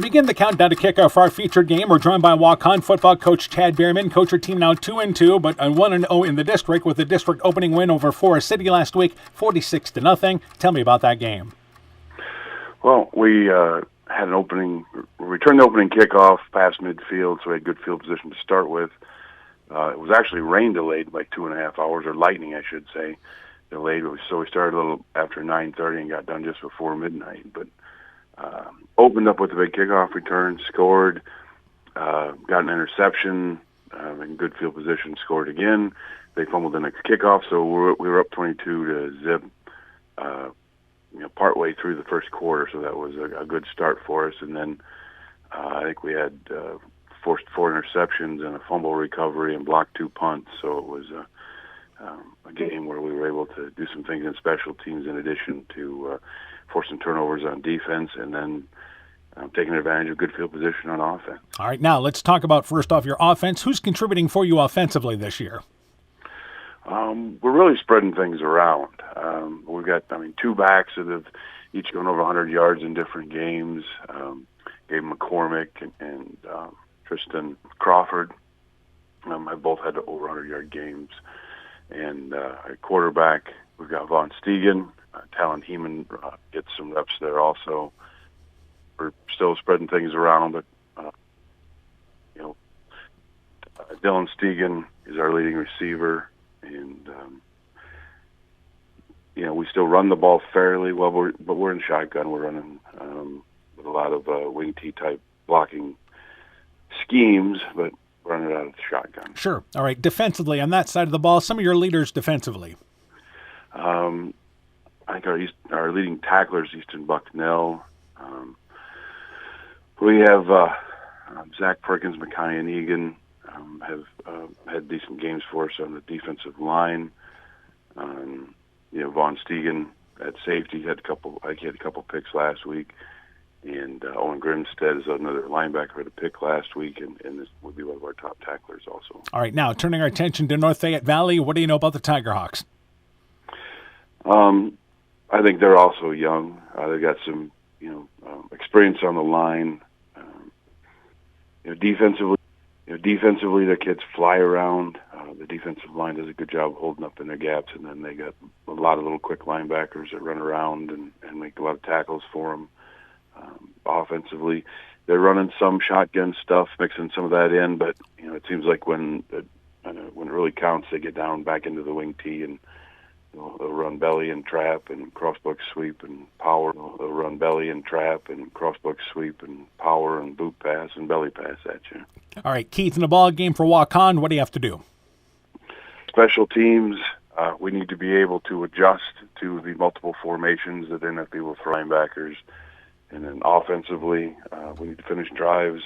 We begin the countdown to kickoff for our featured game. We're joined by Waukon football coach Chad Bierman. Coach, your team now 2-2, but 1-0 in the district with the district opening win over Forest City last week, 46-0. Tell me about that game. Well, we had returned the opening kickoff past midfield, so we had good field position to start with. It was actually rain delayed by 2.5 hours, or lightning, I should say, delayed. So we started a little after 9:30 and got done just before midnight. But opened up with a big kickoff return, scored, got an interception, in good field position, scored again. They fumbled the next kickoff, so we were up 22-0, partway through the first quarter. So that was a good start for us. And then I think we had forced 4 interceptions and a fumble recovery and blocked 2 punts. So it was a game where we were able to do some things in special teams in addition to forcing turnovers on defense, and then taking advantage of good field position on offense. All right, now let's talk about, first off, your offense. Who's contributing for you offensively this year? We're really spreading things around. We've got, 2 backs that have each gone over 100 yards in different games. Gabe McCormick and Tristan Crawford have both had over 100-yard games. And at quarterback, we've got Vaughn Stegan. Talon Heeman gets some reps there also. We're still spreading things around, but Dylan Stegan is our leading receiver, and we still run the ball fairly well, but we're in shotgun. We're running with a lot of wing T type blocking schemes, but running it out of the shotgun. Sure. All right. Defensively, on that side of the ball, some of your leaders defensively. I think our leading tackler is Easton Bucknell. We have Zach Perkins, Mackay, and Egan have had decent games for us on the defensive line. Vaughn Stegan at safety had a couple picks last week, and Owen Grimstead is another linebacker had a pick last week, and this would be one of our top tacklers also. All right, now turning our attention to North Fayette Valley, what do you know about the Tigerhawks? I think they're also young. They've got some, experience on the line. Defensively, the kids fly around. The defensive line does a good job holding up in their gaps, and then they got a lot of little quick linebackers that run around and make a lot of tackles for them. Offensively, they're running some shotgun stuff, mixing some of that in, but it seems like when it really counts, they get down back into the wing T and they'll run belly and trap and crossbuck sweep and power. They'll run belly and trap and crossbuck sweep and power and boot pass and belly pass at you. All right, Keith, in the ball game for Waukon, what do you have to do? Special teams, we need to be able to adjust to the multiple formations that NFB will throw linebackers. And then offensively, we need to finish drives.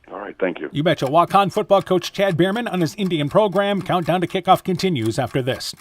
All right, thank you. You betcha. Waukon football coach Chad Bierman on his Indian program. Countdown to kickoff continues after this.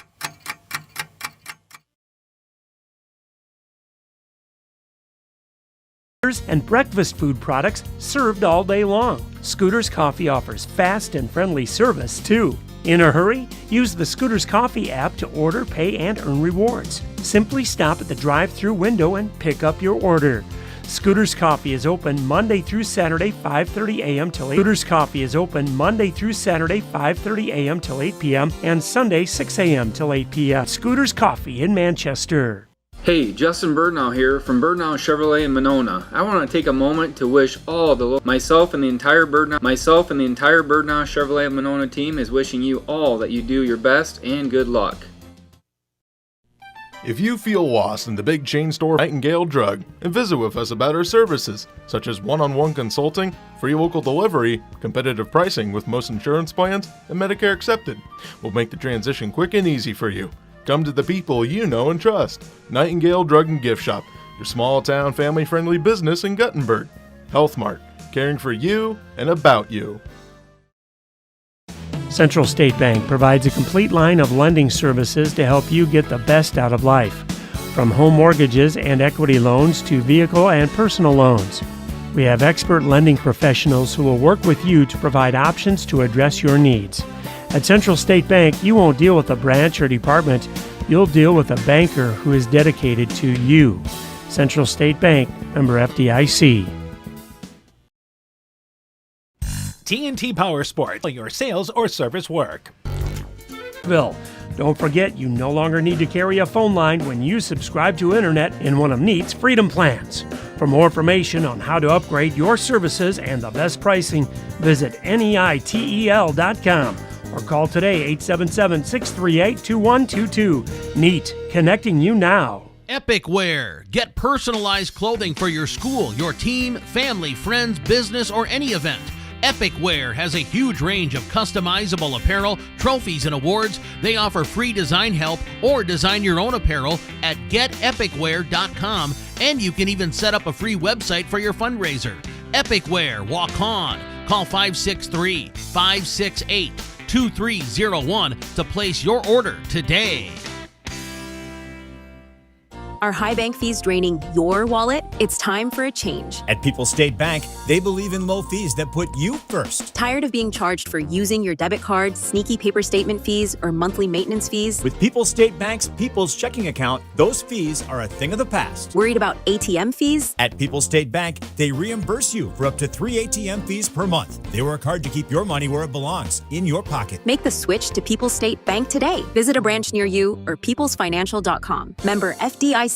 And breakfast food products served all day long. Scooters Coffee offers fast and friendly service, too. In a hurry? Use the Scooters Coffee app to order, pay, and earn rewards. Simply stop at the drive-thru window and pick up your order. Scooters Coffee is open Monday through Saturday, 5:30 a.m. till 8. Scooters Coffee is open Monday through Saturday, 5:30 a.m. till 8 p.m. and Sunday, 6 a.m. till 8 p.m. Scooters Coffee in Manchester. Hey, Justin Birdnow here from Birdnow Chevrolet in Monona. I want to take a moment to wish all the myself and the entire Birdnow Chevrolet of Monona team is wishing you all that you do your best and good luck. If you feel lost in the big chain store Nightingale Drug, and visit with us about our services, such as one-on-one consulting, free local delivery, competitive pricing with most insurance plans, and Medicare accepted. We'll make the transition quick and easy for you. Come to the people you know and trust. Nightingale Drug and Gift Shop, your small-town family-friendly business in Guttenberg. Health Mart, caring for you and about you. Central State Bank provides a complete line of lending services to help you get the best out of life. From home mortgages and equity loans to vehicle and personal loans. We have expert lending professionals who will work with you to provide options to address your needs. At Central State Bank, you won't deal with a branch or department. You'll deal with a banker who is dedicated to you. Central State Bank, member FDIC. TNT Power Sports, your sales or service work. Bill, don't forget you no longer need to carry a phone line when you subscribe to internet in one of Neat's Freedom Plans. For more information on how to upgrade your services and the best pricing, visit NEITEL.com or call today 877-638-2122. Neat, connecting you now. Epic Wear. Get personalized clothing for your school, your team, family, friends, business, or any event. Epic Wear has a huge range of customizable apparel, trophies, and awards. They offer free design help or design your own apparel at getepicwear.com, and you can even set up a free website for your fundraiser. Epic Wear, Waukon. Call 563-568-2301 to place your order today. Are high bank fees draining your wallet? It's time for a change. At People's State Bank, they believe in low fees that put you first. Tired of being charged for using your debit card, sneaky paper statement fees, or monthly maintenance fees? With People's State Bank's People's Checking Account, those fees are a thing of the past. Worried about ATM fees? At People's State Bank, they reimburse you for up to 3 ATM fees per month. They work hard to keep your money where it belongs, in your pocket. Make the switch to People's State Bank today. Visit a branch near you or peoplesfinancial.com. Member FDIC.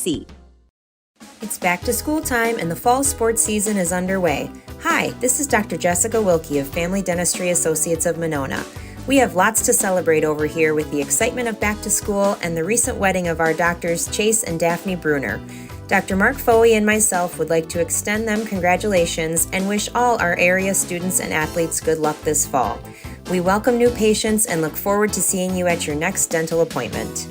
It's back to school time and the fall sports season is underway. Hi, this is Dr. Jessica Wilkie of Family Dentistry Associates of Monona. We have lots to celebrate over here with the excitement of back to school and the recent wedding of our doctors Chase and Daphne Bruner. Dr. Mark Foley and myself would like to extend them congratulations and wish all our area students and athletes good luck this fall. We welcome new patients and look forward to seeing you at your next dental appointment.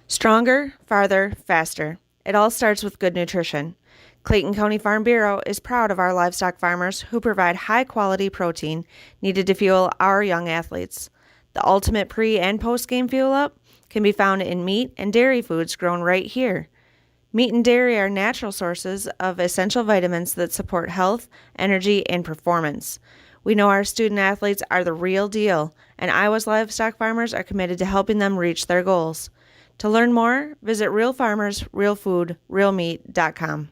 Stronger, farther, faster. It all starts with good nutrition. Clayton County Farm Bureau is proud of our livestock farmers who provide high-quality protein needed to fuel our young athletes. The ultimate pre- and post-game fuel-up can be found in meat and dairy foods grown right here. Meat and dairy are natural sources of essential vitamins that support health, energy, and performance. We know our student athletes are the real deal, and Iowa's livestock farmers are committed to helping them reach their goals. To learn more, visit Real Farmers, Real Food, RealMeat.com.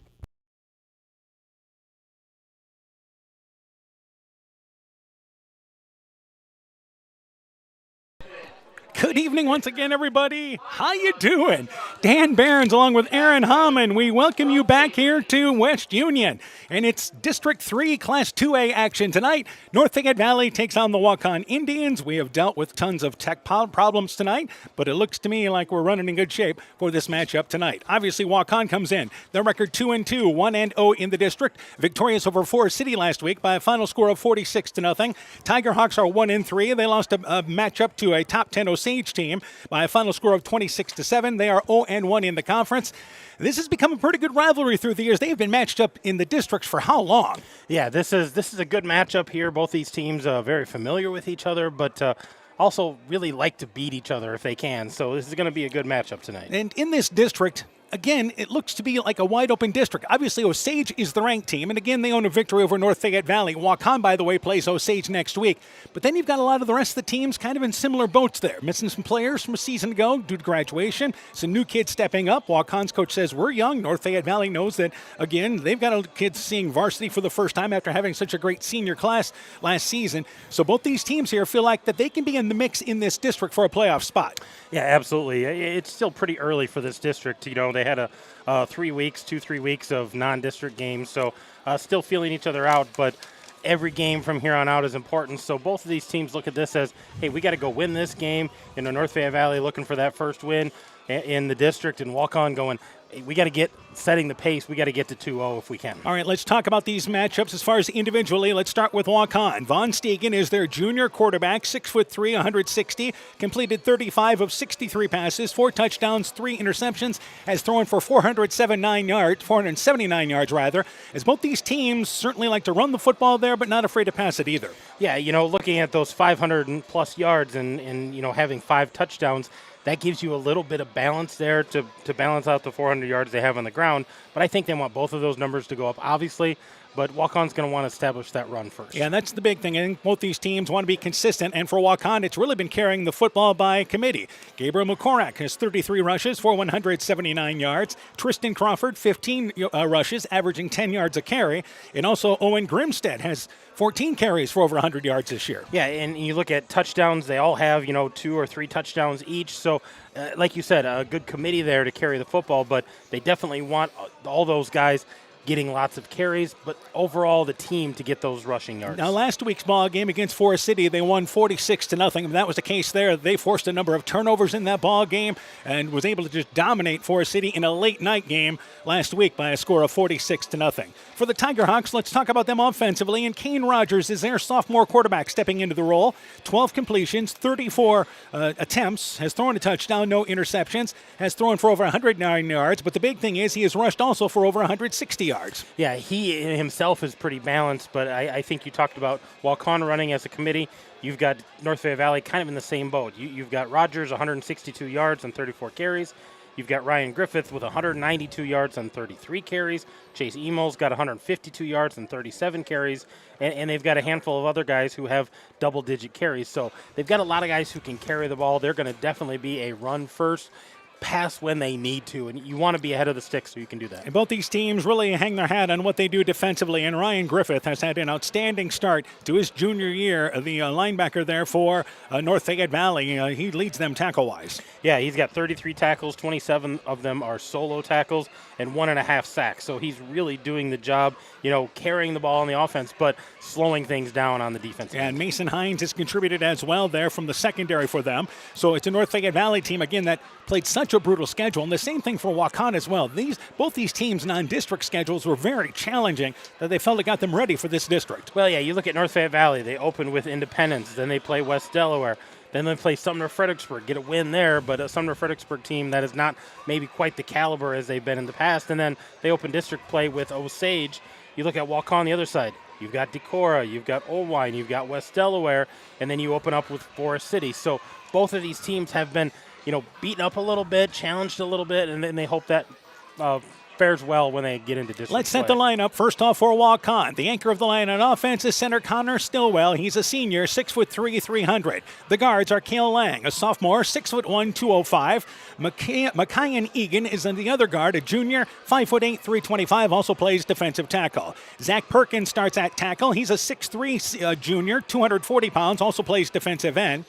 Good evening once again, everybody. How you doing? Dan Behrens along with Aaron Hammond. We welcome you back here to West Union. And it's District 3 Class 2A action tonight. North Fayette Valley takes on the Waukon Indians. We have dealt with tons of tech problems tonight, but it looks to me like we're running in good shape for this matchup tonight. Obviously, Waukon comes in. Their record 2-2, 1-0 in the district. Victorious over Forest City last week by a final score of 46-0. Tiger Hawks are 1-3. They lost a matchup to a top 10 Osage team by a final score of 26-7. They are 0-1 in the conference. This has become a pretty good rivalry through the years. They have been matched up in the districts for how long? Yeah, this is a good matchup here. Both these teams are very familiar with each other, but also really like to beat each other if they can. So this is going to be a good matchup tonight. And in this district, again, it looks to be like a wide-open district. Obviously, Osage is the ranked team, and again, they own a victory over North Fayette Valley. Waukon, by the way, plays Osage next week. But then you've got a lot of the rest of the teams kind of in similar boats there. Missing some players from a season ago due to graduation. Some new kids stepping up. Waukon's coach says, we're young. North Fayette Valley knows that, again, they've got kids seeing varsity for the first time after having such a great senior class last season. So both these teams here feel like that they can be in the mix in this district for a playoff spot. Yeah, absolutely. It's still pretty early for this district. You know, they had 3 weeks of non-district games, so still feeling each other out, but every game from here on out is important. So both of these teams look at this as, hey, we got to go win this game. You know, North Fayette Valley looking for that first win in the district, and Waukon going, hey, we got to get setting the pace. We got to get to 2-0 if we can. All right, let's talk about these matchups as far as individually. Let's start with Waukon. Von Stegen is their junior quarterback, 6'3", 160, completed 35 of 63 passes, 4 touchdowns, 3 interceptions, has thrown for 479 yards, as both these teams certainly like to run the football there, but not afraid to pass it either. Yeah, you know, looking at those 500+ yards and you know, having 5 touchdowns, that gives you a little bit of balance there to balance out the 400 yards they have on the ground. But I think they want both of those numbers to go up. Obviously, but Waukon's going to want to establish that run first. Yeah, that's the big thing. I think both these teams want to be consistent, and for Waukon, it's really been carrying the football by committee. Gabriel McCormack has 33 rushes for 179 yards. Tristan Crawford, 15 rushes, averaging 10 yards a carry. And also Owen Grimstead has 14 carries for over 100 yards this year. Yeah, and you look at touchdowns, they all have, 2 or 3 touchdowns each. So, like you said, a good committee there to carry the football, but they definitely want all those guys getting lots of carries, but overall the team to get those rushing yards. Now, last week's ball game against Forest City, they won 46-0. That was the case there. They forced a number of turnovers in that ball game and was able to just dominate Forest City in a late night game last week by a score of 46-0. For the Tiger Hawks, let's talk about them offensively. And Kane Rogers is their sophomore quarterback stepping into the role. 12 completions, 34 attempts, has thrown a touchdown, no interceptions, has thrown for over 109 yards. But the big thing is he has rushed also for over 160 yards. Yeah, he himself is pretty balanced, but I think you talked about Waukon running as a committee. You've got North Fayette Valley kind of in the same boat. You've got Rogers, 162 yards and 34 carries. You've got Ryan Griffith with 192 yards and 33 carries. Chase Emo's got 152 yards and 37 carries. And they've got a handful of other guys who have double-digit carries. So they've got a lot of guys who can carry the ball. They're going to definitely be a run-first, pass when they need to, and you want to be ahead of the sticks so you can do that. And both these teams really hang their hat on what they do defensively, and Ryan Griffith has had an outstanding start to his junior year, the linebacker there for North Fayette Valley. He leads them tackle-wise. Yeah, he's got 33 tackles, 27 of them are solo tackles, and 1.5 sacks. So he's really doing the job, carrying the ball on the offense, but slowing things down on the defense. And Mason Hines has contributed as well there from the secondary for them. So it's a North Fayette Valley team, again, that played such a brutal schedule. And the same thing for Waukon as well. Both these teams' non-district schedules were very challenging that they felt it got them ready for this district. Well, yeah, you look at North Fayette Valley. They open with Independence. Then they play West Delaware. Then they play Sumner Fredericksburg, get a win there, but a Sumner Fredericksburg team that is not maybe quite the caliber as they've been in the past. And then they open district play with Osage. You look at Waukon on the other side. You've got Decorah, you've got Owine, you've got West Delaware, and then you open up with Forest City. So both of these teams have been, beaten up a little bit, challenged a little bit, and then they hope that fares well when they get into district Let's set play. the lineup. First off for Waukon. The anchor of the line on offense is center Connor Stillwell. He's a senior, 6'3", 300. The guards are Cale Lang, a sophomore, 6'1", 205. Micaiah Egan is on the other guard, a junior, 5'8", 325, also plays defensive tackle. Zach Perkins starts at tackle. He's a 6'3", junior, 240 pounds, also plays defensive end.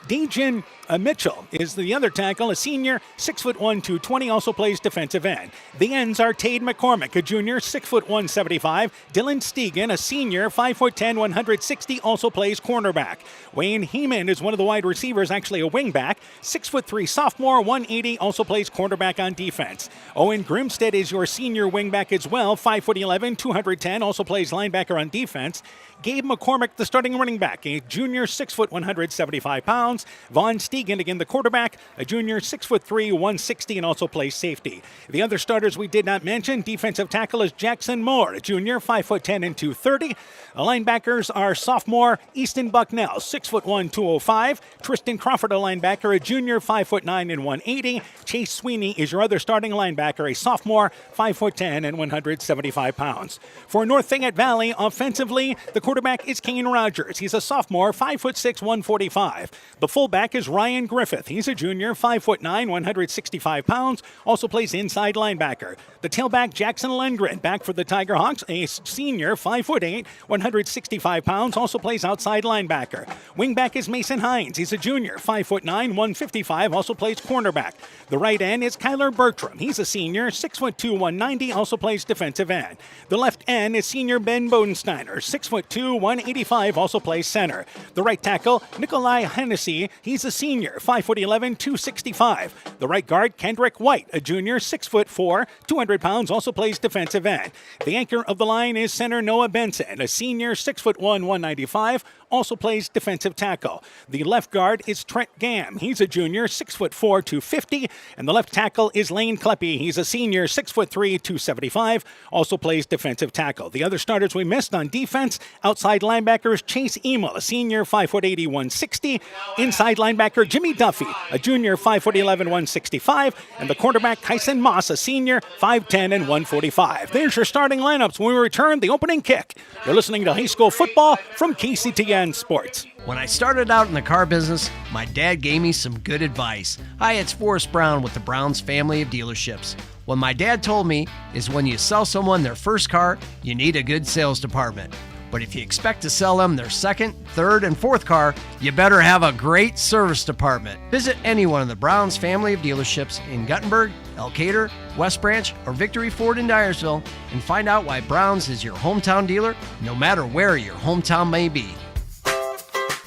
Dejan Mitchell is the other tackle, a senior, 6'1", 220, also plays defensive end. The ends are Tade McCormick, a junior, 6'1", 75. Dylan Stegan, a senior, 5'10", 160, also plays cornerback. Wayne Heeman is one of the wide receivers, actually a wingback, 6'3", sophomore, 180, also plays cornerback on defense. Owen Grimstead is your senior wingback as well, 5'11", 210, also plays linebacker on defense. Gabe McCormick, the starting running back, a junior, 6', 175 pounds. Vaughn Stegan, again, the quarterback, a junior, 6'3", 160, and also plays safety. The other starters we did not mention, defensive tackle is Jackson Moore, a junior, 5'10", and 230. The linebackers are sophomore Easton Bucknell, 6'1", 205. Tristan Crawford, a linebacker, a junior, 5'9", and 180. Chase Sweeney is your other starting linebacker, a sophomore, 5'10", and 175 pounds. For North Fayette Valley, offensively, the quarterback is Kane Rogers. He's a sophomore, 5'6", 145. The fullback is Ryan Griffith. He's a junior, 5'9", 165 pounds, also plays inside linebacker. The tailback, Jackson Lindgren, back for the Tiger Hawks, a senior, 5'8", 165 pounds, also plays outside linebacker. Wingback is Mason Hines. He's a junior, 5'9", 155, also plays cornerback. The right end is Kyler Bertram. He's a senior, 6'2", 190, also plays defensive end. The left end is senior Ben Bodensteiner, 6'2", 185, also plays center. The right tackle, Nikolai Hennessy. He's a senior, 5'11", 265. The right guard, Kendrick White, a junior, 6'4", 200 pounds, also plays defensive end. The anchor of the line is center Noah Benson, a senior, 6'1", 195, also plays defensive tackle. The left guard is Trent Gam. He's a junior, 6'4", 250. And the left tackle is Lane Kleppe. He's a senior, 6'3", 275, also plays defensive tackle. The other starters we missed on defense, outside linebackers, Chase Emil, a senior, 5'80", 160. inside linebacker Jimmy Duffy, a junior, 5'11", 165, and the quarterback Tyson Moss, a senior, 5'10", and 145. There's your starting lineups when we return the opening kick. You're listening to high school football from KCTN Sports. When I started out in the car business, my dad gave me some good advice. Hi, it's Forrest Brown with the Brown's family of dealerships. What my dad told me is when you sell someone their first car, you need a good sales department. But if you expect to sell them their second, third, and fourth car, you better have a great service department. Visit any one of the Brown's family of dealerships in Guttenberg, Elkader, West Branch, or Victory Ford in Dyersville and find out why Brown's is your hometown dealer, no matter where your hometown may be.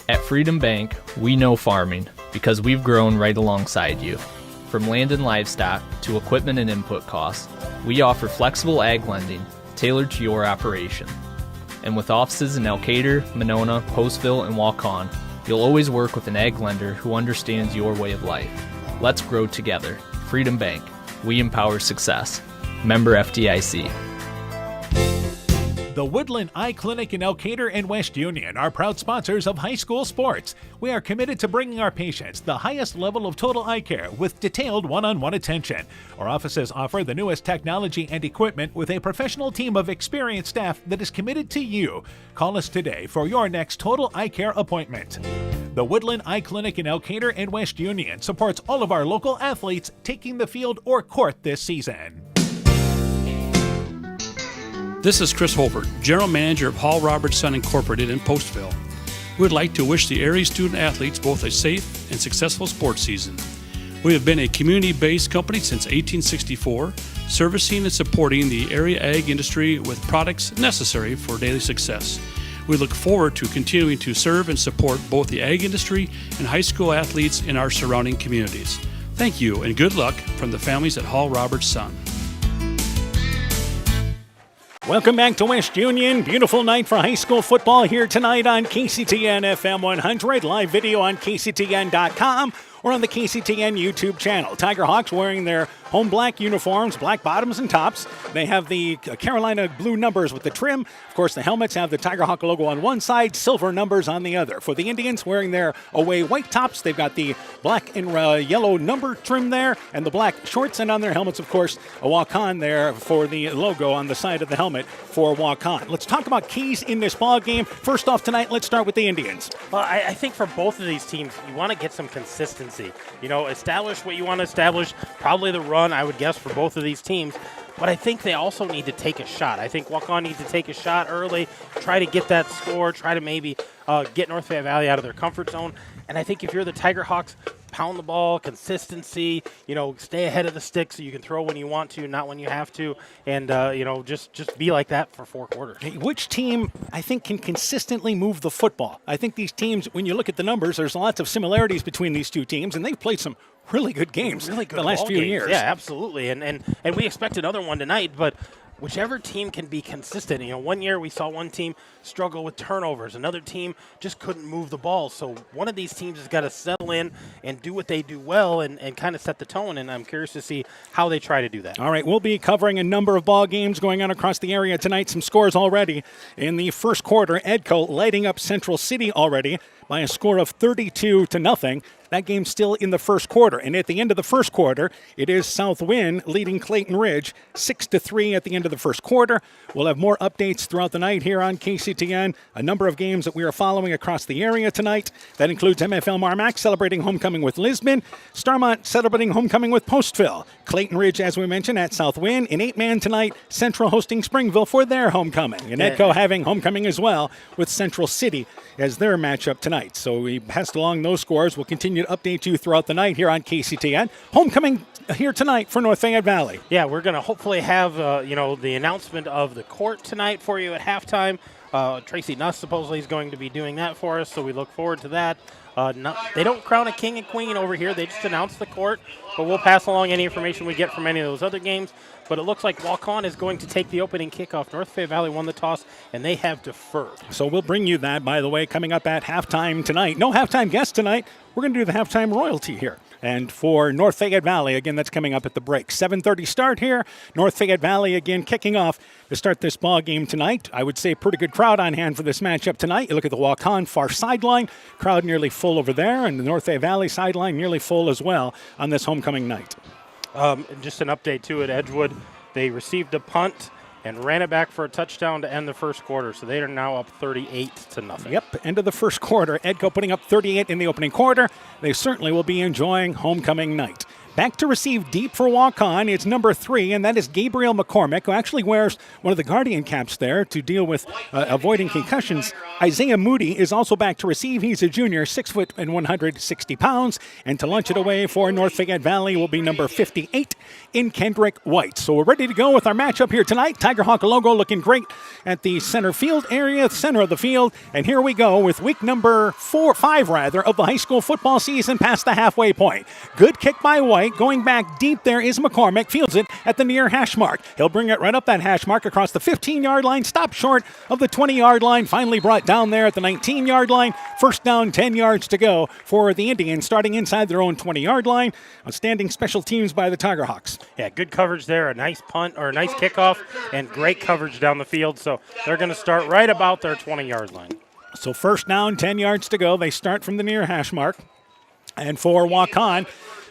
At Freedom Bank, we know farming because we've grown right alongside you. From land and livestock to equipment and input costs, we offer flexible ag lending tailored to your operation. And with offices in Elkader, Monona, Postville, and Waukon, you'll always work with an ag lender who understands your way of life. Let's grow together. Freedom Bank. We empower success. Member FDIC. The Woodland Eye Clinic in Elkader and West Union are proud sponsors of high school sports. We are committed to bringing our patients the highest level of total eye care with detailed one-on-one attention. Our offices offer the newest technology and equipment with a professional team of experienced staff that is committed to you. Call us today for your next total eye care appointment. The Woodland Eye Clinic in Elkader and West Union supports all of our local athletes taking the field or court this season. This is Chris Holbert, General Manager of Hall Roberts Son Incorporated in Postville. We would like to wish the area student athletes both a safe and successful sports season. We have been a community-based company since 1864, servicing and supporting the area ag industry with products necessary for daily success. We look forward to continuing to serve and support both the ag industry and high school athletes in our surrounding communities. Thank you and good luck from the families at Hall Roberts Son. Welcome back to West Union. Beautiful night for high school football here tonight on KCTN FM 100. Live video on KCTN.com or on the KCTN YouTube channel. Tiger Hawks wearing their home black uniforms, black bottoms and tops. They have the Carolina blue numbers with the trim. Of course, the helmets have the Tiger Hawk logo on one side, silver numbers on the other. For the Indians, wearing their away white tops, they've got the black and yellow number trim there, and the black shorts, and on their helmets, of course, a Waukon there for the logo on the side of the helmet for Waukon. Let's talk about keys in this ball game. First off tonight, let's start with the Indians. Well, I think for both of these teams, you want to get some consistency. Establish what you want to establish, probably the run, I would guess, for both of these teams. But I think they also need to take a shot. I think Waukon needs to take a shot early, try to get that score, try to maybe get North Fayette Valley out of their comfort zone. And I think if you're the Tiger Hawks, pound the ball, consistency, stay ahead of the stick so you can throw when you want to, not when you have to, and, just be like that for 4 quarters. Hey, which team, I think, can consistently move the football? I think these teams, when you look at the numbers, there's lots of similarities between these two teams, and they've played some really good games really good the last few games. years. Yeah, absolutely. And we expect another one tonight, but whichever team can be consistent. One year we saw one team struggle with turnovers. Another team just couldn't move the ball. So one of these teams has got to settle in and do what they do well and kind of set the tone, and I'm curious to see how they try to do that. All right, we'll be covering a number of ball games going on across the area tonight. Some scores already. In the first quarter, Edco lighting up Central City already by a score of 32-0. That game's still in the first quarter. And at the end of the first quarter, it is South Wind leading Clayton Ridge 6-3 at the end of the first quarter. We'll have more updates throughout the night here on KCTN. A number of games that we are following across the area tonight. That includes MFL Marmac celebrating homecoming with Lisbon. Starmont celebrating homecoming with Postville. Clayton Ridge, as we mentioned, at South Wind. In 8-man tonight, Central hosting Springville for their homecoming. And Edco having homecoming as well with Central City as their matchup tonight. So we passed along those scores. We'll continue to update you throughout the night here on KCTN. Homecoming here tonight for North Fayette Valley. Yeah, we're going to hopefully have, the announcement of the court tonight for you at halftime. Tracy Nuss supposedly is going to be doing that for us, so we look forward to that. They don't crown a king and queen over here. They just announce the court, but we'll pass along any information we get from any of those other games. But it looks like Waukon is going to take the opening kickoff. North Fayette Valley won the toss, and they have deferred. So we'll bring you that, by the way, coming up at halftime tonight. No halftime guest tonight. We're going to do the halftime royalty here And for North Fayette Valley, again, that's coming up at the break. 7:30 start here. North Fayette Valley again kicking off to start this ball game tonight. I would say pretty good crowd on hand for this matchup tonight. You look at the Waukon far sideline, crowd nearly full over there, and the North Fayette Valley sideline nearly full as well on this homecoming night. Just an update too at Edgewood. They received a punt and ran it back for a touchdown to end the first quarter. So they are now up 38-0. Yep, end of the first quarter. Edco putting up 38 in the opening quarter. They certainly will be enjoying homecoming night. Back to receive deep for Waukon, it's number 3, and that is Gabriel McCormick, who actually wears one of the Guardian caps there to deal with avoiding concussions. Isaiah Moody is also back to receive. He's a junior, 6 foot and 160 pounds. And to launch it away for North Fayette Valley will be number 58 in Kendrick White. So we're ready to go with our matchup here tonight. Tiger Hawk logo looking great at the center field area, center of the field. And here we go with week number 5 of the high school football season past the halfway point. Good kick by White. Going back deep there is McCormick. Fields it at the near hash mark. He'll bring it right up that hash mark across the 15-yard line. Stop short of the 20-yard line. Finally brought down there at the 19-yard line. First down, 10 yards to go for the Indians, starting inside their own 20-yard line. Outstanding special teams by the Tiger Hawks. Yeah, good coverage there. A nice punt or a nice kickoff and great coverage down the field. So they're going to start right about their 20-yard line. So first down, 10 yards to go. They start from the near hash mark. And for Waukon,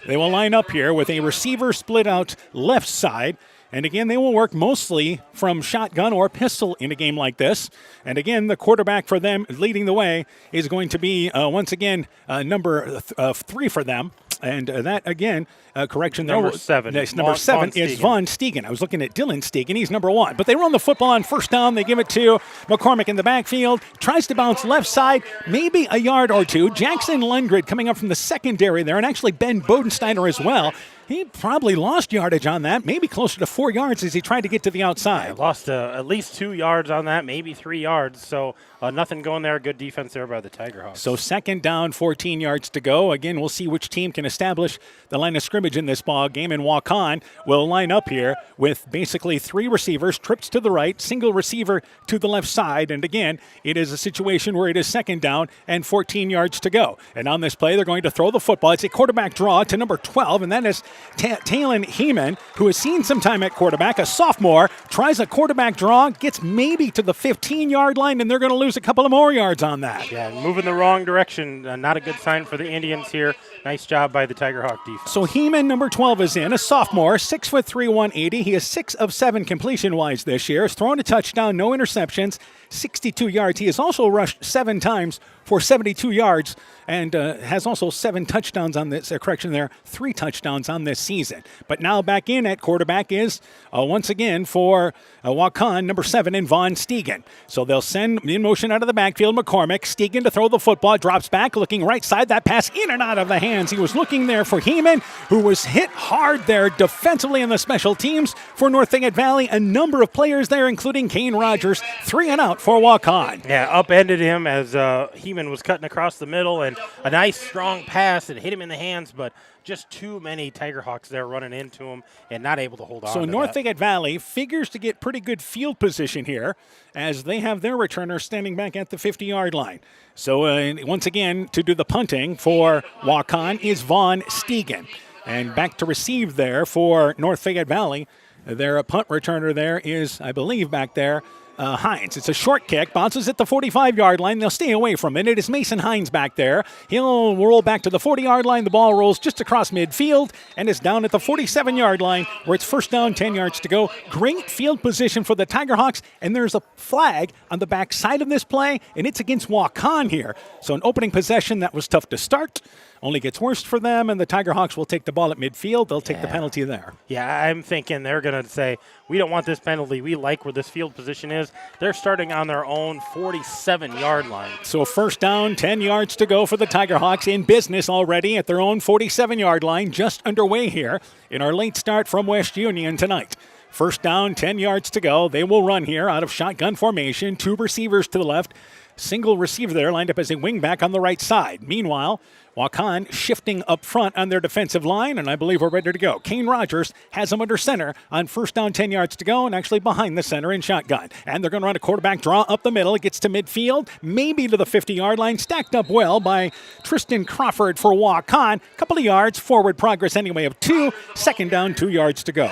they will line up here with a receiver split out left side. And again, they will work mostly from shotgun or pistol in a game like this. And again, the quarterback for them leading the way is going to be, once again, number 3 for them. And that, again, correction there. Number 7. Number 7 is Vaughn Stegen. I was looking at Dylan Stegen. He's number 1. But they run the football on first down. They give it to McCormick in the backfield. Tries to bounce left side, maybe a yard or two. Jackson Lundgren coming up from the secondary there, and actually Ben Bodensteiner as well. He probably lost yardage on that, maybe closer to 4 yards as he tried to get to the outside. Yeah, lost at least 2 yards on that, maybe 3 yards. So nothing going there. Good defense there by the Tiger Hawks. So second down, 14 yards to go. Again, we'll see which team can establish the line of scrimmage in this ball game. And Waukon will line up here with basically 3 receivers, trips to the right, single receiver to the left side. And again, it is a situation where it is second down and 14 yards to go. And on this play, they're going to throw the football. It's a quarterback draw to number 12, and that is Talon Heeman, who has seen some time at quarterback, a sophomore, tries a quarterback draw, gets maybe to the 15-yard line, and they're going to lose a couple of more yards on that. Yeah, moving the wrong direction. Not a good sign for the Indians here. Nice job by the Tiger Hawk defense. So Heeman, number 12, is in, a sophomore, 6'3", 180. He is 6 of 7 completion-wise this year. Has thrown a touchdown, no interceptions, 62 yards. He has also rushed 7 times for 72 yards and has also 7 touchdowns on this, 3 touchdowns on this season. But now back in at quarterback is, once again, for Waukon, number 7, in Vaughn Stegen. So they'll send in motion out of the backfield, McCormick. Stegen to throw the football, drops back, looking right side. That pass in and out of the hands. He was looking there for Heeman, who was hit hard there defensively in the special teams for North Fayette Valley. A number of players there, including Kane Rogers, 3 and out for Waukon. Yeah, upended him as Heeman was cutting across the middle, and a nice strong pass that hit him in the hands, but just too many Tiger Hawks there running into him and not able to hold on. So North Fayette Valley figures to get pretty good field position here as they have their returner standing back at the 50-yard line. So once again, to do the punting for Waukon is Vaughn Stegen. And back to receive there for North Fayette Valley. Their punt returner there is, I believe, back there, Hines. It's a short kick, bounces at the 45-yard line. They'll stay away from it. It is Mason Hines back there. He'll roll back to the 40-yard line. The ball rolls just across midfield and is down at the 47-yard line where it's first down, 10 yards to go. Great field position for the Tiger Hawks, and there's a flag on the back side of this play, and it's against Waukon here. So an opening possession that was tough to start. Only gets worse for them, and the Tiger Hawks will take the ball at midfield. They'll take the penalty there. Yeah, I'm thinking they're going to say, we don't want this penalty. We like where this field position is. They're starting on their own 47-yard line. So first down, 10 yards to go for the Tiger Hawks, in business already at their own 47-yard line, just underway here in our late start from West Union tonight. First down, 10 yards to go. They will run here out of shotgun formation. 2 receivers to the left. Single receiver there lined up as a wingback on the right side. Meanwhile, Waukon shifting up front on their defensive line, and I believe we're ready to go. Kane Rogers has them under center on first down, 10 yards to go, and actually behind the center in shotgun. And they're going to run a quarterback draw up the middle. It gets to midfield, maybe to the 50-yard line. Stacked up well by Tristan Crawford for Waukon. Couple of yards, forward progress anyway of 2. Second down, 2 yards to go.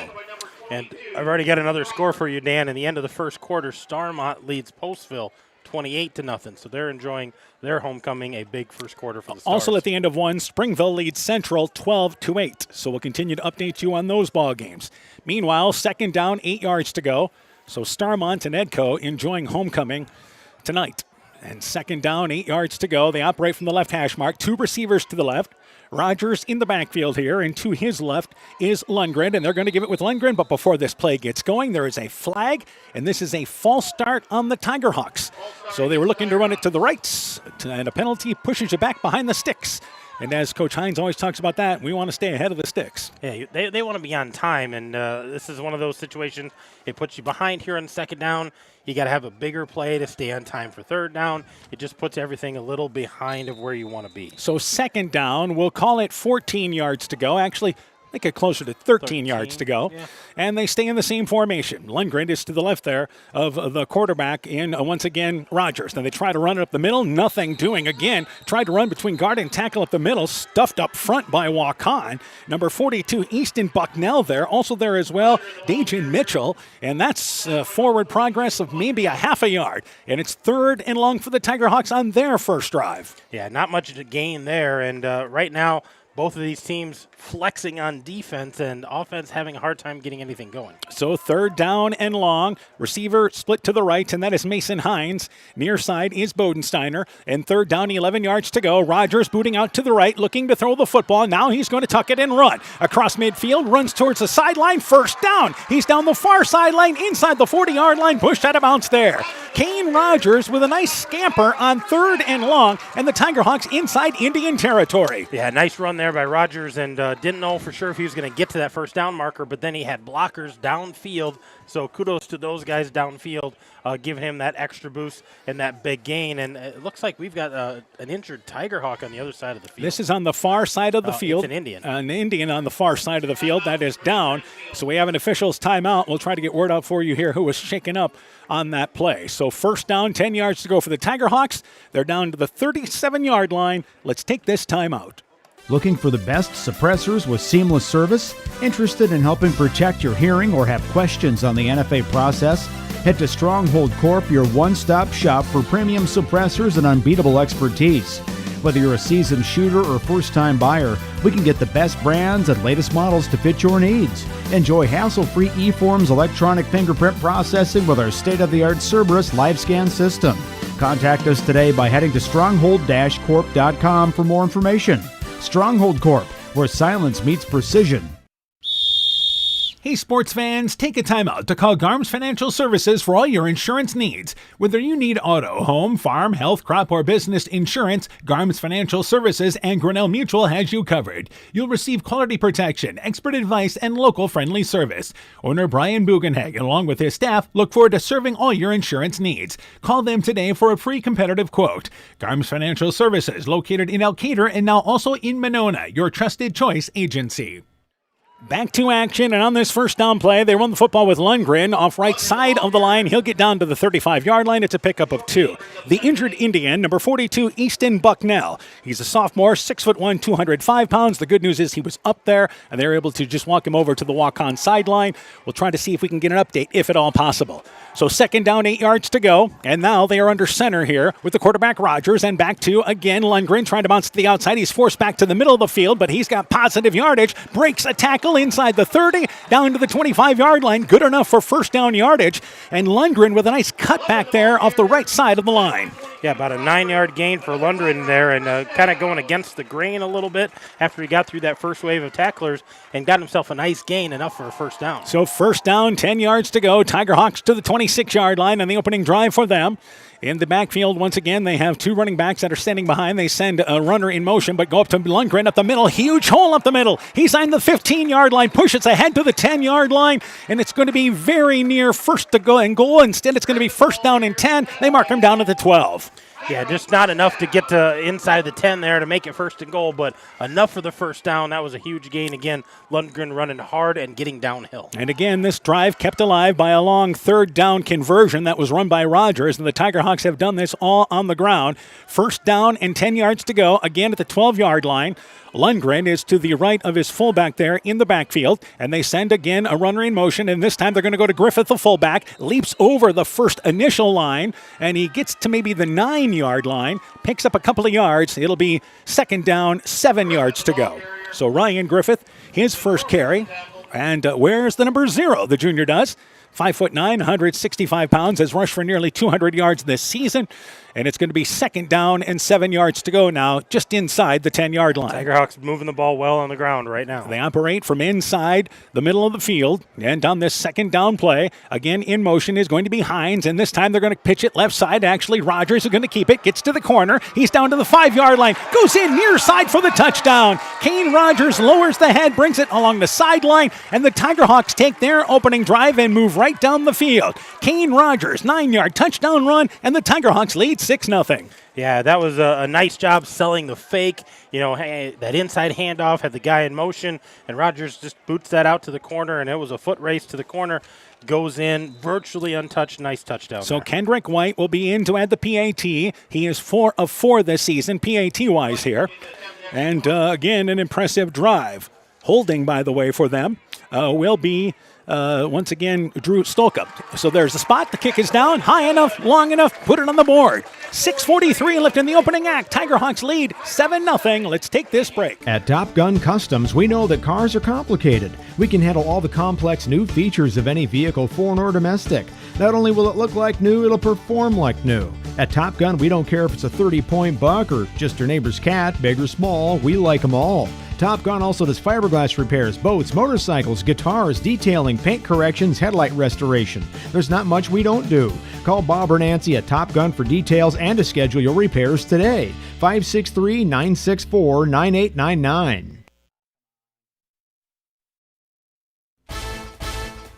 And I've already got another score for you, Dan. In the end of the first quarter, Starmont leads Postville 28-0. So they're enjoying their homecoming, a big first quarter for the Stars. Also at the end of one, Springville leads Central 12-8. So we'll continue to update you on those ball games. Meanwhile, second down, 8 yards to go. So Starmont and Edco enjoying homecoming tonight. And second down, 8 yards to go. They operate from the left hash mark. 2 receivers to the left. Rogers in the backfield here, and to his left is Lundgren, and they're going to give it with Lundgren. But before this play gets going, there is a flag, and this is a false start on the Tigerhawks. So they were looking to run it to the right, and a penalty pushes you back behind the sticks. And as Coach Hines always talks about that, we want to stay ahead of the sticks. Yeah, they want to be on time, and this is one of those situations. It puts you behind here on second down. You got to have a bigger play to stay on time for third down. It just puts everything a little behind of where you want to be. So second down, we'll call it 14 yards to go. Actually, I think it closer to 13 yards to go. Yeah. And they stay in the same formation. Lundgren is to the left there of the quarterback in, once again, Rogers. Then they try to run it up the middle. Nothing doing again. Tried to run between guard and tackle up the middle. Stuffed up front by Waukon. Number 42, Easton Bucknell there. Also there as well, Dajan Mitchell. And that's forward progress of maybe a half a yard. And it's third and long for the Tigerhawks on their first drive. Yeah, not much to gain there. And right now, both of these teams flexing on defense and offense having a hard time getting anything going. So third down and long. Receiver split to the right, and that is Mason Hines. Near side is Bodensteiner. And third down, 11 yards to go. Rogers booting out to the right, looking to throw the football. Now he's going to tuck it and run. Across midfield, runs towards the sideline. First down. He's down the far sideline, inside the 40-yard line. Pushed out of bounds there. Kane Rogers with a nice scamper on third and long, and the Tigerhawks inside Indian territory. Yeah, nice run there by Rogers, and didn't know for sure if he was going to get to that first down marker, but then he had blockers downfield, so kudos to those guys downfield, giving him that extra boost and that big gain. And it looks like we've got an injured Tigerhawk on the other side of the field. This is on the far side of the field. It's an Indian. An Indian on the far side of the field. That is down. So we have an official's timeout. We'll try to get word out for you here who was shaken up on that play. So first down, 10 yards to go for the Tigerhawks. They're down to the 37-yard line. Let's take this timeout. Looking for the best suppressors with seamless service? Interested in helping protect your hearing or have questions on the NFA process? Head to Stronghold Corp, your one-stop shop for premium suppressors and unbeatable expertise. Whether you're a seasoned shooter or first-time buyer, we can get the best brands and latest models to fit your needs. Enjoy hassle-free eForms electronic fingerprint processing with our state-of-the-art Cerberus live scan system. Contact us today by heading to stronghold-corp.com for more information. Stronghold Corp, where silence meets precision. Hey sports fans, take a time out to call Garms Financial Services for all your insurance needs. Whether you need auto, home, farm, health, crop, or business insurance, Garms Financial Services and Grinnell Mutual has you covered. You'll receive quality protection, expert advice, and local friendly service. Owner Brian Bugenhag, along with his staff, look forward to serving all your insurance needs. Call them today for a free competitive quote. Garms Financial Services, located in Elkader and now also in Monona, your trusted choice agency. Back to action, and on this first down play, they run the football with Lundgren off right side of the line. He'll get down to the 35-yard line. It's a pickup of 2. The injured Indian, number 42, Easton Bucknell. He's a sophomore, 6'1", 205 pounds. The good news is he was up there, and they were able to just walk him over to the Waukon sideline. We'll try to see if we can get an update, if at all possible. So second down, 8 yards to go, and now they are under center here with the quarterback Rogers, and back to, again, Lundgren trying to bounce to the outside. He's forced back to the middle of the field, but he's got positive yardage, breaks a tackle inside the 30, down to the 25-yard line. Good enough for first down yardage. And Lundgren with a nice cut back there off the right side of the line. Yeah, about a 9-yard gain for Lundgren there, and kind of going against the grain a little bit after he got through that first wave of tacklers and got himself a nice gain, enough for a first down. So first down, 10 yards to go. Tigerhawks to the 26-yard line on the opening drive for them. In the backfield, once again, they have two running backs that are standing behind. They send a runner in motion, but go up to Lundgren up the middle. Huge hole up the middle. He's on the 15-yard line, pushes ahead to the 10-yard line, and it's going to be very near first to go and goal. Instead, it's going to be first down and 10. They mark him down at the 12. Yeah, just not enough to get to inside the 10 there to make it first and goal, but enough for the first down. That was a huge gain. Again, Lundgren running hard and getting downhill. And again, this drive kept alive by a long third down conversion that was run by Rogers, and the Tigerhawks have done this all on the ground. First down and 10 yards to go, again at the 12-yard line. Lundgren is to the right of his fullback there in the backfield, and they send again a runner in motion, and this time they're going to go to Griffith, the fullback, leaps over the first initial line, and he gets to maybe the 9-yard line, picks up a couple of yards. It'll be second down, 7 yards to go. So Ryan Griffith, his first carry, and where's the number 0? The junior does. 5'9", 165 pounds, has rushed for nearly 200 yards this season. And it's going to be second down and 7 yards to go now, just inside the 10-yard line. Tigerhawks moving the ball well on the ground right now. They operate from inside the middle of the field. And on this second down play, again in motion is going to be Hines. And this time they're going to pitch it left side. Actually, Rogers is going to keep it. Gets to the corner. He's down to the 5-yard line. Goes in near side for the touchdown. Kane Rogers lowers the head, brings it along the sideline. And the Tigerhawks take their opening drive and move right down the field. Kane Rogers, 9-yard touchdown run. And the Tigerhawks lead 6-0. Yeah, that was a nice job selling the fake. You know, that inside handoff had the guy in motion, and Rogers just boots that out to the corner, and it was a foot race to the corner. Goes in, virtually untouched. Nice touchdown. So there. Kendrick White will be in to add the PAT. He is 4 of 4 this season, PAT-wise here. And again, an impressive drive. Holding, by the way, for them will be once again Drew Stolka. So there's the spot. The kick is down. High enough, long enough. Put it on the board. 6:43 left in the opening act. Tigerhawks lead 7-0. Let's take this break. At Top Gun Customs, we know that cars are complicated. We can handle all the complex new features of any vehicle, foreign or domestic. Not only will it look like new, it'll perform like new. At Top Gun, we don't care if it's a 30-point buck or just your neighbor's cat, big or small. We like them all. Top Gun also does fiberglass repairs, boats, motorcycles, guitars, detailing, paint corrections, headlight restoration. There's not much we don't do. Call Bob or Nancy at Top Gun for details and to schedule your repairs today. 563-964-9899.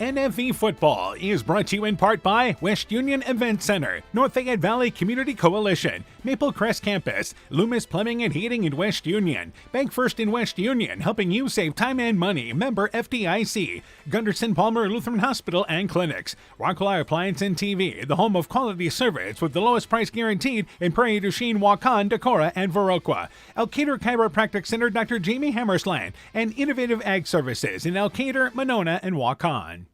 NFV Football is brought to you in part by West Union Event Center, North Fayette Valley Community Coalition, Maple Crest Campus, Loomis Plumbing and Heating in West Union, Bank First in West Union, helping you save time and money, member FDIC, Gunderson Palmer Lutheran Hospital and Clinics, Rockaway Appliance and TV, the home of quality service with the lowest price guaranteed in Prairie du Chien, Waukon, Decorah, and Viroqua, Elkader Chiropractic Center, Dr. Jamie Hammersland, and Innovative Ag Services in Elkader, Monona, and Waukon.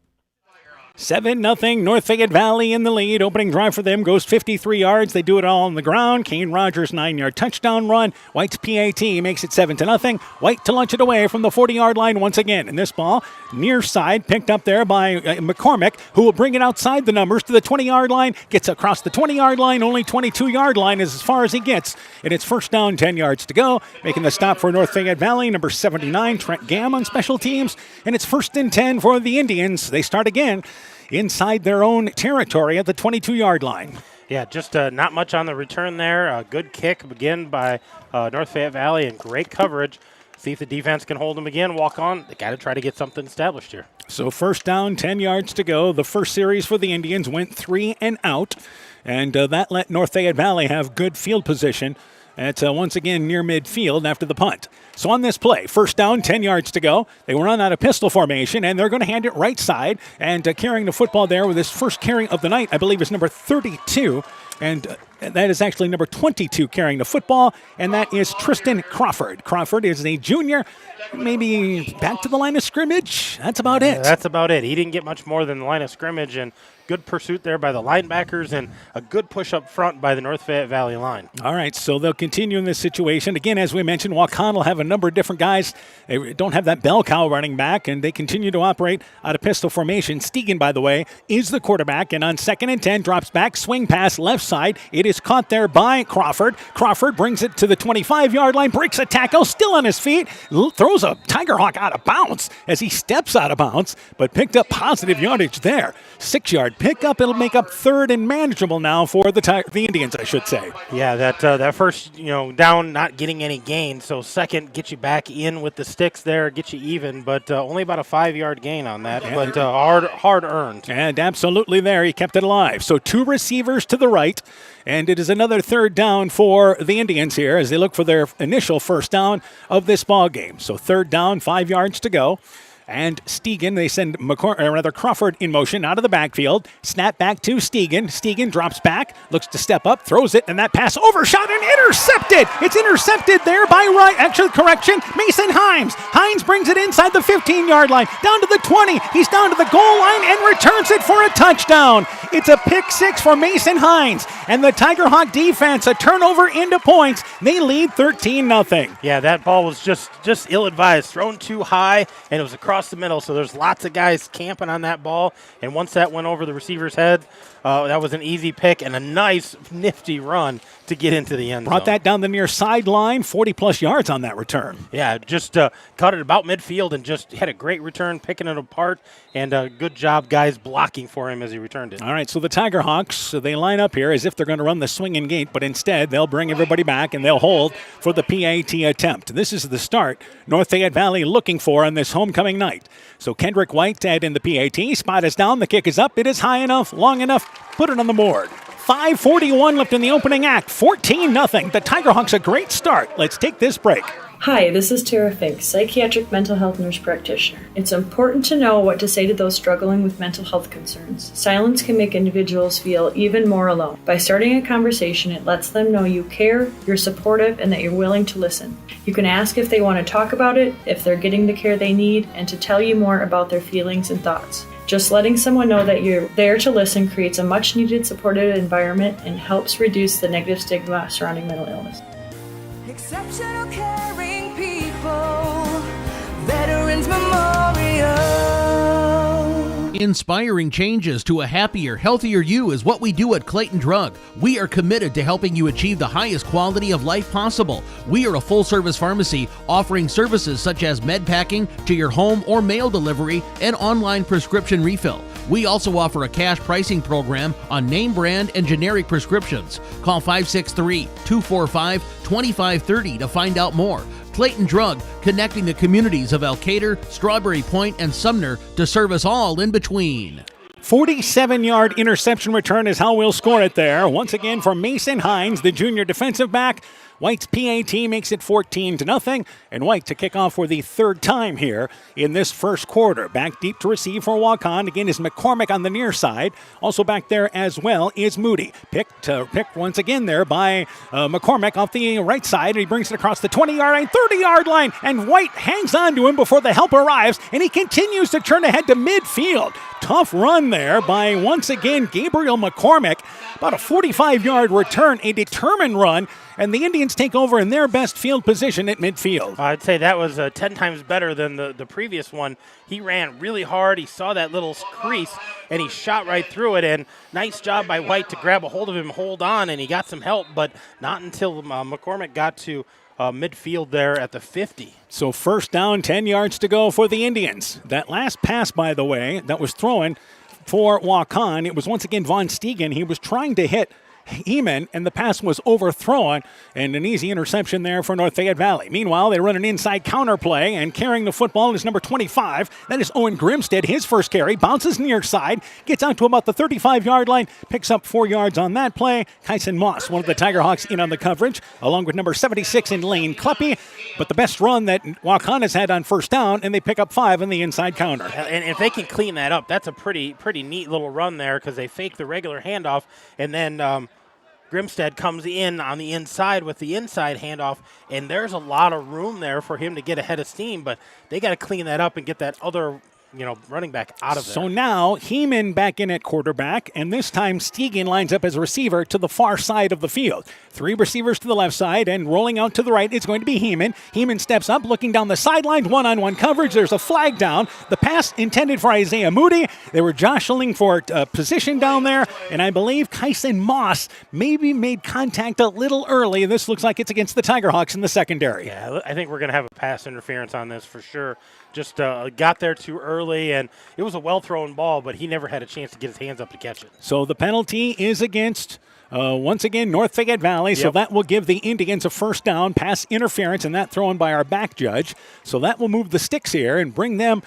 7-0, North Fayette Valley in the lead. Opening drive for them goes 53 yards. They do it all on the ground. Kane Rogers, 9-yard touchdown run. White's PAT makes it 7-0. White to launch it away from the 40-yard line once again. And this ball, near side, picked up there by McCormick, who will bring it outside the numbers to the 20-yard line. Gets across the 20-yard line. Only 22-yard line is as far as he gets. And it's first down, 10 yards to go. Making the stop for North Fayette Valley, number 79, Trent Gamm on special teams. And it's first and 10 for the Indians. They start again inside their own territory at the 22-yard line. Yeah, just not much on the return there. A good kick again by North Fayette Valley and great coverage. See if the defense can hold them again. Walk on. They got to try to get something established here. So first down, 10 yards to go. The first series for the Indians went 3 and out, and that let North Fayette Valley have good field position. It's once again near midfield after the punt. So on this play, first down, 10 yards to go. They run out of pistol formation, and they're going to hand it right side. And carrying the football there with his first carry of the night, I believe, is number 32. And that is actually number 22 carrying the football, and that is Tristan Crawford. Crawford is a junior, maybe back to the line of scrimmage. That's about it. That's about it. He didn't get much more than the line of scrimmage, and good pursuit there by the linebackers and a good push up front by the North Fayette Valley line. All right, so they'll continue in this situation. Again, as we mentioned, Waukon will have a number of different guys. They don't have that bell cow running back, and they continue to operate out of pistol formation. Stegan, by the way, is the quarterback, and on 2nd and 10, drops back, swing pass left side. It is caught there by Crawford. Crawford brings it to the 25-yard line, breaks a tackle, still on his feet, throws a Tigerhawk out of bounds as he steps out of bounds, but picked up positive yardage there. 6-yard good pickup. It'll make up third and manageable now for the Indians, I should say. Yeah, that first, down, not getting any gain. So second, get you back in with the sticks there, get you even, but only about a 5-yard gain on that, but hard earned. And absolutely there, he kept it alive. So 2 receivers to the right, and it is another third down for the Indians here as they look for their initial first down of this ball game. So third down, 5 yards to go. And Stegan, they send Crawford in motion out of the backfield. Snap back to Stegan. Stegan drops back, looks to step up, throws it, and that pass overshot and intercepted. It's intercepted there by Mason Hines. Hines brings it inside the 15-yard line, down to the 20. He's down to the goal line and returns it for a touchdown. It's a pick 6 for Mason Hines. And the Tiger Hawk defense, a turnover into points. They lead 13-0. Yeah, that ball was just ill-advised, thrown too high, and it was across the middle, so there's lots of guys camping on that ball, and once that went over the receiver's head, that was an easy pick and a nice, nifty run to get into the end zone. Brought that down the near sideline, 40-plus yards on that return. Yeah, just caught it about midfield and just had a great return, picking it apart, and good job, guys, blocking for him as he returned it. All right, so the Tiger Hawks, they line up here as if they're going to run the swinging gate, but instead they'll bring everybody back and they'll hold for the PAT attempt. This is the start North Fayette Valley looking for on this homecoming night. So Kendrick White in the PAT. Spot is down. The kick is up. It is high enough, long enough. Put it on the board. 5:41 left in the opening act. 14-0. The Tiger Hawks a great start. Let's take this break. Hi, this is Tara Fink, psychiatric mental health nurse practitioner. It's important to know what to say to those struggling with mental health concerns. Silence can make individuals feel even more alone. By starting a conversation, it lets them know you care, you're supportive, and that you're willing to listen. You can ask if they want to talk about it, if they're getting the care they need, and to tell you more about their feelings and thoughts. Just letting someone know that you're there to listen creates a much-needed supportive environment and helps reduce the negative stigma surrounding mental illness. Exceptional caring people, Veterans Memorial. Inspiring changes to a happier, healthier you is what we do at Clayton Drug. We are committed to helping you achieve the highest quality of life possible. We are a full-service pharmacy offering services such as med packing to your home or mail delivery and online prescription refill. We also offer a cash pricing program on name brand and generic prescriptions. Call 563-245-2530 to find out more. Clayton Drug, connecting the communities of Elkader, Strawberry Point, and Sumner to serve us all in between. 47-yard interception return is how we'll score it there. Once again for Mason Hines, the junior defensive back. White's PAT makes it 14-0, and White to kick off for the third time here in this first quarter. Back deep to receive for Waukon. Again is McCormick on the near side. Also back there as well is Moody. Picked once again there by McCormick off the right side. He brings it across the 20-yard line, 30-yard line, and White hangs on to him before the help arrives, and he continues to turn ahead to midfield. Tough run there by, once again, Gabriel McCormick. About a 45-yard return, a determined run, and the Indians take over in their best field position at midfield. I'd say that was 10 times better than the previous one. He ran really hard. He saw that little crease, and he shot right through it. And nice job by White to grab a hold of him, hold on, and he got some help, but not until McCormick got to midfield there at the 50. So first down, 10 yards to go for the Indians. That last pass, by the way, that was thrown for Waukon, it was once again Von Stegan. He was trying to hit Heeman, and the pass was overthrown, and an easy interception there for North Fayette Valley. Meanwhile, they run an inside counter play, and carrying the football is number 25. That is Owen Grimstead. His first carry, bounces near side, gets out to about the 35-yard line, picks up 4 yards on that play. Kyson Moss, one of the Tiger Hawks, in on the coverage, along with number 76 in Lane Kleppe. But the best run that Waukon has had on first down, and they pick up 5 in the inside counter. And if they can clean that up, that's a pretty neat little run there, because they fake the regular handoff, and then Grimstead comes in on the inside with the inside handoff, and there's a lot of room there for him to get ahead of steam, but they got to clean that up and get that other running back out of there. So now Heeman back in at quarterback, and this time Stegan lines up as a receiver to the far side of the field. 3 receivers to the left side, and rolling out to the right, it's going to be Heeman. Heeman steps up, looking down the sideline, one-on-one coverage. There's a flag down. The pass intended for Isaiah Moody. They were jostling for position down there, and I believe Kyson Moss maybe made contact a little early. This looks like it's against the Tiger Hawks in the secondary. Yeah, I think we're going to have a pass interference on this for sure. Just got there too early. early, and it was a well-thrown ball, but he never had a chance to get his hands up to catch it. So the penalty is against, once again, North Fayette Valley. So that will give the Indians a first down, pass interference, and that thrown by our back judge. So that will move the sticks here and bring them,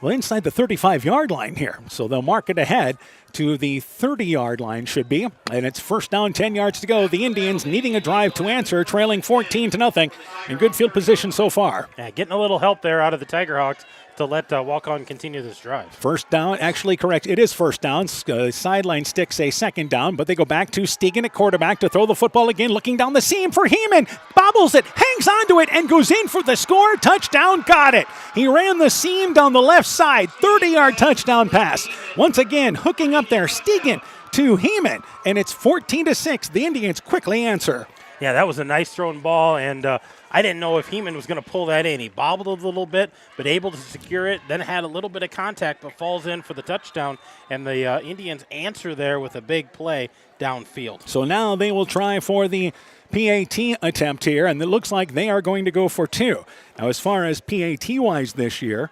well, inside the 35-yard line here. So they'll mark it ahead to the 30-yard line should be. And it's first down, 10 yards to go. The Indians needing a drive to answer, trailing 14-0 in good field position so far. Yeah, getting a little help there out of the Tiger Hawks to let Waukon continue this drive. First down, actually correct. It is first down. Sideline sticks say second down, but they go back to Stegan at quarterback to throw the football again, looking down the seam for Heeman. Bobbles it, hangs onto it, and goes in for the score. Touchdown, got it. He ran the seam down the left side. 30-yard touchdown pass. Once again, hooking up there, Stegan to Heeman, and it's 14-6. The Indians quickly answer. Yeah, that was a nice thrown ball, and I didn't know if Heeman was going to pull that in. He bobbled a little bit, but able to secure it, then had a little bit of contact, but falls in for the touchdown, and the Indians answer there with a big play downfield. So now they will try for the PAT attempt here, and it looks like they are going to go for two. Now, as far as PAT-wise this year,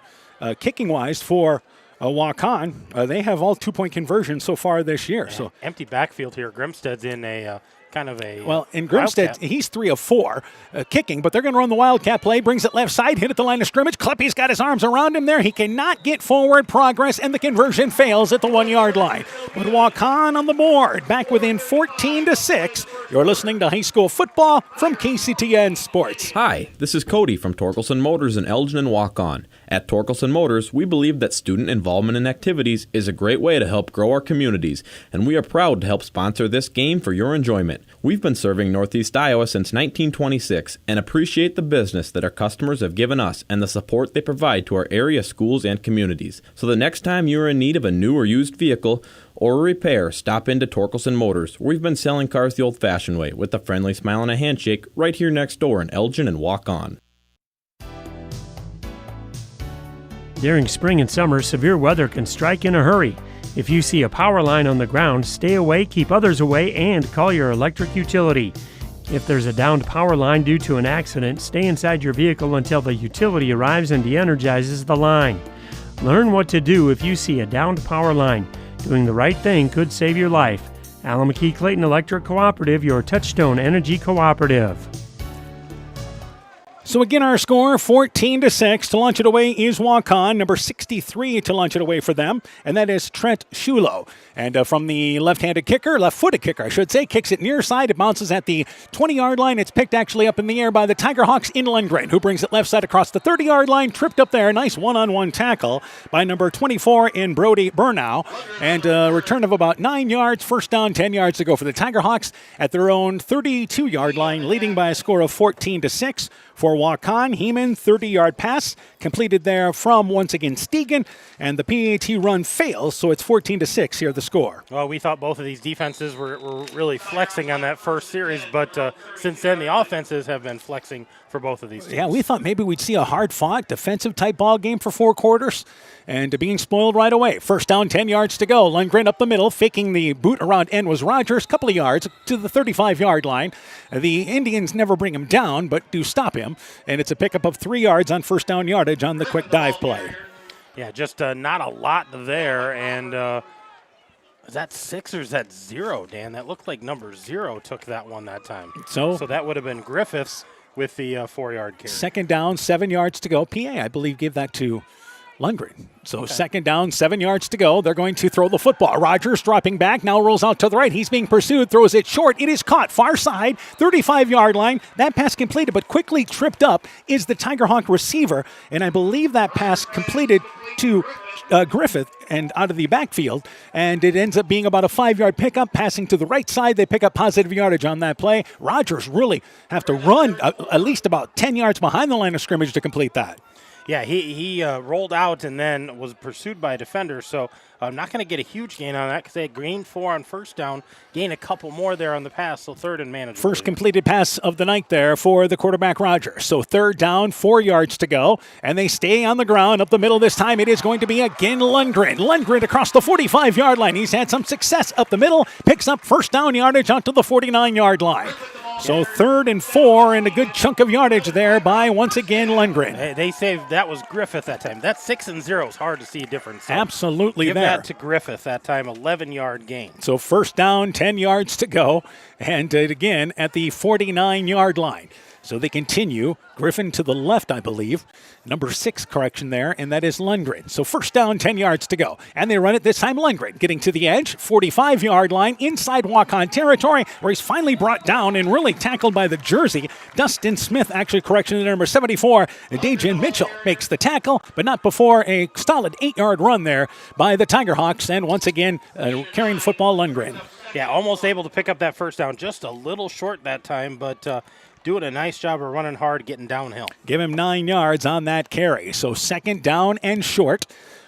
kicking-wise for Waukon, they have all two-point conversions so far this year. Yeah, so empty backfield here. Grimsted's in a kind of a well, in Grimstead, he's 3 of 4 kicking, but they're going to run the Wildcat play. Brings it left side, hit at the line of scrimmage. Kleppy's got his arms around him there. He cannot get forward progress, and the conversion fails at the 1-yard line. But Waukon on the board, back within 14-6. You're listening to high school football from KCTN Sports. Hi, this is Cody from Torkelson Motors in Elgin and Waukon. At Torkelson Motors, we believe that student involvement in activities is a great way to help grow our communities, and we are proud to help sponsor this game for your enjoyment. We've been serving Northeast Iowa since 1926 and appreciate the business that our customers have given us and the support they provide to our area schools and communities. So the next time you are in need of a new or used vehicle or a repair, stop into Torkelson Motors, where we've been selling cars the old-fashioned way with a friendly smile and a handshake right here next door in Elgin and Waukon. During spring and summer, severe weather can strike in a hurry. If you see a power line on the ground, stay away, keep others away, and call your electric utility. If there's a downed power line due to an accident, stay inside your vehicle until the utility arrives and de-energizes the line. Learn what to do if you see a downed power line. Doing the right thing could save your life. Alameda Clayton Electric Cooperative, your Touchstone Energy Cooperative. So again, our score, 14-6. To launch it away is Waukon, number 63 to launch it away for them, and that is Trent Shulo. And from the left-footed kicker, I should say, kicks it near side. It bounces at the 20-yard line. It's picked actually up in the air by the Tiger Hawks in Lundgren, who brings it left side across the 30-yard line, tripped up there. Nice one-on-one tackle by number 24 in Brody Burnow. And a return of about 9 yards, first down, 10 yards to go for the Tiger Hawks at their own 32-yard line, leading by a score of 14-6. For Waukon, Heeman, 30-yard pass completed there from, once again, Stegan, and the PAT run fails, so it's 14-6 here, the score. Well, we thought both of these defenses were really flexing on that first series, but since then the offenses have been flexing for both of these teams. Yeah, we thought maybe we'd see a hard-fought, defensive-type ball game for 4 quarters, and being spoiled right away. First down, 10 yards to go. Lundgren up the middle, faking the boot around end was Rogers, couple of yards to the 35-yard line. The Indians never bring him down, but do stop him, and it's a pickup of 3 yards on first down yardage on the quick dive play. Yeah, just not a lot there, and is that 6 or is that 0, Dan? That looked like number 0 took that one that time. So that would have been Griffiths with the 4-yard carry. Second down, 7 yards to go. PA, I believe, gave that to Lundgren. So second down, 7 yards to go. They're going to throw the football. Rogers dropping back, now rolls out to the right. He's being pursued, throws it short. It is caught, far side, 35-yard line. That pass completed, but quickly tripped up is the Tiger Hawk receiver. And I believe that pass completed to Griffith and out of the backfield. And it ends up being about a 5-yard pickup, passing to the right side. They pick up positive yardage on that play. Rogers really have to run at least about 10 yards behind the line of scrimmage to complete that. Yeah, he rolled out and then was pursued by a defender, so I'm not going to get a huge gain on that because they had gained 4 on first down, gained a couple more there on the pass, so third and manageable. First completed pass of the night there for the quarterback Rogers. So third down, 4 yards to go, and they stay on the ground up the middle this time. It is going to be again Lundgren. Lundgren across the 45-yard line. He's had some success up the middle, picks up first down yardage onto the 49-yard line. So 3rd and 4 and a good chunk of yardage there by, once again, Lundgren. They say that was Griffith that time. That 6 and 0 is hard to see a difference. So Absolutely give there. that to Griffith that time, 11-yard gain. So 1st down, 10 yards to go, and again at the 49-yard line. So they continue. Griffin to the left, I believe. Number 6 correction there, and that is Lundgren. So 1st down, 10 yards to go. And they run it this time, Lundgren getting to the edge, 45-yard line, inside Waukon territory, where he's finally brought down and really tackled by the jersey. Dustin Smith, actually correction to number 74. Dajan Mitchell makes the tackle, but not before a solid 8-yard run there by the Tigerhawks. And once again, carrying the football, Lundgren. Yeah, almost able to pick up that 1st down. Just a little short that time, but doing a nice job of running hard, getting downhill. Give him 9 yards on that carry. So 2nd down and short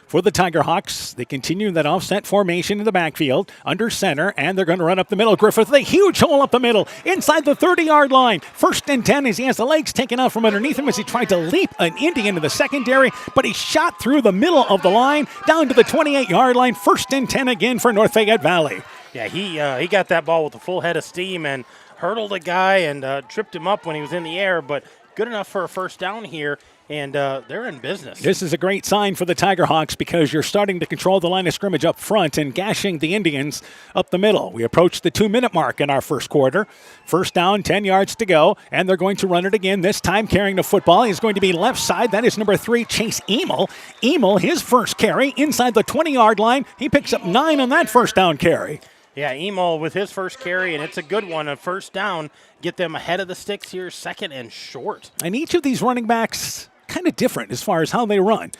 for the Tigerhawks. They continue that offset formation in the backfield under center, and they're going to run up the middle. Griffith with a huge hole up the middle inside the 30-yard line. 1st and 10 as he has the legs taken out from underneath him as he tried to leap an Indian into the secondary, but he shot through the middle of the line down to the 28-yard line. 1st and 10 again for North Fayette Valley. Yeah, he got that ball with a full head of steam and hurdled a guy and tripped him up when he was in the air, but good enough for a 1st down here, and they're in business. This is a great sign for the Tigerhawks because you're starting to control the line of scrimmage up front and gashing the Indians up the middle. We approach the 2-minute mark in our 1st quarter. 1st down, 10 yards to go, and they're going to run it again, this time carrying the football. He's going to be left side. That is number 3, Chase Emil. Emil, his 1st carry inside the 20-yard line. He picks up 9 on that 1st down carry. Yeah, Emil with his 1st carry, and it's a good one. A 1st down, get them ahead of the sticks here, 2nd and short. And each of these running backs kind of different as far as how they run.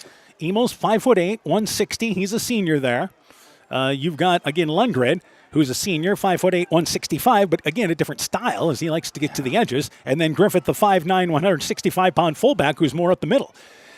Emil's 5'8", 160. He's a senior there. You've got, again, Lundgren, who's a senior, 5'8", 165, but again, a different style as he likes to get to the edges. And then Griffith, the 5'9", 165-pound fullback, who's more up the middle.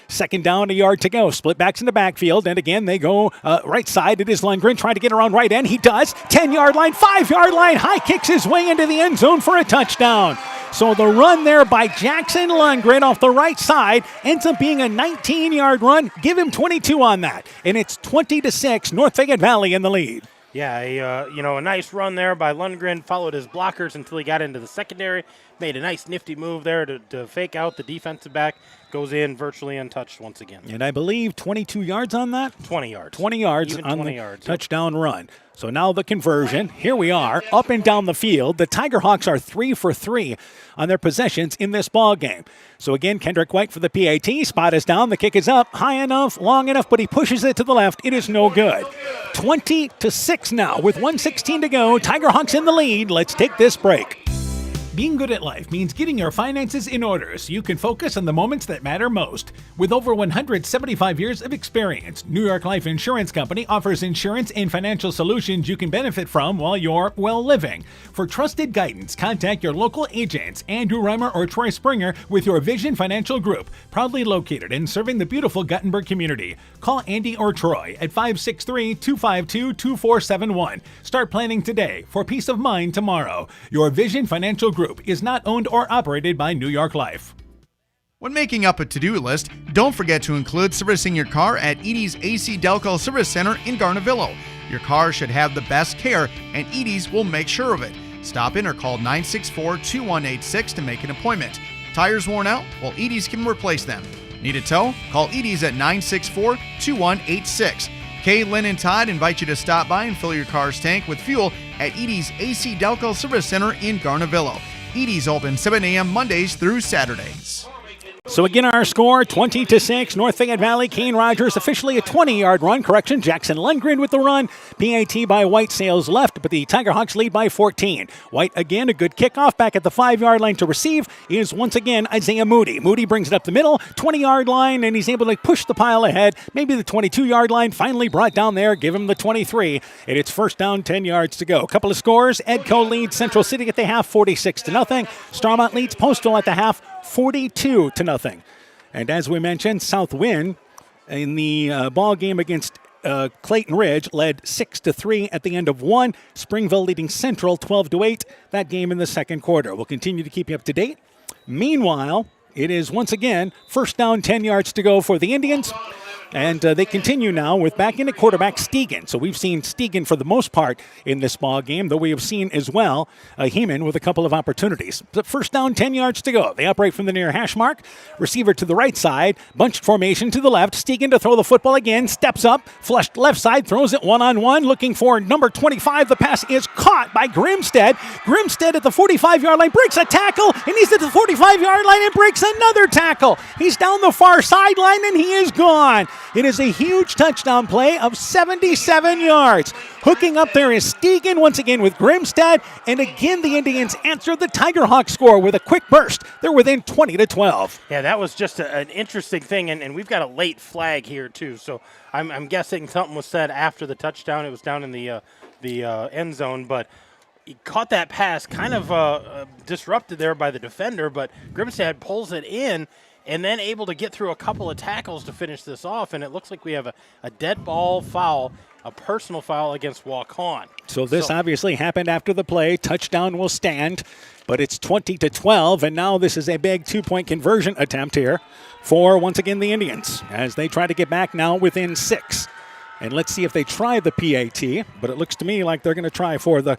2nd down, a yard to go. Split backs in the backfield, and again, they go right side. It is Lundgren trying to get around right end. He does. 10-yard line, 5-yard line. High kicks his way into the end zone for a touchdown. So the run there by Jackson Lundgren off the right side ends up being a 19-yard run. Give him 22 on that. And it's 20-6, North Fayette Valley in the lead. Yeah, a nice run there by Lundgren, followed his blockers until he got into the secondary, made a nice nifty move there to fake out the defensive back, goes in virtually untouched once again. And I believe 22 yards on that? 20 yards. 20 yards Even on 20 the yards, touchdown run. So now the conversion. Here we are, up and down the field. The Tigerhawks are 3 for 3 on their possessions in this ball game. So again, Kendrick White for the PAT. Spot is down. The kick is up, high enough, long enough, but he pushes it to the left. It is no good. 20-6 now with 1:16 to go. Tigerhawks in the lead. Let's take this break. Being good at life means getting your finances in order so you can focus on the moments that matter most. With over 175 years of experience, New York Life Insurance Company offers insurance and financial solutions you can benefit from while you're well living. For trusted guidance, contact your local agents, Andrew Reimer or Troy Springer with your Vision Financial Group, proudly located and serving the beautiful Guttenberg community. Call Andy or Troy at 563-252-2471. Start planning today for peace of mind tomorrow. Your Vision Financial Group is not owned or operated by New York Life. When making up a to-do list, don't forget to include servicing your car at Edie's AC Delco Service Center in Garnavillo. Your car should have the best care, and Edie's will make sure of it. Stop in or call 964-2186 to make an appointment. Tires worn out? Well, Edie's can replace them. Need a tow? Call Edie's at 964-2186. Kay, Lynn, and Todd invite you to stop by and fill your car's tank with fuel at Edie's AC Delco Service Center in Garnavillo. Edie's open 7 a.m. Mondays through Saturdays. So again, our score, 20-6. North Fayette Valley, Kane Rogers officially a 20-yard run. Correction, Jackson Lundgren with the run. PAT by White sails left, but the Tigerhawks lead by 14. White again, a good kickoff back at the 5-yard line to receive is once again Isaiah Moody. Moody brings it up the middle, 20-yard line, and he's able to push the pile ahead. Maybe the 22-yard line, finally brought down there. Give him the 23, and it's 1st down, 10 yards to go. A couple of scores. Edco leads Central City at the half, 46-0. Starmont leads Postal at the half, 42-0. And as we mentioned, Southwind in the ball game against Clayton Ridge led 6-3 at the end of one. Springville leading Central 12-8. That game in the 2nd quarter. We'll continue to keep you up to date. Meanwhile, it is once again 1st down, 10 yards to go for the Indians. And they continue now with back into quarterback Stegan. So we've seen Stegan for the most part in this ball game, though we have seen as well Heeman with a couple of opportunities. But first down, 10 yards to go. They operate from the near hash mark. Receiver to the right side. Bunched formation to the left. Stegan to throw the football again. Steps up. Flushed left side. Throws it one-on-one. Looking for number 25. The pass is caught by Grimstead. Grimstead at the 45-yard line. Breaks a tackle. And he's at the 45-yard line and breaks another tackle. He's down the far sideline and he is gone. It is a huge touchdown play of 77 yards. Hooking up there is Stegan once again with Grimstead. And again, the Indians answer the Tigerhawks score with a quick burst. They're within 20-12. Yeah, that was just an interesting thing. And we've got a late flag here, too. So I'm guessing something was said after the touchdown. It was down in the end zone. But he caught that pass, kind of disrupted there by the defender. But Grimstead pulls it in. And then able to get through a couple of tackles to finish this off. And it looks like we have a dead ball foul, a personal foul against Waukon. So this obviously happened after the play. Touchdown will stand, but it's 20-12. And now this is a big 2-point conversion attempt here for, once again, the Indians as they try to get back now within 6. And let's see if they try the PAT, but it looks to me like they're going to try for the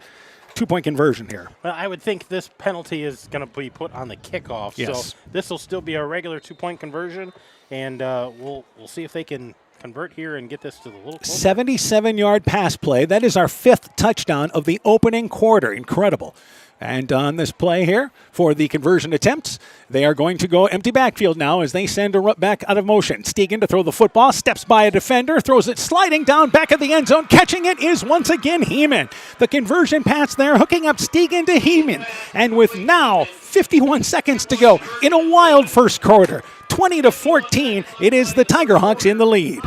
2-point conversion here. Well, I would think this penalty is going to be put on the kickoff. Yes. So this will still be a regular 2-point conversion, and we'll see if they can convert here and get this to the little closer. 77-yard pass play. That is our 5th touchdown of the opening quarter. Incredible. And on this play here for the conversion attempts, they are going to go empty backfield now as they send a back out of motion. Stegan to throw the football, steps by a defender, throws it sliding down back of the end zone. Catching it is once again Heeman. The conversion pass there, hooking up Stegan to Heeman. And with now 51 seconds to go in a wild first quarter, 20-14, it is the Tigerhawks in the lead.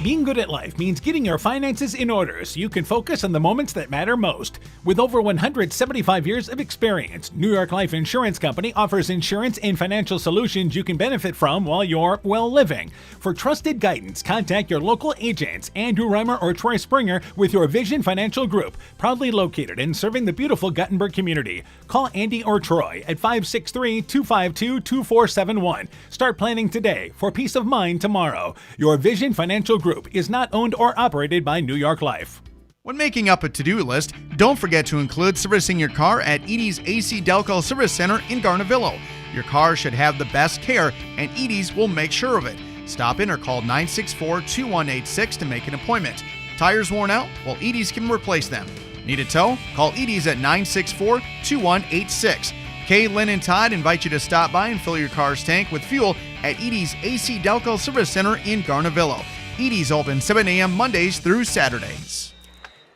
Being good at life means getting your finances in order so you can focus on the moments that matter most. With over 175 years of experience, New York Life Insurance Company offers insurance and financial solutions you can benefit from while you're well living. For trusted guidance, contact your local agents, Andrew Reimer or Troy Springer with your Vision Financial Group, proudly located and serving the beautiful Guttenberg community. Call Andy or Troy at 563-252-2471. Start planning today for peace of mind tomorrow. Your Vision Financial Group is not owned or operated by New York Life. When making up a to-do list, don't forget to include servicing your car at Edie's AC Delco Service Center in Garnavillo. Your car should have the best care, and Edie's will make sure of it. Stop in or call 964-2186 to make an appointment. Tires worn out? Well, Edie's can replace them. Need a tow? Call Edie's at 964-2186. Kay, Lynn, and Todd invite you to stop by and fill your car's tank with fuel at Edie's AC Delco Service Center in Garnavillo. Edie's open 7 a.m. Mondays through Saturdays.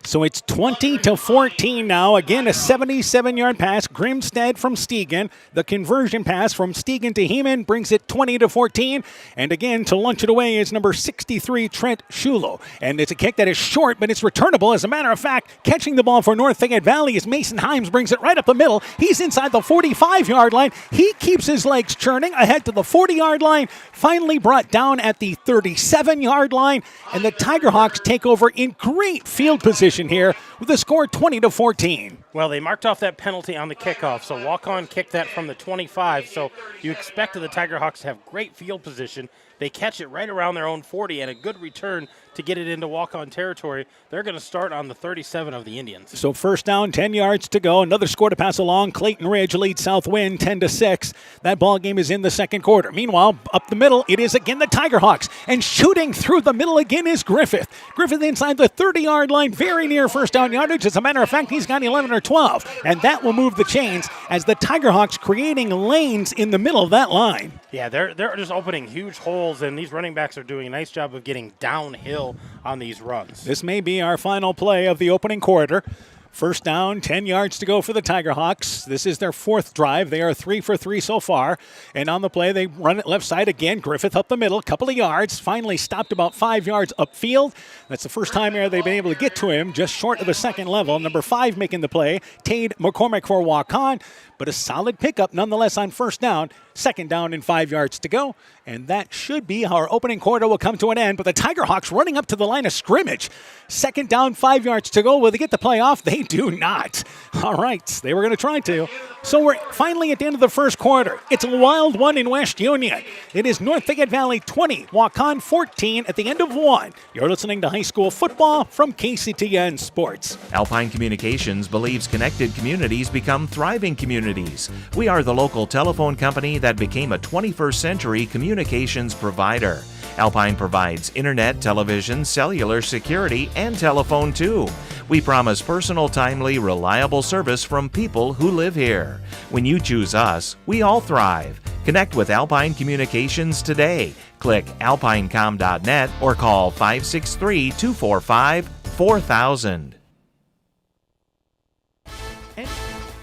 So it's 20-14 now. Again, a 77-yard pass. Grimstead from Stegan. The conversion pass from Stegan to Heeman brings it 20-14. And again, to launch it away is number 63, Trent Shulo. And it's a kick that is short, but it's returnable. As a matter of fact, catching the ball for North Fayette Valley is Mason Himes. Brings it right up the middle. He's inside the 45-yard line. He keeps his legs churning ahead to the 40-yard line. Finally brought down at the 37-yard line. And the Tigerhawks take over in great field position here with the score 20-14. Well, they marked off that penalty on the kickoff, so Waukon kicked that from the 25, so you expected the Tigerhawks to have great field position. They catch it right around their own 40 and a good return to get it into Waukon territory. They're going to start on the 37 of the Indians. So first down, 10 yards to go. Another score to pass along. Clayton Ridge leads Southwind 10-6. That ball game is in the second quarter. Meanwhile, up the middle, it is again the Tigerhawks. And shooting through the middle again is Griffith. Griffith inside the 30-yard line, very near first down yardage. As a matter of fact, he's got 11 or 12. And that will move the chains as the Tigerhawks creating lanes in the middle of that line. Yeah, they're just opening huge holes, and these running backs are doing a nice job of getting downhill on these runs. This may be our final play of the opening quarter. First down, 10 yards to go for the Tigerhawks. This is their fourth drive. They are 3 for 3 so far. And on the play, they run it left side again. Griffith up the middle, couple of yards. Finally stopped about 5 yards upfield. That's the first time here they've been able to get to him, just short of the second level. Number 5 making the play, Tade McCormick for Waukon. But a solid pickup nonetheless on first down. Second down and 5 yards to go. And that should be how our opening quarter will come to an end. But the Tigerhawks running up to the line of scrimmage. Second down, 5 yards to go. Will they get the play off? They do not. All right, they were going to try to. So we're finally at the end of the first quarter. It's a wild one in West Union. It is North Fayette Valley 20, Waukon 14 at the end of one. You're listening to high school football from KCTN Sports. Alpine Communications believes connected communities become thriving communities. We are the local telephone company that became a 21st century communications provider. Alpine provides internet, television, cellular security, and telephone too. We promise personal, timely, reliable service from people who live here. When you choose us, we all thrive. Connect with Alpine Communications today. Click alpinecom.net or call 563-245-4000.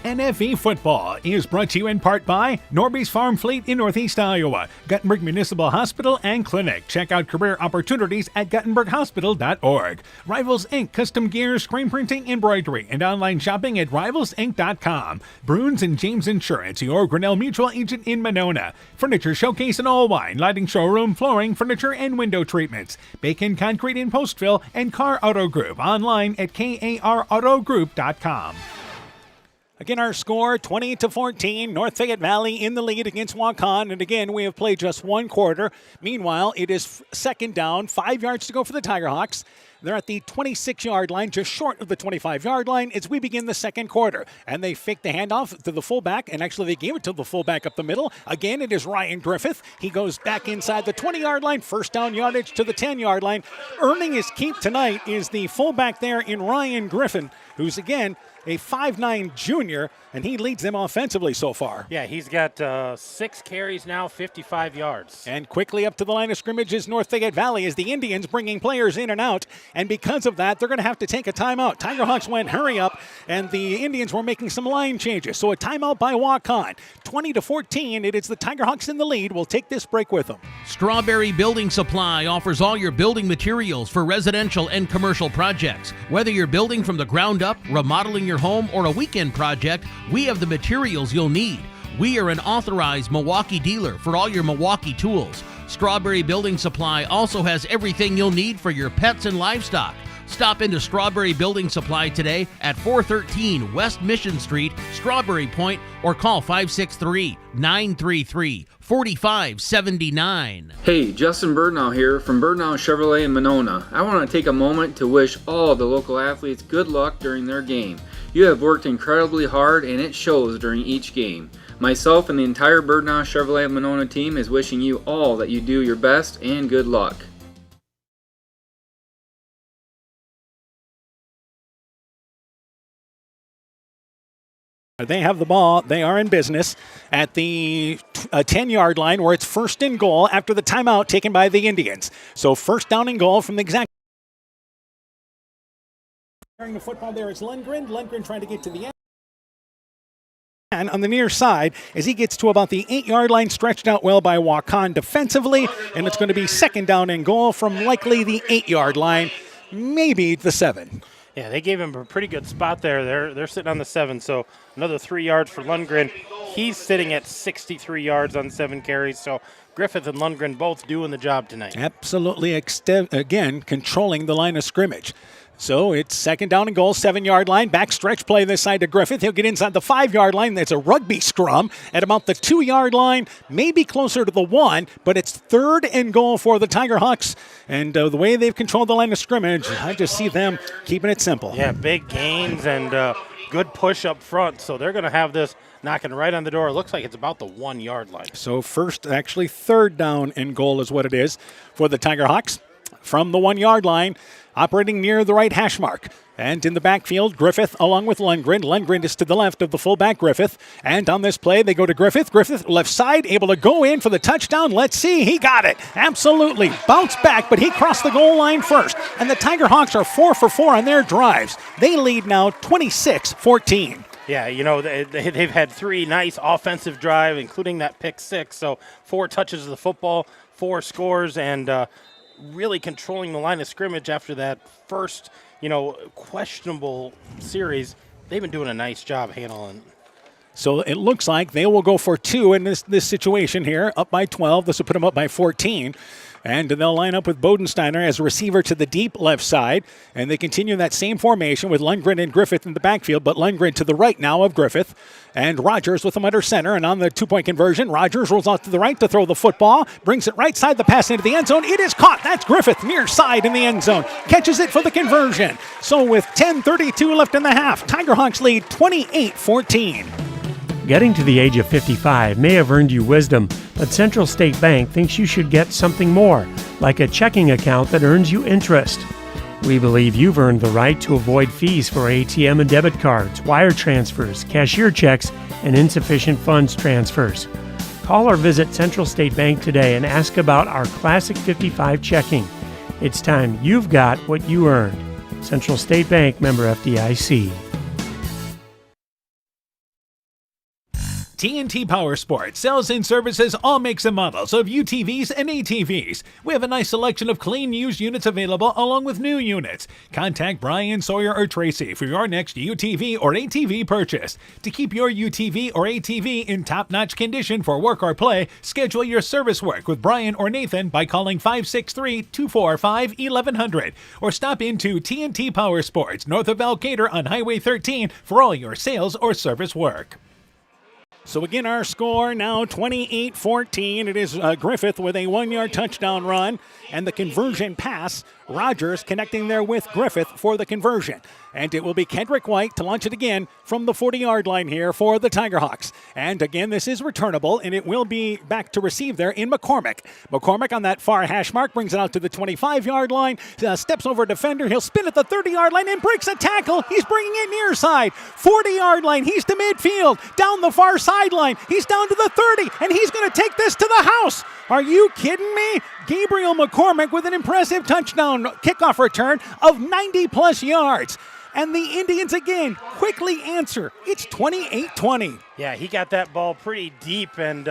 NFE Football is brought to you in part by Norby's Farm Fleet in Northeast Iowa, Guttenberg Municipal Hospital and Clinic. Check out career opportunities at guttenberghospital.org. Rivals Inc. Custom Gear, Screen Printing, Embroidery, and online shopping at rivalsinc.com. Bruins and James Insurance, your Grinnell Mutual agent in Monona. Furniture Showcase and All Wine, Lighting Showroom, Flooring, Furniture, and Window Treatments. Bacon Concrete in Postville and Car Auto Group online at karautogroup.com. Again, our score, 20-14, North Fayette Valley in the lead against Waukon. And again, we have played just one quarter. Meanwhile, it is second down, 5 yards to go for the Tigerhawks. They're at the 26-yard line, just short of the 25-yard line as we begin the second quarter. And they fake the handoff to the fullback, and actually they gave it to the fullback up the middle. Again, it is Ryan Griffith. He goes back inside the 20-yard line, first down yardage to the 10-yard line. Earning his keep tonight is the fullback there in Ryan Griffin, who's, again, a 5'9 junior, and he leads them offensively so far. Yeah, he's got 6 carries now, 55 yards. And quickly up to the line of scrimmage is North Fayette Valley as the Indians bringing players in and out. And because of that, they're going to have to take a timeout. Tigerhawks went hurry up, and the Indians were making some line changes. So a timeout by Waukon. 20-14, it is the Tigerhawks in the lead. We'll take this break with them. Strawberry Building Supply offers all your building materials for residential and commercial projects. Whether you're building from the ground up, remodeling your home, or a weekend project, we have the materials you'll need. We are an authorized Milwaukee dealer for all your Milwaukee tools. Strawberry Building Supply also has everything you'll need for your pets and livestock. Stop into Strawberry Building Supply today at 413 West Mission Street, Strawberry Point, or call 563-933-4579. Hey, Justin Birdnow here from Birdnow Chevrolet in Monona. I want to take a moment to wish all the local athletes good luck during their game. You have worked incredibly hard and it shows during each game. Myself and the entire Birdnow Chevrolet Monona team is wishing you all that you do your best and good luck. They have the ball. They are in business at the 10-yard line where it's first and goal after the timeout taken by the Indians. So first down and goal from the exact. Carrying the football there is Lundgren. Lundgren trying to get to the end. And on the near side as he gets to about the 8-yard line, stretched out well by Waukon defensively. And it's going to be second down and goal from likely the 8-yard line, maybe the 7. Yeah, they gave him a pretty good spot there. They're sitting on the 7, so another 3 yards for Lundgren. He's sitting at 63 yards on 7 carries, so Griffith and Lundgren both doing the job tonight. Absolutely, again, controlling the line of scrimmage. So it's second down and goal, 7-yard line. Back stretch play this side to Griffith. He'll get inside the 5-yard line. That's a rugby scrum at about the 2-yard line, maybe closer to the 1, but it's third and goal for the Tigerhawks. And the way they've controlled the line of scrimmage, I just see them keeping it simple. Yeah, big gains and good push up front. So they're going to have this knocking right on the door. It looks like it's about the 1-yard line. So third down and goal is what it is for the Tigerhawks from the 1-yard line. Operating near the right hash mark. And in the backfield, Griffith along with Lundgren. Lundgren is to the left of the fullback, Griffith. And on this play, they go to Griffith. Griffith, left side, able to go in for the touchdown. Let's see. He got it. Absolutely. Bounced back, but he crossed the goal line first. And the Tigerhawks are 4 for 4 on their drives. They lead now 26-14. Yeah, you know, they've had 3 nice offensive drives, including that pick 6. So 4 touches of the football, 4 scores, and really controlling the line of scrimmage after that first, questionable series. They've been doing a nice job handling. So it looks like they will go for 2 in this situation here, up by 12. This will put them up by 14. And they'll line up with Bodensteiner as a receiver to the deep left side. And they continue that same formation with Lundgren and Griffith in the backfield, but Lundgren to the right now of Griffith. And Rogers with him under center. And on the two-point conversion, Rogers rolls out to the right to throw the football. Brings it right side, the pass into the end zone. It is caught. That's Griffith near side in the end zone. Catches it for the conversion. So with 10:32 left in the half, Tigerhawks lead 28-14. Getting to the age of 55 may have earned you wisdom, but Central State Bank thinks you should get something more, like a checking account that earns you interest. We believe you've earned the right to avoid fees for ATM and debit cards, wire transfers, cashier checks, and insufficient funds transfers. Call or visit Central State Bank today and ask about our Classic 55 checking. It's time you've got what you earned. Central State Bank, member FDIC. TNT Power Sports sells and services all makes and models of UTVs and ATVs. We have a nice selection of clean used units available along with new units. Contact Brian, Sawyer, or Tracy for your next UTV or ATV purchase. To keep your UTV or ATV in top-notch condition for work or play, schedule your service work with Brian or Nathan by calling 563-245-1100 or stop into TNT Power Sports north of Alcater on Highway 13 for all your sales or service work. So again, our score now 28-14. It is Griffith with a 1-yard touchdown run and the conversion pass. Rogers connecting there with Griffith for the conversion. And it will be Kendrick White to launch it again from the 40-yard line here for the Tigerhawks. And again, this is returnable, and it will be back to receive there in McCormick. McCormick on that far hash mark brings it out to the 25-yard line, steps over a defender. He'll spin at the 30-yard line and breaks a tackle. He's bringing it near side. 40-yard line. He's to midfield. Down the far sideline. He's down to the 30, and he's going to take this to the house. Are you kidding me? Gabriel McCormick with an impressive touchdown kickoff return of 90-plus yards. And the Indians again quickly answer. It's 28-20. Yeah, he got that ball pretty deep and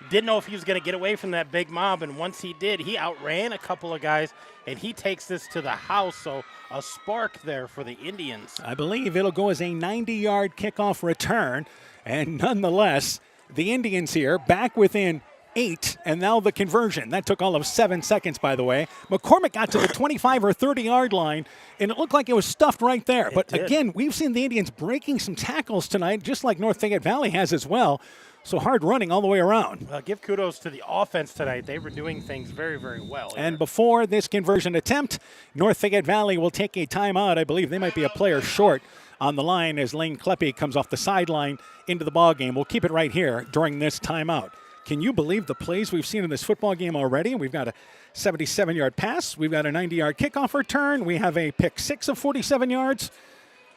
didn't know if he was going to get away from that big mob. And once he did, he outran a couple of guys, and he takes this to the house. So a spark there for the Indians. I believe it'll go as a 90-yard kickoff return. And nonetheless, the Indians here back within 8, and now the conversion. That took all of 7 seconds, by the way. McCormick got to the 25 or 30-yard line, and it looked like it was stuffed right there. But again, we've seen the Indians breaking some tackles tonight, just like North Fayette Valley has as well. So hard running all the way around. Give kudos to the offense tonight. They were doing things very, very well. And before this conversion attempt, North Fayette Valley will take a timeout. I believe they might be a player short on the line as Lane Kleppe comes off the sideline into the ballgame. We'll keep it right here during this timeout. Can you believe the plays we've seen in this football game already? We've got a 77-yard pass. We've got a 90-yard kickoff return. We have a pick 6 of 47 yards.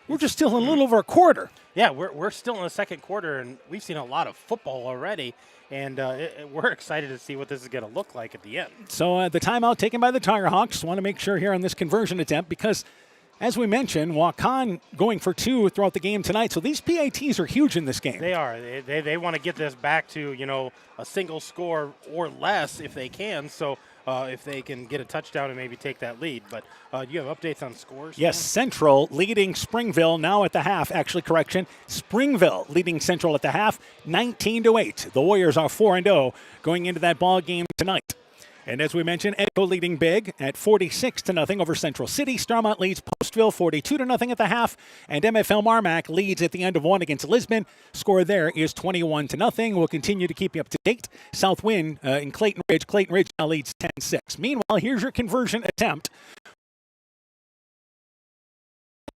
We're just still a little over a quarter. Yeah, we're still in the second quarter, and we've seen a lot of football already, and we're excited to see what this is going to look like at the end. So the timeout taken by the Tigerhawks. Want to make sure here on this conversion attempt because, as we mentioned, Waukon going for 2 throughout the game tonight. So these PATs are huge in this game. They are. They want to get this back to, a single score or less if they can. So if they can get a touchdown and maybe take that lead. But do you have updates on scores? Yes, Central leading Springville now at the half. Actually, correction, Springville leading Central at the half, 19-8. The Warriors are 4-0 going into that ball game tonight. And as we mentioned, Edco leading big at 46-0 over Central City. Starmont leads Postville 42-0 at the half. And MFL Marmac leads at the end of 1 against Lisbon. Score there is 21-0. We'll continue to keep you up to date. Southwind in Clayton Ridge. Clayton Ridge now leads 10-6. Meanwhile, here's your conversion attempt.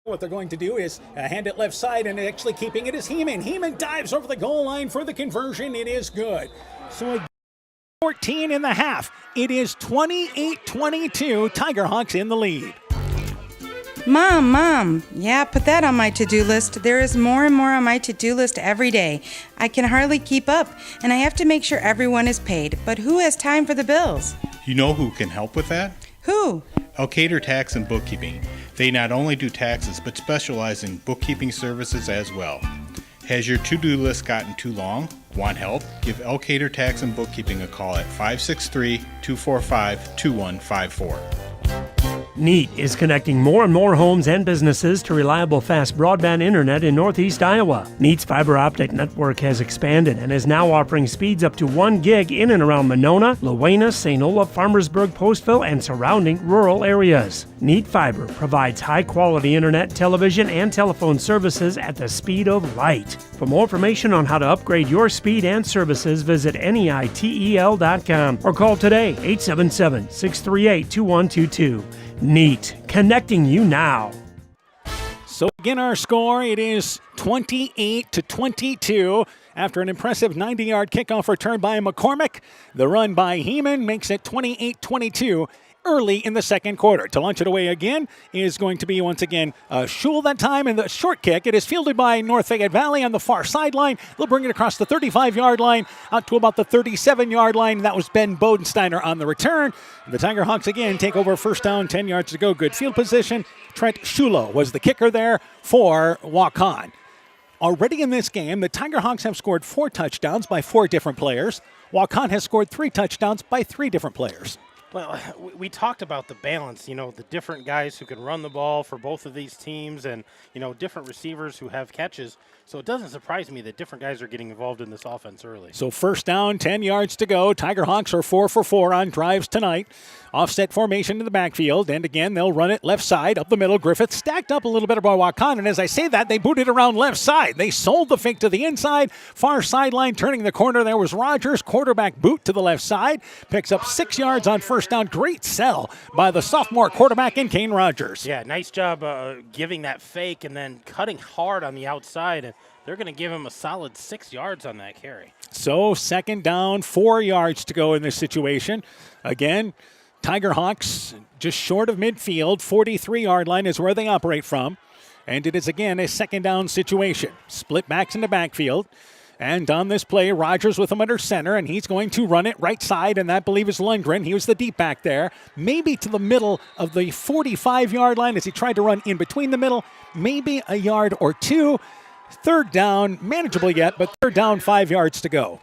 What they're going to do is hand it left side, and actually keeping it is Heeman. Heeman dives over the goal line for the conversion. It is good. So 14 in the half. It is 28-22. Tigerhawks in the lead. Mom, yeah, put that on my to-do list. There is more and more on my to-do list every day. I can hardly keep up, and I have to make sure everyone is paid. But who has time for the bills? You know who can help with that? Who? Alcater Tax and Bookkeeping. They not only do taxes, but specialize in bookkeeping services as well. Has your to-do list gotten too long? Want help? Give Alcater Tax and Bookkeeping a call at 563-245-2154. NEAT is connecting more and more homes and businesses to reliable, fast broadband internet in Northeast Iowa. NEAT's fiber optic network has expanded and is now offering speeds up to 1 gig in and around Monona, Luena, St. Olaf, Farmersburg, Postville, and surrounding rural areas. NEAT Fiber provides high-quality internet, television, and telephone services at the speed of light. For more information on how to upgrade your speed and services, visit NEITEL.com or call today 877-638-2122. NEAT, connecting you now. So again, our score, it is 28-22 after an impressive 90-yard kickoff return by McCormick. The run by Heeman makes it 28-22 early in the second quarter. To launch it away again is going to be, once again, Schul that time, and the short kick. It is fielded by North Fayette Valley on the far sideline. They'll bring it across the 35-yard line out to about the 37-yard line. That was Ben Bodensteiner on the return. The Tiger Hawks again take over first down, 10 yards to go. Good field position. Trent Schulo was the kicker there for Waukon. Already in this game, the Tiger Hawks have scored 4 touchdowns by 4 different players. Waukon has scored 3 touchdowns by 3 different players. Well, we talked about the balance, the different guys who can run the ball for both of these teams and, different receivers who have catches. So it doesn't surprise me that different guys are getting involved in this offense early. So first down, 10 yards to go. Tiger Hawks are 4 for 4 on drives tonight. Offset formation in the backfield, and again, they'll run it left side, up the middle. Griffith stacked up a little bit by Waukon, and as I say that, they booted around left side. They sold the fake to the inside. Far sideline, turning the corner, there was Rogers. Quarterback boot to the left side. Picks up 6 yards on first down. Great sell by the sophomore quarterback in Kane Rogers. Yeah, nice job giving that fake and then cutting hard on the outside, and they're going to give him a solid 6 yards on that carry. So second down, 4 yards to go in this situation. Again, Tiger Hawks just short of midfield. 43-yard line is where they operate from. And it is again a second down situation. Split backs in the backfield. And on this play, Rogers with him under center, and he's going to run it right side, and that, I believe, is Lundgren. He was the deep back there. Maybe to the middle of the 45-yard line as he tried to run in between the middle. Maybe a yard or two. Third down, manageable yet, but third down, 5 yards to go.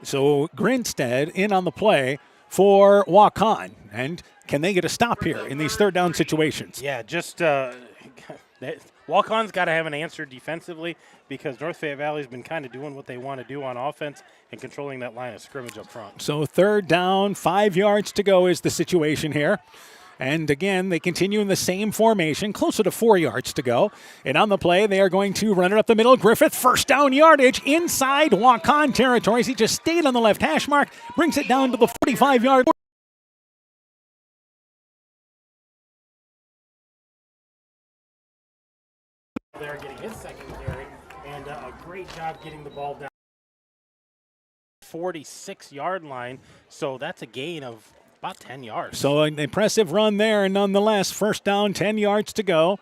So Grinstead in on the play for Waukon. And can they get a stop here in these third down situations? Yeah, just Waukon's got to have an answer defensively because North Fayette Valley's been kind of doing what they want to do on offense and controlling that line of scrimmage up front. So third down, 5 yards to go is the situation here. And again, they continue in the same formation, closer to 4 yards to go. And on the play, they are going to run it up the middle. Griffith, first down yardage inside Waukon territories. He just stayed on the left hash mark, brings it down to the 45-yard line. They're getting his second carry, and a great job getting the ball down 46-yard line. So that's a gain of about 10 yards. So an impressive run there, nonetheless. First down, 10 yards to go.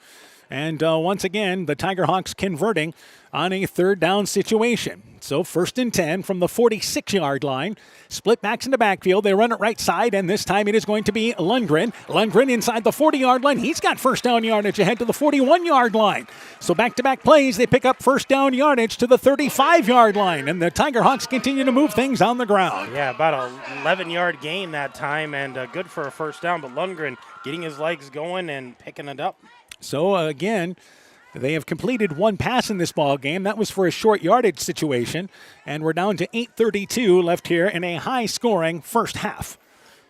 And once again, the Tiger Hawks converting on a third down situation. So first and 10 from the 46-yard line. Split backs in the backfield. They run it right side, and this time it is going to be Lundgren. Lundgren inside the 40-yard line. He's got first down yardage ahead to the 41-yard line. So back-to-back plays, they pick up first down yardage to the 35-yard line, and the Tiger Hawks continue to move things on the ground. Yeah, about an 11-yard gain that time, and good for a first down, but Lundgren getting his legs going and picking it up. So again, they have completed one pass in this ball game. That was for a short yardage situation, and we're down to 8:32 left here in a high-scoring first half.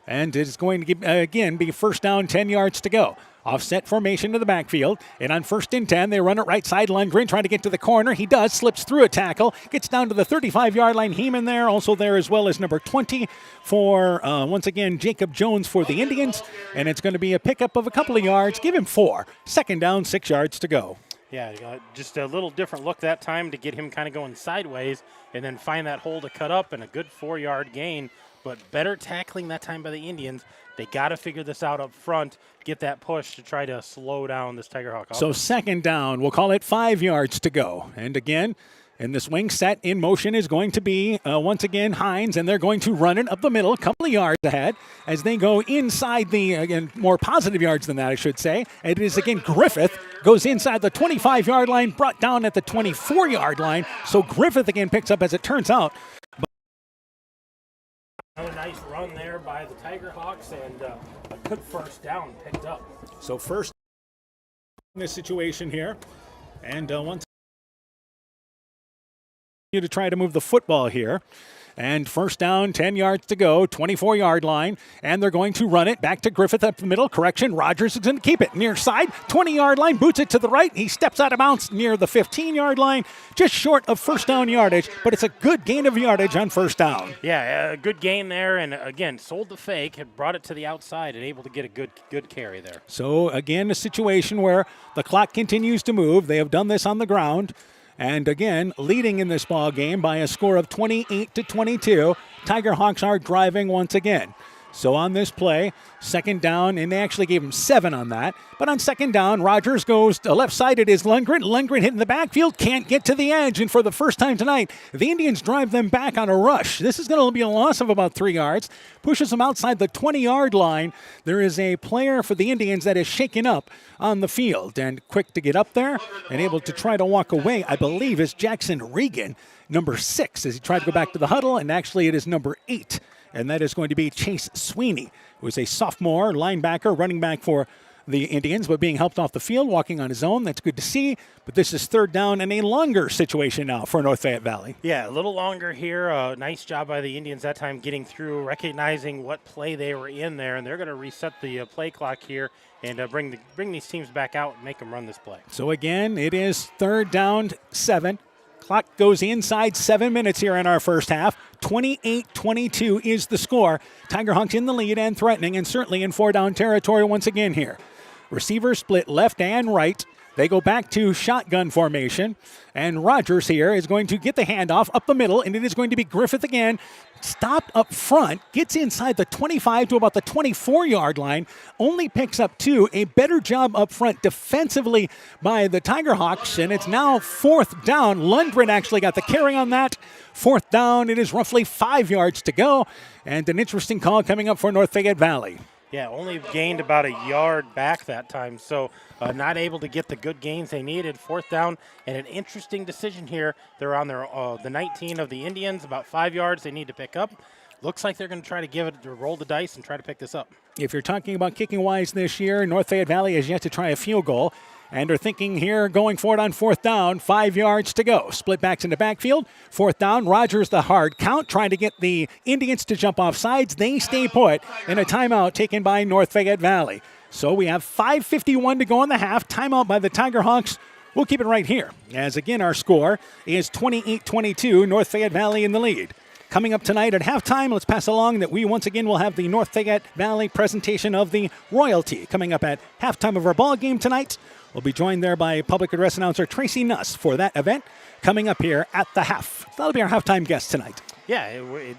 And it is going to again be first down, 10 yards to go. Offset formation to the backfield, and on first and 10, they run it right side. Lundgren trying to get to the corner. He does, slips through a tackle, gets down to the 35-yard line. Heeman there, also there as well as number 20 for, once again, Jacob Jones for the Indians. And it's going to be a pickup of a couple of yards. Give him 4. Second down, 6 yards to go. Yeah, just a little different look that time to get him kind of going sideways and then find that hole to cut up and a good 4-yard gain. But better tackling that time by the Indians. They got to figure this out up front, get that push to try to slow down this Tiger Hawk offense. So second down, we'll call it 5 yards to go. And again, and this wing set in motion is going to be, once again, Hines, and they're going to run it up the middle, a couple of yards ahead, as they go inside the, again, more positive yards than that, I should say. And it is, again, Griffith goes inside the 25-yard line, brought down at the 24-yard line. So Griffith, again, picks up, as it turns out. Nice run there by the Tiger Hawks, and a good first down picked up. So first in this situation here, and once you to try to move the football here. And first down, 10 yards to go, 24-yard line, and they're going to run it back to Griffith up the middle. Correction, Rogers is going to keep it near side, 20-yard line, boots it to the right. He steps out of bounds near the 15-yard line, just short of first down yardage, but it's a good gain of yardage on first down. Yeah, a good gain there, and again, sold the fake, had brought it to the outside, and able to get a good carry there. So again, a situation where the clock continues to move. They have done this on the ground. And again, leading in this ball game by a score of 28-22. Tiger Hawks are driving once again. So on this play, second down, and they actually gave him 7 on that. But on second down, Rogers goes to left side. It is Lundgren. Lundgren hitting the backfield, can't get to the edge. And for the first time tonight, the Indians drive them back on a rush. This is going to be a loss of about 3 yards. Pushes them outside the 20-yard line. There is a player for the Indians that is shaken up on the field. And quick to get up there and able to try to walk away, I believe, is Jackson Regan, number 6, as he tried to go back to the huddle. And actually, it is number 8. And that is going to be Chase Sweeney, who is a sophomore linebacker, running back for the Indians, but being helped off the field, walking on his own. That's good to see. But this is third down and a longer situation now for North Fayette Valley. Yeah, a little longer here. Nice job by the Indians that time getting through, recognizing what play they were in there, and they're going to reset the play clock here and bring these teams back out and make them run this play. So again, it is third down, 7. Clock goes inside 7 minutes here in our first half. 28-22 is the score. Tiger Hawks in the lead and threatening, and certainly in 4-down territory once again here. Receivers split left and right. They go back to shotgun formation, and Rogers here is going to get the handoff up the middle, and it is going to be Griffith again. Stopped up front, gets inside the 25 to about the 24-yard line, only picks up 2. A better job up front defensively by the Tiger Hawks, and it's now fourth down. Lundgren actually got the carry on that. Fourth down, it is roughly 5 yards to go, and an interesting call coming up for North Fayette Valley. Yeah, only gained about a yard back that time, so not able to get the good gains they needed. Fourth down, and an interesting decision here. They're on their the 19 of the Indians, about 5 yards they need to pick up. Looks like they're going to try to roll the dice and try to pick this up. If you're talking about kicking-wise this year, North Fayette Valley has yet to try a field goal. And are thinking here going forward on fourth down, 5 yards to go. Split backs in the backfield. Fourth down, Rogers the hard count, trying to get the Indians to jump off sides. They stay put in a timeout taken by North Fayette Valley. So we have 5:51 to go in the half. Timeout by the Tiger Hawks. We'll keep it right here, as again our score is 28-22, North Fayette Valley in the lead. Coming up tonight at halftime, let's pass along that we once again will have the North Fayette Valley presentation of the royalty. Coming up at halftime of our ball game tonight, we'll be joined there by public address announcer Tracy Nuss for that event coming up here at the half. That'll be our halftime guest tonight. Yeah,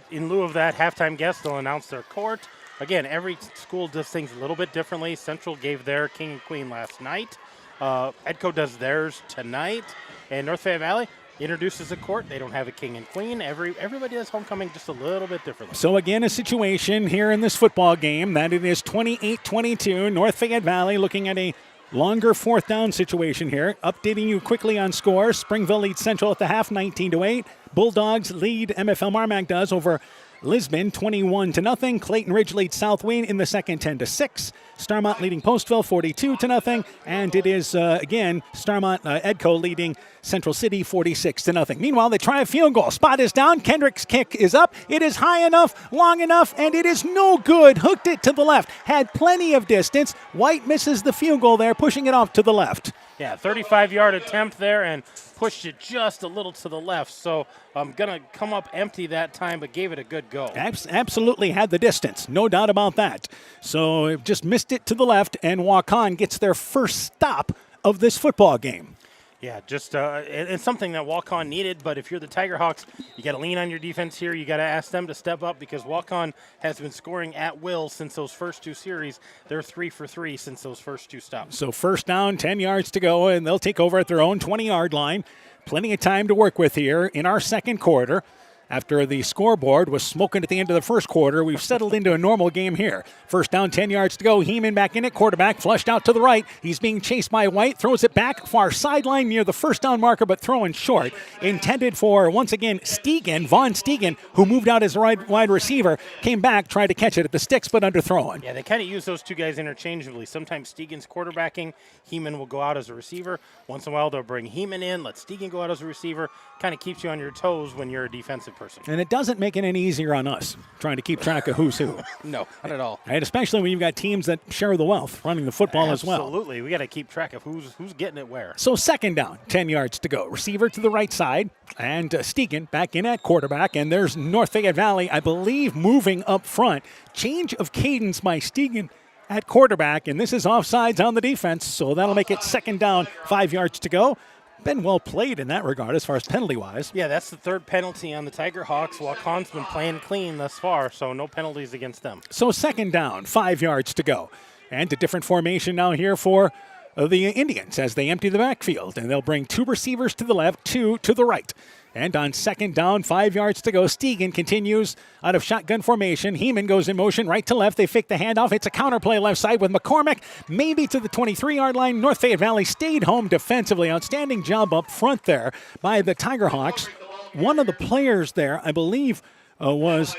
in lieu of that halftime guest, they'll announce their court. Again, every school does things a little bit differently. Central gave their king and queen last night. Edco does theirs tonight. And North Fayette Valley introduces a court. They don't have a king and queen. Everybody does homecoming just a little bit differently. So again, a situation here in this football game that it is 28-22. North Fayette Valley looking at a longer fourth down situation here. Updating you quickly on scores. Springville leads Central at the half, 19-8. Bulldogs lead, MFL Marmac does, over Lisbon 21-0. Clayton Ridge leads South Wayne in the second 10-6. Starmont leading Postville 42-0. And it is, again, Starmont Edco leading Central City 46-0. Meanwhile, they try a field goal. Spot is down. Kendrick's kick is up. It is high enough, long enough, and it is no good. Hooked it to the left. Had plenty of distance. White misses the field goal there, pushing it off to the left. Yeah, 35-yard attempt there and pushed it just a little to the left. So I'm going to come up empty that time, but gave it a good go. Absolutely had the distance. No doubt about that. So just missed it to the left, and Waukon gets their first stop of this football game. Yeah, just it's something that Waukon needed, but if you're the Tiger Hawks, you got to lean on your defense here. You got to ask them to step up because Waukon has been scoring at will since those first 2 series. They're 3 for 3 since those first 2 stops. So first down, 10 yards to go, and they'll take over at their own 20-yard line. Plenty of time to work with here in our second quarter. After the scoreboard was smoking at the end of the first quarter, we've settled into a normal game here. First down, 10 yards to go. Heeman back in it. Quarterback flushed out to the right. He's being chased by White. Throws it back far sideline near the first down marker, but throwing short. Intended for, once again, Stegan, Vaughn Stegan, who moved out as wide receiver, came back, tried to catch it at the sticks, but underthrown. Yeah, they kind of use those two guys interchangeably. Sometimes Stegan's quarterbacking. Heeman will go out as a receiver. Once in a while, they'll bring Heeman in, let Stegan go out as a receiver. Kind of keeps you on your toes when you're a defensive person. And it doesn't make it any easier on us trying to keep track of who's who. No, not at all. Right, especially when you've got teams that share the wealth running the football as well. Absolutely. We got to keep track of who's getting it where. So second down, 10 yards to go. Receiver to the right side, and Stegan back in at quarterback, and there's North Fayette Valley, I believe, moving up front. Change of cadence by Stegan at quarterback, and this is offsides on the defense, so that'll make it second down, 5 yards to go. Been well played in that regard as far as penalty-wise. Yeah, that's the third penalty on the Tiger Hawks. Waukon's been playing clean thus far, so no penalties against them. So second down, 5 yards to go. And a different formation now here for the Indians as they empty the backfield. And they'll bring 2 receivers to the left, 2 to the right. And on second down, 5 yards to go, Stegan continues out of shotgun formation. Heeman goes in motion right to left. They fake the handoff. It's a counterplay left side with McCormick, maybe to the 23-yard line. North Fayette Valley stayed home defensively. Outstanding job up front there by the Tiger Hawks. One of the players there, I believe, was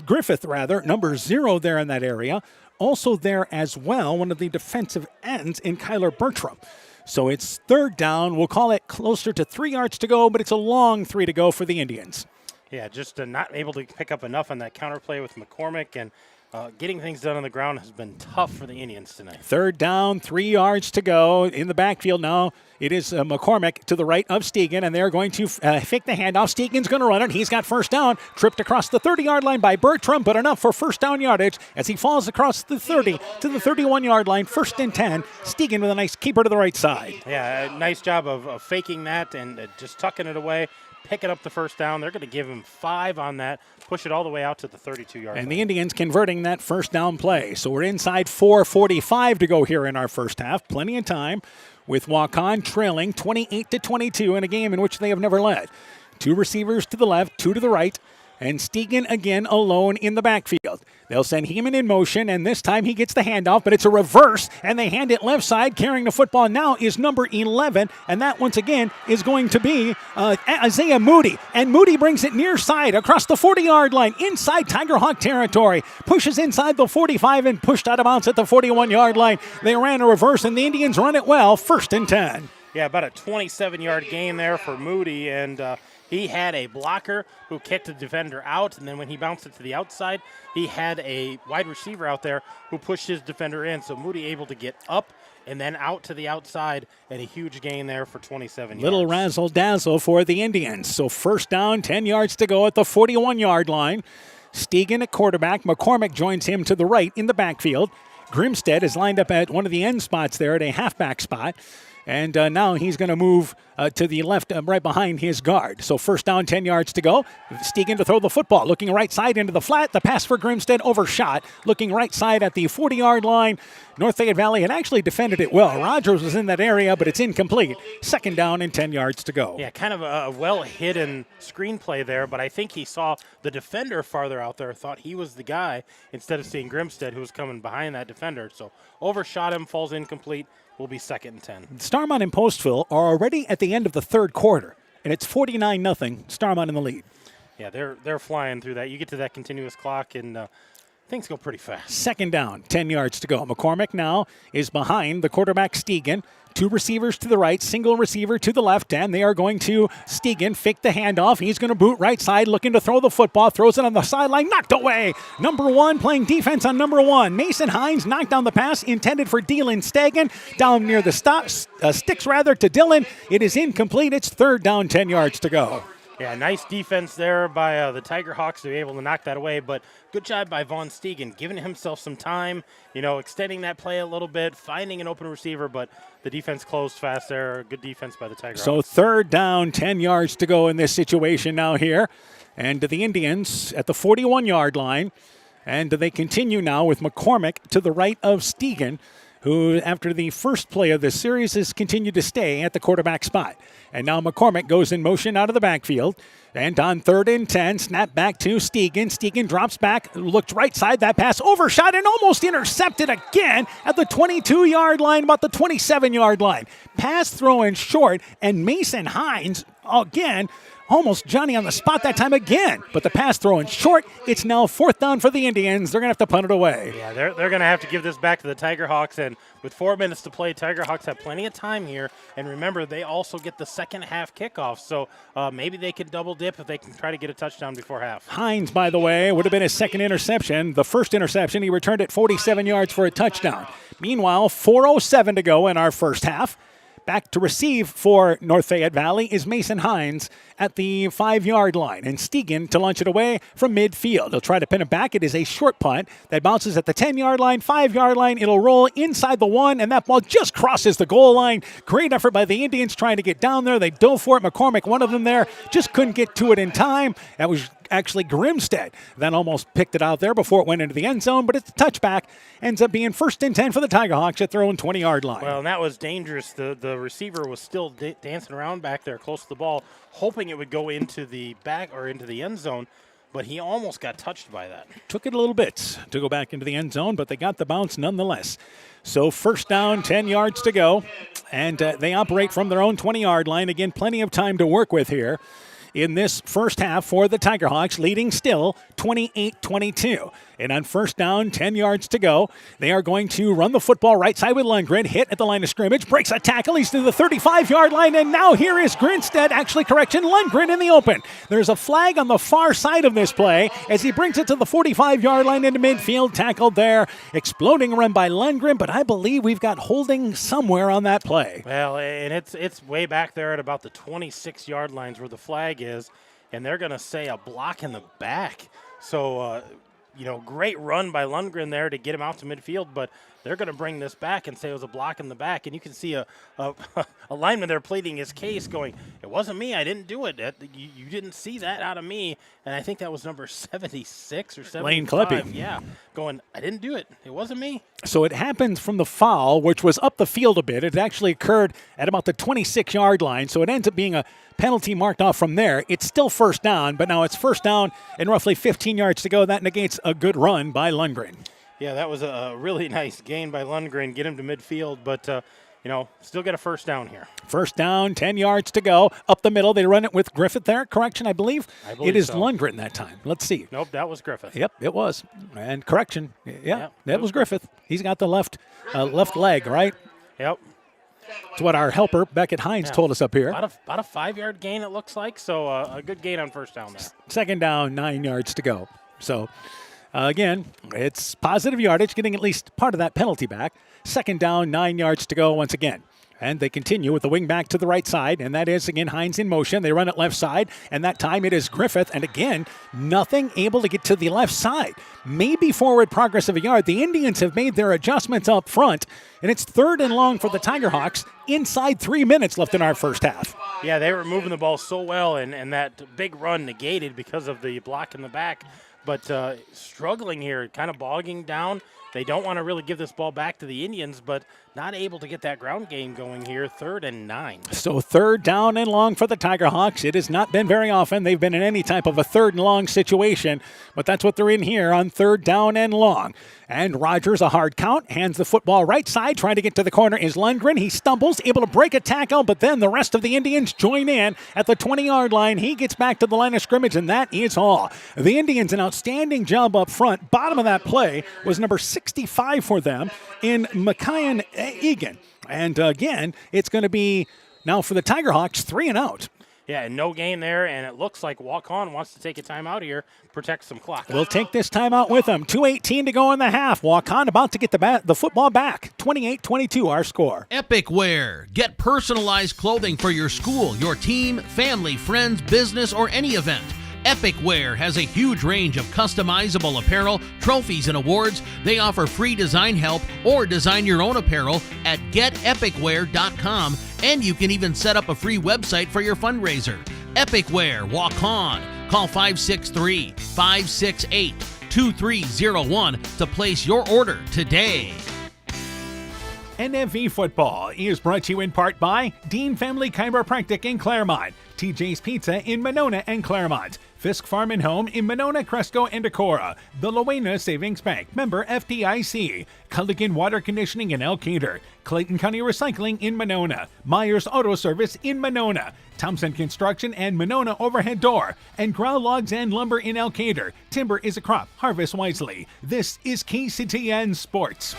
Griffith, number 0 there in that area. Also there as well, one of the defensive ends in Kyler Bertram. So it's third down. We'll call it closer to 3 yards to go, but it's a long 3 to go for the Indians. Yeah, just not able to pick up enough on that counterplay with McCormick, and getting things done on the ground has been tough for the Indians tonight. Third down, 3 yards to go in the backfield now. It is McCormick to the right of Stegan, and they're going to fake the handoff. Stegan's going to run it. He's got first down. Tripped across the 30-yard line by Bertram, but enough for first down yardage as he falls across the 30 to the 31-yard line. First and 10. Stegan with a nice keeper to the right side. Yeah, nice job of faking that and just tucking it away. Picking up the first down. They're going to give him 5 on that, push it all the way out to the 32-yard line. And the Indians converting that first down play. So we're inside 4:45 to go here in our first half. Plenty of time with Waukon trailing 28-22 in a game in which they have never led. 2 receivers to the left, 2 to the right. And Stegan again alone in the backfield. They'll send Heeman in motion, and this time he gets the handoff, but it's a reverse, and they hand it left side. Carrying the football now is number 11, and that once again is going to be Isaiah Moody. And Moody brings it near side across the 40-yard line, inside Tiger Hawk territory. Pushes inside the 45 and pushed out of bounds at the 41-yard line. They ran a reverse, and the Indians run it well. First and 10. Yeah, about a 27-yard gain there for Moody, and he had a blocker who kicked the defender out, and then when he bounced it to the outside, he had a wide receiver out there who pushed his defender in. So Moody able to get up and then out to the outside, and a huge gain there for 27 yards. Little razzle-dazzle for the Indians. So first down, 10 yards to go at the 41-yard line. Stegan at quarterback. McCormick joins him to the right in the backfield. Grimstead is lined up at one of the end spots there at a halfback spot. And now he's going to move to the left right behind his guard. So first down, 10 yards to go. Stegan to throw the football. Looking right side into the flat. The pass for Grimstead overshot. Looking right side at the 40-yard line. North Fayette Valley had actually defended it well. Rogers was in that area, but it's incomplete. Second down and 10 yards to go. Yeah, kind of a well-hidden screenplay there, but I think he saw the defender farther out there, thought he was the guy, instead of seeing Grimstead, who was coming behind that defender. So overshot him, falls incomplete. Will be second and 10. Starmont and Postville are already at the end of the third quarter, and it's 49-0. Starmont in the lead. Yeah, they're flying through that. You get to that continuous clock, and things go pretty fast. Second down, 10 yards to go. McCormick now is behind the quarterback Stegan. 2 receivers to the right, single receiver to the left, and they are going to Stegan fake the handoff. He's going to boot right side, looking to throw the football, throws it on the sideline, knocked away. Number 1 playing defense on number 1. Mason Hines knocked down the pass intended for Dylan Stagan. Down near the sticks to Dylan. It is incomplete. It's third down, 10 yards to go. Yeah, nice defense there by the Tiger Hawks to be able to knock that away, but good job by Vaughn Stegan, giving himself some time, extending that play a little bit, finding an open receiver, but the defense closed fast there. Good defense by the Tiger Hawks. So third down, 10 yards to go in this situation now here. And the Indians at the 41-yard line. And they continue now with McCormick to the right of Stegan. who, after the first play of this series, has continued to stay at the quarterback spot. And now McCormick goes in motion out of the backfield. And on 3rd and 10, snap back to Stegan. Stegan drops back, looked right side. That pass overshot and almost intercepted again at the 22-yard line, about the 27-yard line. Pass throw in short, and Mason Hines, again, almost Johnny on the spot that time again. But the pass throw in short. It's now 4th down for the Indians. They're going to have to punt it away. Yeah, they're going to have to give this back to the Tiger Hawks. And with 4 minutes to play, Tiger Hawks have plenty of time here. And remember, they also get the second half kickoff. So maybe they can double dip if they can try to get a touchdown before half. Hines, by the way, would have been his second interception. The first interception, he returned it 47 yards for a touchdown. Meanwhile, 4:07 to go in our first half. Back to receive for North Fayette Valley is Mason Hines at the 5-yard line. And Stegan to launch it away from midfield. He'll try to pin it back. It is a short punt that bounces at the 10-yard line, 5-yard line. It'll roll inside the 1, and that ball just crosses the goal line. Great effort by the Indians trying to get down there. They dove for it. McCormick, one of them there, just couldn't get to it in time. That was actually Grimstead that almost picked it out there before it went into the end zone, but it's a touchback. Ends up being 1st and 10 for the Tiger Hawks at their own 20-yard line. Well, and that was dangerous. The receiver was still dancing around back there close to the ball, hoping it would go into the back or into the end zone, but he almost got touched by that. Took it a little bit to go back into the end zone, but they got the bounce nonetheless. So 1st down, 10 yards to go, and they operate from their own 20-yard line. Again, plenty of time to work with here in this first half for the Tiger Hawks, leading still 28-22. And on 1st down, 10 yards to go, they are going to run the football right side with Lundgren, hit at the line of scrimmage, breaks a tackle, he's to the 35-yard line, and now here is Grinstead, Lundgren in the open. There's a flag on the far side of this play as he brings it to the 45-yard line into midfield, tackled there. Exploding run by Lundgren, but I believe we've got holding somewhere on that play. Well, and it's way back there at about the 26-yard lines where the flag is, and they're going to say a block in the back. So, great run by Lundgren there to get him out to midfield, but they're going to bring this back and say it was a block in the back. And you can see a lineman there pleading his case going, it wasn't me, I didn't do it. You didn't see that out of me. And I think that was number 76 or 75. Lane Kleppe. Yeah, going, I didn't do it. It wasn't me. So it happens from the foul, which was up the field a bit. It actually occurred at about the 26-yard line, so it ends up being a penalty marked off from there. It's still 1st down, but now it's 1st down and roughly 15 yards to go. That negates a good run by Lundgren. Yeah, that was a really nice gain by Lundgren, get him to midfield, but, still get a 1st down here. 1st down, 10 yards to go. Up the middle, they run it with Griffith there. Correction, I believe it is so. Lundgren that time. Let's see. Nope, that was Griffith. Yep, it was. And correction, that was Griffith. He's got the left leg, right? Yep. It's what our helper, Beckett Hines, told us up here. About a 5-yard gain, it looks like, so a good gain on 1st down there. 2nd down, 9 yards to go. So, again, it's positive yardage, getting at least part of that penalty back. 2nd down, 9 yards to go once again. And they continue with the wing back to the right side, and that is, again, Hines in motion. They run it left side, and that time it is Griffith. And again, nothing able to get to the left side. Maybe forward progress of a yard. The Indians have made their adjustments up front, and it's 3rd and long for the Tiger Hawks inside 3 minutes left in our first half. Yeah, they were moving the ball so well, and that big run negated because of the block in the back. But struggling here, kind of bogging down. They don't want to really give this ball back to the Indians, but not able to get that ground game going here. 3rd and 9. So 3rd down and long for the Tiger Hawks. It has not been very often they've been in any type of a 3rd and long situation, but that's what they're in here on 3rd down and long. And Rogers, a hard count, hands the football right side. Trying to get to the corner is Lundgren. He stumbles, able to break a tackle, but then the rest of the Indians join in at the 20-yard line. He gets back to the line of scrimmage, and that is all. The Indians, an outstanding job up front. Bottom of that play was number 65 for them in Micaiah Egan. And again, it's going to be now for the Tiger Hawks 3 and out. Yeah, and no gain there, and it looks like Waukon wants to take a timeout here, protect some clock. We'll take this timeout with them. 2:18 to go in the half. Waukon about to get the football back. 28-22 our score. Epic Wear. Get personalized clothing for your school, your team, family, friends, business, or any event. Epic Wear has a huge range of customizable apparel, trophies, and awards. They offer free design help or design your own apparel at getepicwear.com, and you can even set up a free website for your fundraiser. Epic Wear, Waukon. Call 563-568-2301 to place your order today. NFV football is brought to you in part by Dean Family Chiropractic in Claremont, TJ's Pizza in Monona and Claremont, Fisk Farm and Home in Monona, Cresco, and Decorah, the Loena Savings Bank, member FDIC, Culligan Water Conditioning in Elkader, Clayton County Recycling in Monona, Myers Auto Service in Monona, Thompson Construction and Monona Overhead Door, and Grow Logs and Lumber in Elkader. Timber is a crop. Harvest wisely. This is KCTN Sports.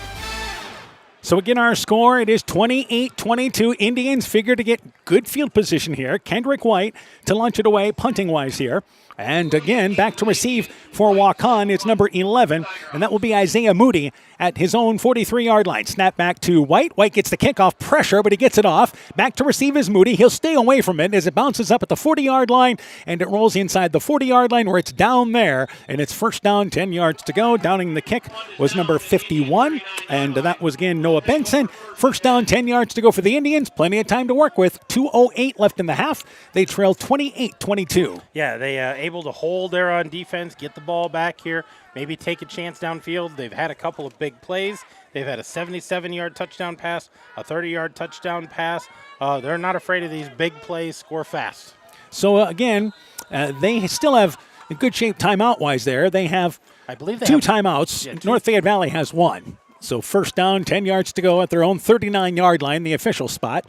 So again, our score, it is 28-22. Indians figure to get good field position here. Kendrick White to launch it away, punting-wise here. And again, back to receive for Waukon, it's number 11, and that will be Isaiah Moody at his own 43-yard line. Snap back to White. White gets the kickoff pressure, but he gets it off. Back to receive is Moody. He'll stay away from it as it bounces up at the 40-yard line, and it rolls inside the 40-yard line where it's down there, and it's first down, 10 yards to go. Downing the kick was number 51, and that was, again, Noah Benson. First down, 10 yards to go for the Indians. Plenty of time to work with. 2:08 left in the half. They trail 28-22. Yeah, they able to hold there on defense, get the ball back here, maybe take a chance downfield. They've had a couple of big plays. They've had a 77-yard touchdown pass, a 30-yard touchdown pass. They're not afraid of these big plays, score fast. So, again, they still have a good shape timeout-wise there. They have two timeouts. Yeah, North Fayette Valley has one. So first down, 10 yards to go at their own 39-yard line, the official spot.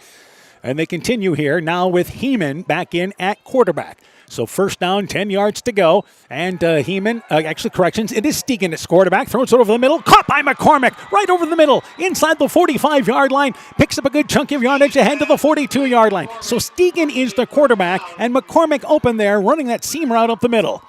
And they continue here now with Heeman back in at quarterback. So first down, 10 yards to go. And Heeman, corrections, it is Stegan at quarterback. Throws it over the middle. Caught by McCormick right over the middle. Inside the 45-yard line. Picks up a good chunk of yardage ahead to the 42-yard line. So Stegan is the quarterback. And McCormick open there, running that seam route up the middle.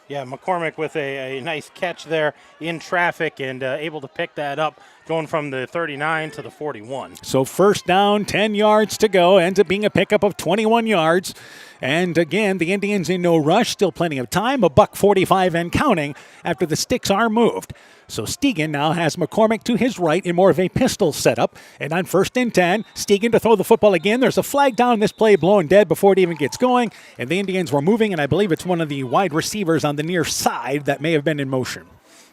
Yeah, McCormick with a nice catch there in traffic and able to pick that up, going from the 39 to the 41. So first down, 10 yards to go. Ends up being a pickup of 21 yards. And again, the Indians in no rush, still plenty of time, $1:45 and counting after the sticks are moved. So Stegan now has McCormick to his right in more of a pistol setup. And on first and 10, Stegan to throw the football again. There's a flag down this play, blown dead before it even gets going. And the Indians were moving, and I believe it's one of the wide receivers on the near side that may have been in motion.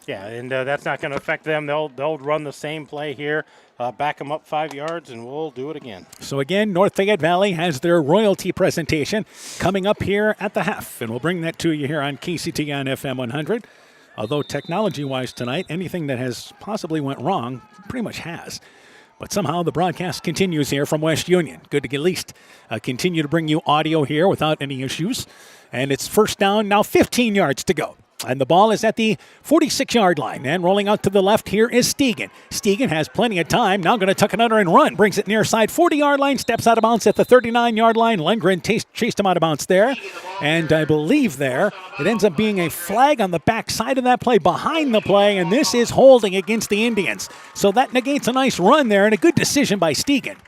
Yeah, and that's not going to affect them. They'll run the same play here, back them up 5 yards, and we'll do it again. So again, North Fayette Valley has their royalty presentation coming up here at the half, and we'll bring that to you here on KCTN FM 100. Although technology-wise tonight, anything that has possibly went wrong pretty much has. But somehow the broadcast continues here from West Union. Good to at least continue to bring you audio here without any issues. And it's first down, now 15 yards to go. And the ball is at the 46-yard line. And rolling out to the left here is Stegan. Stegan has plenty of time. Now going to tuck it under and run. Brings it near side 40-yard line. Steps out of bounds at the 39-yard line. Lundgren chased him out of bounds there. And I believe there it ends up being a flag on the back side of that play, behind the play. And this is holding against the Indians. So that negates a nice run there and a good decision by Stegan.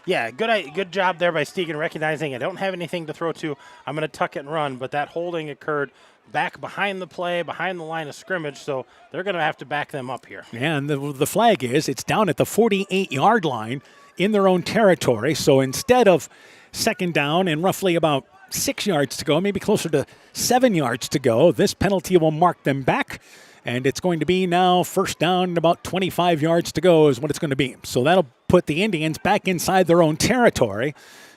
Yeah, good job there by Stegan, recognizing I don't have anything to throw to. I'm going to tuck it and run. But that holding occurred back behind the play, behind the line of scrimmage, so they're going to have to back them up here. Yeah, and the flag it's down at the 48-yard line in their own territory. So instead of second down and roughly about 6 yards to go, maybe closer to 7 yards to go, this penalty will mark them back. And it's going to be now first down and about 25 yards to go is what it's going to be. So that'll put the Indians back inside their own territory.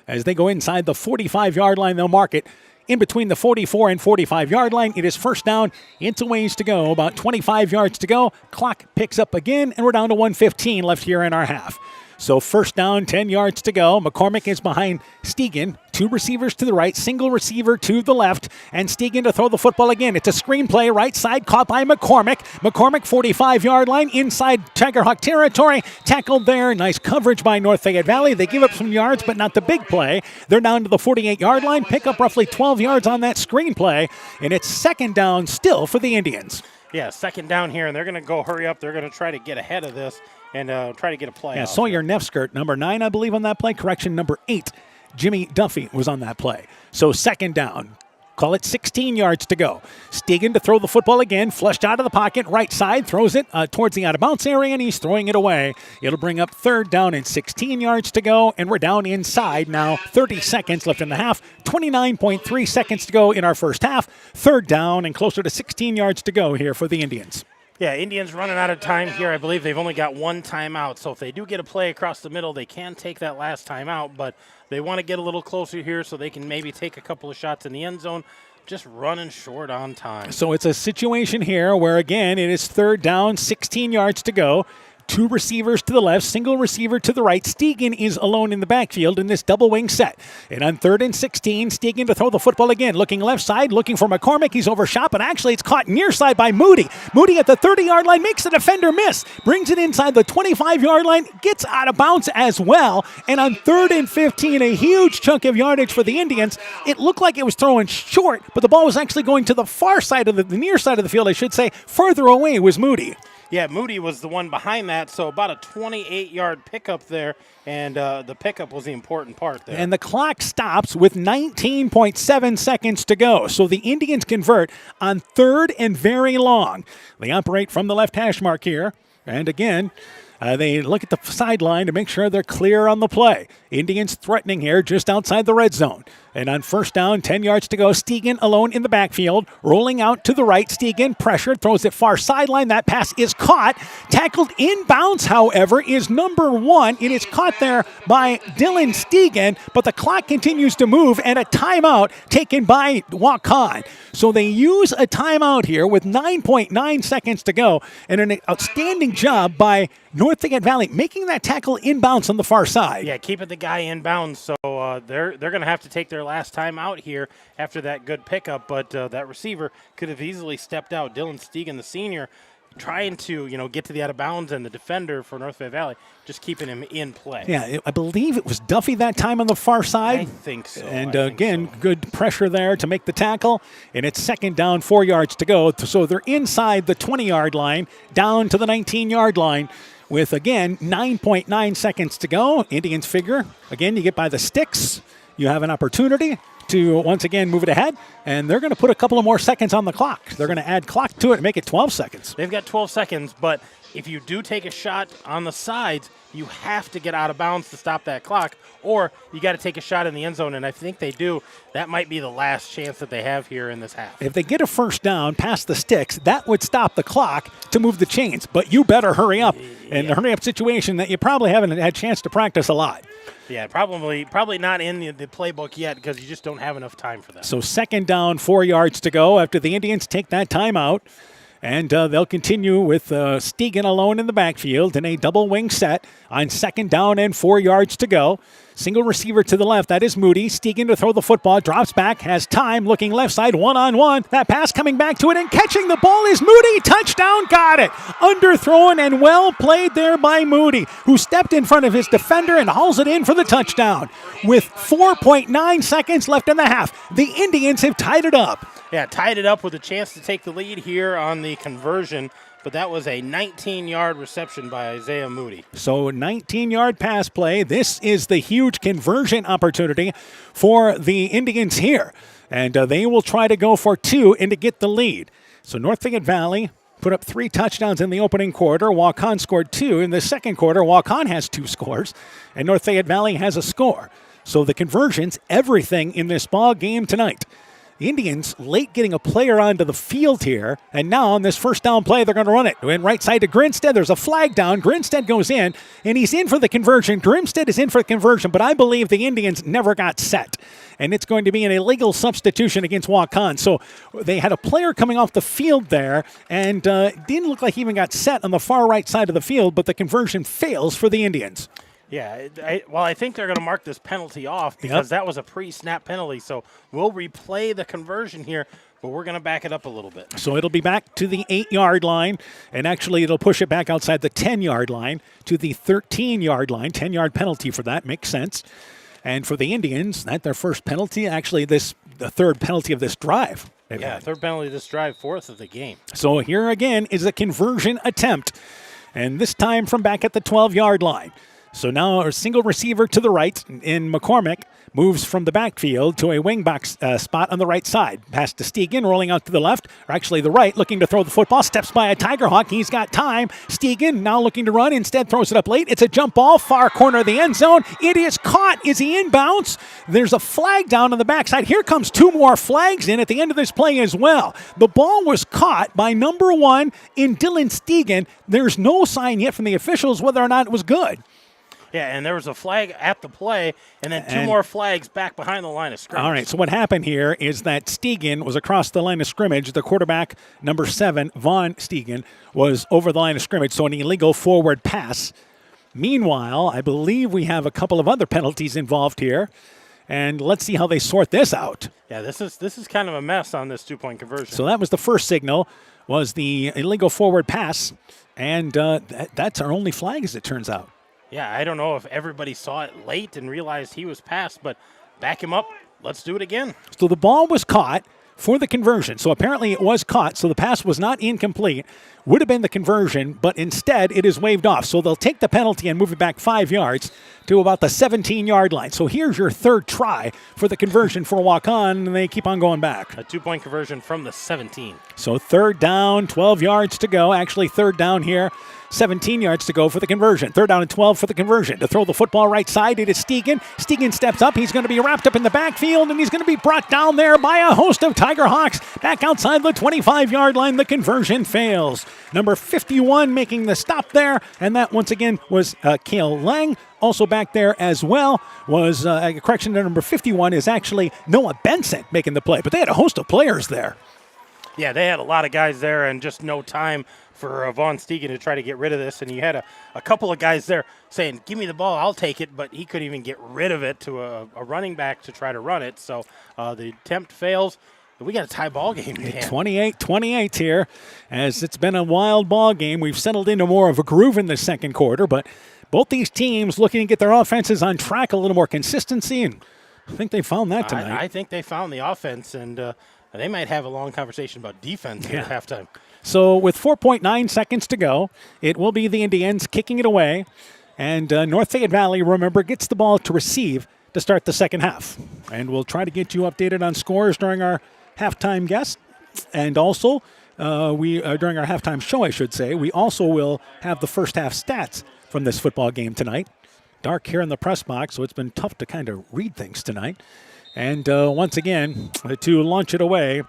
As they go inside the 45-yard line, they'll mark it. In between the 44 and 45-yard line, it is first down, into ways to go, about 25 yards to go. Clock picks up again, and we're down to 1:15 left here in our half. So first down, 10 yards to go. McCormick is behind Stegan. Two receivers to the right, single receiver to the left, and Stegan to throw the football again. It's a screen play, right side, caught by McCormick. McCormick, 45-yard line, inside Tigerhawk territory. Tackled there. Nice coverage by North Fayette Valley. They give up some yards, but not the big play. They're down to the 48-yard line, pick up roughly 12 yards on that screen play, and it's second down still for the Indians. Yeah, second down here, and they're going to go hurry up. They're going to try to get ahead of this and try to get a play. Yeah, Sawyer Neffskirt, number 9, I believe, on that play. Correction, number 8. Jimmy Duffy was on that play. So second down. Call it 16 yards to go. Stegan to throw the football again. Flushed out of the pocket. Right side. Throws it towards the out-of-bounds area, and he's throwing it away. It'll bring up third down and 16 yards to go, and we're down inside now. 30 seconds left in the half. 29.3 seconds to go in our first half. Third down and closer to 16 yards to go here for the Indians. Yeah, Indians running out of time here. I believe they've only got one timeout. So if they do get a play across the middle, they can take that last timeout. But they want to get a little closer here so they can maybe take a couple of shots in the end zone. Just running short on time. So it's a situation here where, again, it is 3rd down, 16 yards to go. 2 receivers to the left, single receiver to the right. Stegan is alone in the backfield in this double wing set. And on 3rd and 16, Stegan to throw the football again. Looking left side, looking for McCormick. He's overshot, but actually it's caught near side by Moody. Moody at the 30-yard line makes the defender miss. Brings it inside the 25-yard line, gets out of bounds as well. And on 3rd and 15, a huge chunk of yardage for the Indians. It looked like it was throwing short, but the ball was actually going to the far side of the near side of the field, I should say. Further away was Moody. Yeah, Moody was the one behind that, so about a 28-yard pickup there, and the pickup was the important part there. And the clock stops with 19.7 seconds to go. So the Indians convert on 3rd and very long. They operate from the left hash mark here. And again, they look at the sideline to make sure they're clear on the play. Indians threatening here just outside the red zone. And on 1st down, 10 yards to go, Stegan alone in the backfield. Rolling out to the right, Stegan pressured, throws it far sideline. That pass is caught. Tackled inbounds, however, is number 1. It is caught there by Dylan Stegan, but the clock continues to move, and a timeout taken by Waukon. So they use a timeout here with 9.9 seconds to go, and an outstanding job by North Fayette Valley making that tackle inbounds on the far side. Yeah, keeping the guy inbounds, so they're going to have to take their last time out here after that good pickup, but that receiver could have easily stepped out. Dylan Stegan, the senior, trying to get to the out of bounds, and the defender for North Fayette Valley just keeping him in play. Yeah, I believe it was Duffy that time on the far side. I think so. And again, good pressure there to make the tackle, and it's 2nd down, 4 yards to go. So they're inside the 20-yard line, down to the 19-yard line. With, again, 9.9 seconds to go. Indians figure, again, you get by the sticks. You have an opportunity to, once again, move it ahead. And they're going to put a couple of more seconds on the clock. They're going to add clock to it and make it 12 seconds. They've got 12 seconds, but if you do take a shot on the sides, you have to get out of bounds to stop that clock, or you got to take a shot in the end zone, and I think they do. That might be the last chance that they have here in this half. If they get a 1st down past the sticks, that would stop the clock to move the chains, but you better hurry up. And the hurry-up situation that you probably haven't had a chance to practice a lot. Yeah, probably not in the playbook yet because you just don't have enough time for that. So 2nd down, 4 yards to go after the Indians take that timeout. And they'll continue with Stegan alone in the backfield in a double wing set on 2nd down and 4 yards to go. Single receiver to the left, that is Moody. Stegan to throw the football, drops back, has time, looking left side, one-on-one. That pass coming back to it, and catching the ball is Moody. Touchdown, got it. Underthrown and well played there by Moody, who stepped in front of his defender and hauls it in for the touchdown. With 4.9 seconds left in the half, the Indians have tied it up. Yeah, tied it up with a chance to take the lead here on the conversion, but that was a 19-yard reception by Isaiah Moody. So 19-yard pass play. This is the huge conversion opportunity for the Indians here. And they will try to go for 2 and to get the lead. So North Fayette Valley put up 3 touchdowns in the opening quarter. Waukon scored 2. In the second quarter, Waukon has 2 scores, and North Fayette Valley has a score. So the conversions, everything in this ball game tonight. The Indians late getting a player onto the field here, and now on this 1st down play, they're going to run it. Went right side to Grinstead. There's a flag down. Grinstead goes in, and he's in for the conversion. Grinstead is in for the conversion, but I believe the Indians never got set, and it's going to be an illegal substitution against Waukon. So they had a player coming off the field there, and didn't look like he even got set on the far right side of the field, but the conversion fails for the Indians. Yeah, I think they're going to mark this penalty off because that was a pre-snap penalty. So we'll replay the conversion here, but we're going to back it up a little bit. So it'll be back to the 8-yard line, and actually it'll push it back outside the 10-yard line to the 13-yard line. 10-yard penalty for that makes sense. And for the Indians, that's their first penalty. Actually, the 3rd penalty of this drive. Yeah, 3rd penalty of this drive, 4th of the game. So here again is a conversion attempt, and this time from back at the 12-yard line. So now a single receiver to the right in McCormick. Moves from the backfield to a wing box spot on the right side. Pass to Stegan, rolling out to the left, or actually the right, looking to throw the football. Steps by a Tigerhawk. He's got time. Stegan now looking to run. Instead throws it up late. It's a jump ball, far corner of the end zone. It is caught. Is he inbounds? There's a flag down on the backside. Here comes 2 more flags in at the end of this play as well. The ball was caught by number 1 in Dylan Stegan. There's no sign yet from the officials whether or not it was good. Yeah, and there was a flag at the play, and then 2 more flags back behind the line of scrimmage. All right, so what happened here is that Stegan was across the line of scrimmage. The quarterback, number 7, Vaughn Stegan, was over the line of scrimmage, so an illegal forward pass. Meanwhile, I believe we have a couple of other penalties involved here, and let's see how they sort this out. Yeah, this is kind of a mess on this 2-point conversion. So that was the first signal, was the illegal forward pass, and that's our only flag as it turns out. Yeah, I don't know if everybody saw it late and realized he was passed, but back him up. Let's do it again. So the ball was caught for the conversion. So apparently it was caught, so the pass was not incomplete. Would have been the conversion, but instead it is waved off. So they'll take the penalty and move it back 5 yards to about the 17-yard line. So here's your third try for the conversion for Waukon, and they keep on going back. A 2-point conversion from the 17. So third down, 12 yards to go. Actually, third down here, 17 yards to go for the conversion. Third down and 12 for the conversion. To throw the football right side, it is Stegan. Stegan steps up. He's going to be wrapped up in the backfield, and he's going to be brought down there by a host of Tigerhawks. Back outside the 25-yard line, the conversion fails. Number 51 making the stop there, and that once again was Cale Lang. Also back there as well was, correction, number 51 is actually Noah Benson making the play, but they had a host of players there. Yeah, they had a lot of guys there and just no time for Vaughn Stegan to try to get rid of this. And you had a couple of guys there saying, give me the ball, I'll take it. But he couldn't even get rid of it to a running back to try to run it. So the attempt fails. We got a tie ball game. 28-28 here, as it's been a wild ball game. We've settled into more of a groove in the second quarter, but both these teams looking to get their offenses on track, a little more consistency, and I think they found that tonight. I think they found the offense, and they might have a long conversation about defense at halftime. So with 4.9 seconds to go, it will be the Indians kicking it away, and North Fayette Valley, remember, gets the ball to receive to start the second half. And we'll try to get you updated on scores during our halftime guest, and also during our halftime show, I should say. We also will have the first half stats from this football game tonight. Dark here in the press box, so it's been tough to kind of read things tonight. And once again, to launch it away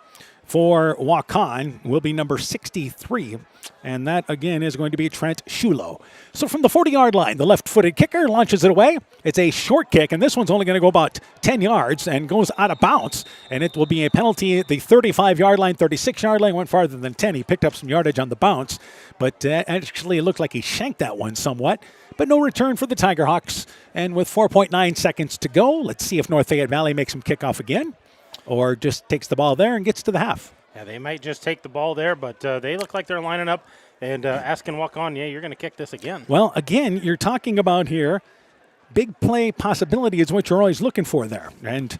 for Waukon will be number 63, and that again is going to be Trent Shulo. So from the 40-yard line, the left-footed kicker launches it away. It's a short kick, and this one's only going to go about 10 yards and goes out of bounds, and it will be a penalty at the 35-yard line, 36-yard line, went farther than 10. He picked up some yardage on the bounce, but actually it looked like he shanked that one somewhat. But no return for the Tigerhawks, and with 4.9 seconds to go, let's see if North Fayette Valley makes him kick off again, or just takes the ball there and gets to the half. Yeah, they might just take the ball there, but they look like they're lining up and asking Waukon, yeah, you're going to kick this again. Well, again, you're talking about here, big play possibility is what you're always looking for there. And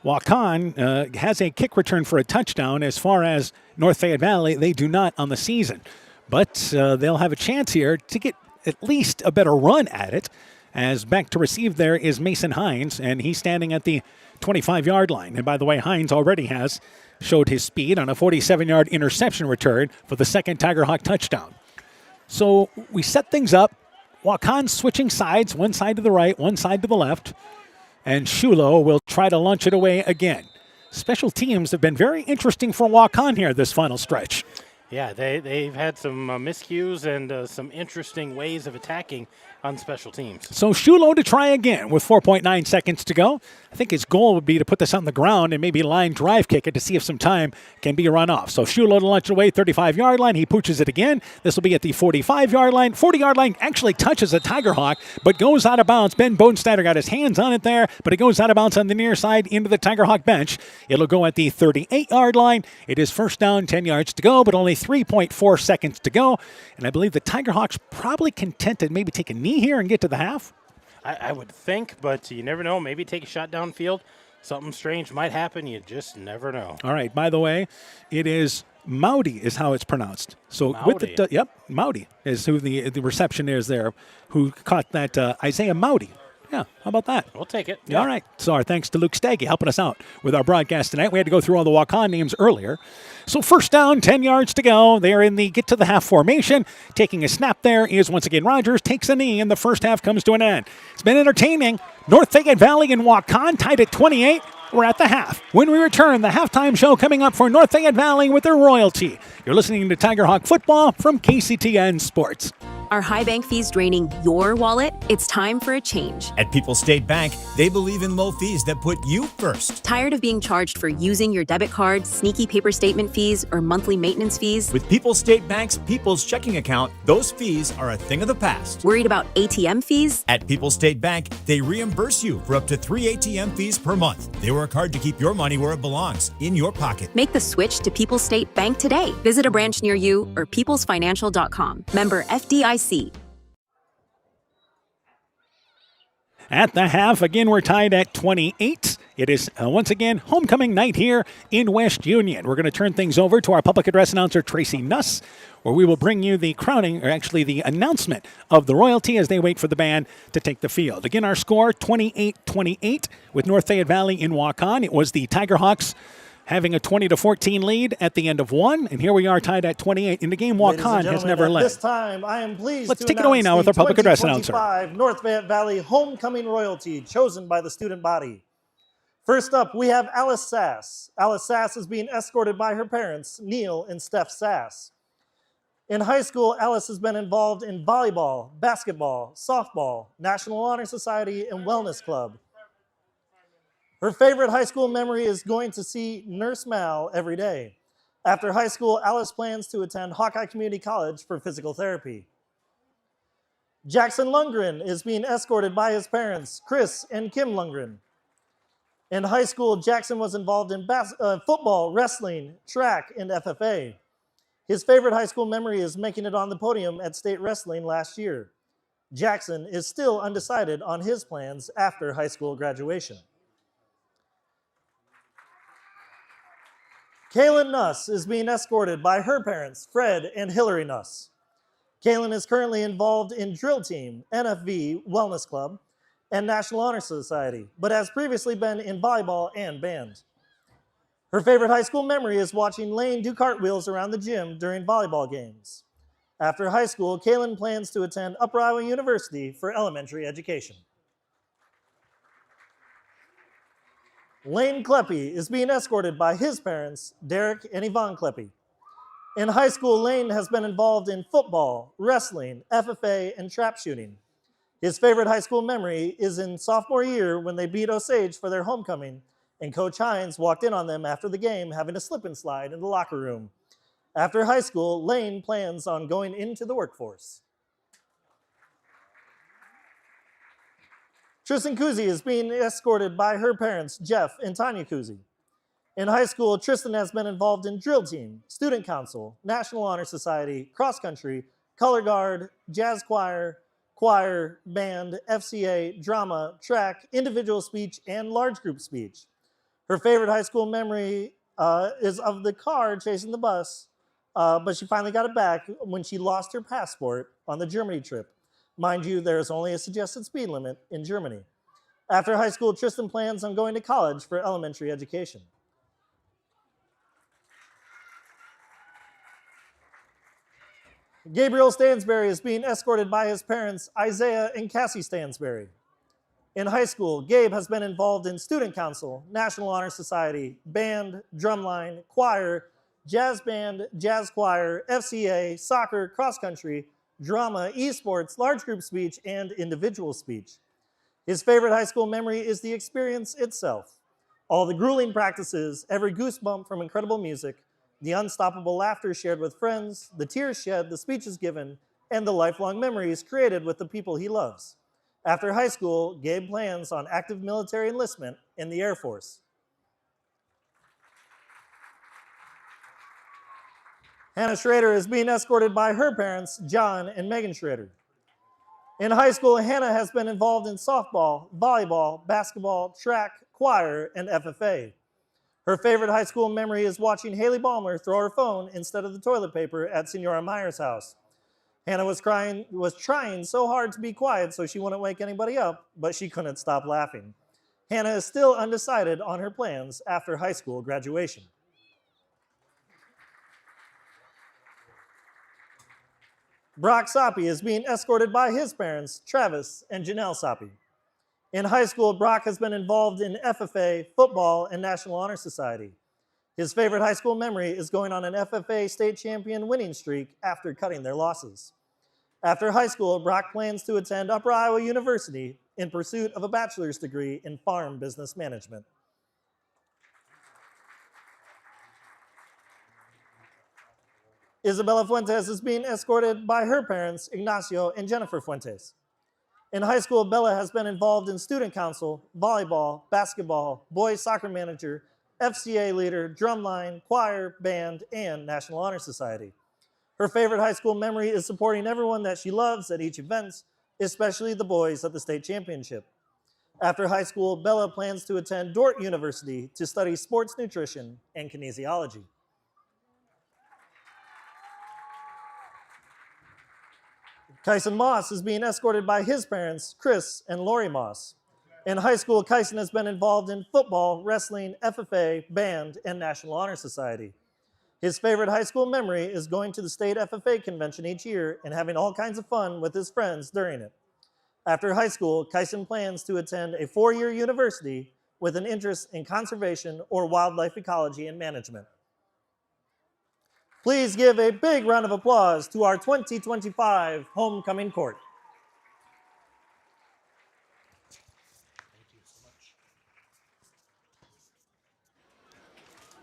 Waukon has a kick return for a touchdown. As far as North Fayette Valley, they do not on the season. But they'll have a chance here to get at least a better run at it, as back to receive there is Mason Hines, and he's standing at the 25-yard line. And by the way, Hines already has showed his speed on a 47-yard interception return for the second Tigerhawk touchdown. So we set things up. Waukon switching sides, one side to the right, one side to the left, and Shulo will try to launch it away again. Special teams have been very interesting for Waukon here this final stretch. Yeah, they've had some miscues and some interesting ways of attacking on special teams. So Shulo to try again with 4.9 seconds to go. I think his goal would be to put this on the ground and maybe line drive kick it to see if some time can be run off. So Shulo to launch it away, 35-yard line. He pooches it again. This will be at the 45-yard line. 40-yard line actually touches a Tigerhawk, but goes out of bounds. Ben Bodensteiner got his hands on it there, but it goes out of bounds on the near side into the Tigerhawk bench. It'll go at the 38-yard line. It is first down, 10 yards to go, but only 3.4 seconds to go. And I believe the Tigerhawks probably content to maybe take a knee here and get to the half. I would think, but you never know. Maybe take a shot downfield. Something strange might happen. You just never know. All right, by the way, it is Maudi is how it's pronounced. So with the Maudi is who the reception is there, who caught that Isaiah Maudi. Yeah, how about that? We'll take it. Yeah. All right. So our thanks to Luke Staggy helping us out with our broadcast tonight. We had to go through all the Waukon names earlier. So first down, 10 yards to go. They're in the get to the half formation. Taking a snap there is once again Rogers. Takes a knee, and the first half comes to an end. It's been entertaining. North Fayette Valley and Waukon tied at 28. We're at the half. When we return, the halftime show coming up for North Fayette Valley with their royalty. You're listening to Tiger Hawk Football from KCTN Sports. Are high bank fees draining your wallet? It's time for a change. At People's State Bank, they believe in low fees that put you first. Tired of being charged for using your debit card, sneaky paper statement fees, or monthly maintenance fees? With People's State Bank's People's Checking Account, those fees are a thing of the past. Worried about ATM fees? At People's State Bank, they reimburse you for up to 3 ATM fees per month. They work hard to keep your money where it belongs, in your pocket. Make the switch to People's State Bank today. Visit a branch near you or peoplesfinancial.com. Member FDIC. At the half, again, we're tied at 28. It is, once again, homecoming night here in West Union. We're going to turn things over to our public address announcer, Tracy Nuss, where we will bring you the crowning, or actually the announcement of the royalty as they wait for the band to take the field. Again, our score, 28-28 with North Fayette Valley in Waukon. It was the Tiger Hawks having a 20-14 lead at the end of one, and here we are tied at 28 in the game Waukon has never led. This time, I am pleased Let's to take it away now with our public address announcer. 2025 North Fayette Valley homecoming royalty chosen by the student body. First up, we have Alice Sass. Alice Sass is being escorted by her parents, Neil and Steph Sass. In high school, Alice has been involved in volleyball, basketball, softball, National Honor Society, and Wellness Club. Her favorite high school memory is going to see Nurse Mal every day. After high school, Alice plans to attend Hawkeye Community College for physical therapy. Jackson Lundgren is being escorted by his parents, Chris and Kim Lundgren. In high school, Jackson was involved in football, wrestling, track, and FFA. His favorite high school memory is making it on the podium at state wrestling last year. Jackson is still undecided on his plans after high school graduation. Kaylin Nuss is being escorted by her parents, Fred and Hillary Nuss. Kaylin is currently involved in drill team, NFV, Wellness Club, and National Honor Society, but has previously been in volleyball and band. Her favorite high school memory is watching Lane do cartwheels around the gym during volleyball games. After high school, Kaylin plans to attend Upper Iowa University for elementary education. Lane Kleppe is being escorted by his parents, Derek and Yvonne Kleppe. In high school, Lane has been involved in football, wrestling, FFA, and trap shooting. His favorite high school memory is in sophomore year when they beat Osage for their homecoming, and Coach Hines walked in on them after the game having a slip and slide in the locker room. After high school, Lane plans on going into the workforce. Tristan Kuzi is being escorted by her parents, Jeff and Tanya Kuzi. In high school, Tristan has been involved in drill team, student council, National Honor Society, cross country, color guard, jazz choir, band, FCA, drama, track, individual speech, and large group speech. Her favorite high school memory is of the car chasing the bus, but she finally got it back when she lost her passport on the Germany trip. Mind you, there is only a suggested speed limit in Germany. After high school, Tristan plans on going to college for elementary education. Gabriel Stansberry is being escorted by his parents, Isaiah and Cassie Stansberry. In high school, Gabe has been involved in student council, National Honor Society, band, drumline, choir, jazz band, jazz choir, FCA, soccer, cross country, drama, esports, large group speech, and individual speech. His favorite high school memory is the experience itself. All the grueling practices, every goosebump from incredible music, the unstoppable laughter shared with friends, the tears shed, the speeches given, and the lifelong memories created with the people he loves. After high school, Gabe plans on active military enlistment in the Air Force. Hannah Schrader is being escorted by her parents, John and Megan Schrader. In high school, Hannah has been involved in softball, volleyball, basketball, track, choir, and FFA. Her favorite high school memory is watching Haley Balmer throw her phone instead of the toilet paper at Senora Meyer's house. Hannah was trying so hard to be quiet so she wouldn't wake anybody up, but she couldn't stop laughing. Hannah is still undecided on her plans after high school graduation. Brock Soppy is being escorted by his parents, Travis and Janelle Soppy. In high school, Brock has been involved in FFA, football, and National Honor Society. His favorite high school memory is going on an FFA state champion winning streak after cutting their losses. After high school, Brock plans to attend Upper Iowa University in pursuit of a bachelor's degree in farm business management. Isabella Fuentes is being escorted by her parents, Ignacio and Jennifer Fuentes. In high school, Bella has been involved in student council, volleyball, basketball, boys soccer manager, FCA leader, drumline, choir, band, and National Honor Society. Her favorite high school memory is supporting everyone that she loves at each event, especially the boys at the state championship. After high school, Bella plans to attend Dordt University to study sports nutrition and kinesiology. Kyson Moss is being escorted by his parents, Chris and Lori Moss. In high school, Kyson has been involved in football, wrestling, FFA, band, and National Honor Society. His favorite high school memory is going to the state FFA convention each year and having all kinds of fun with his friends during it. After high school, Kyson plans to attend a 4-year university with an interest in conservation or wildlife ecology and management. Please give a big round of applause to our 2025 homecoming court.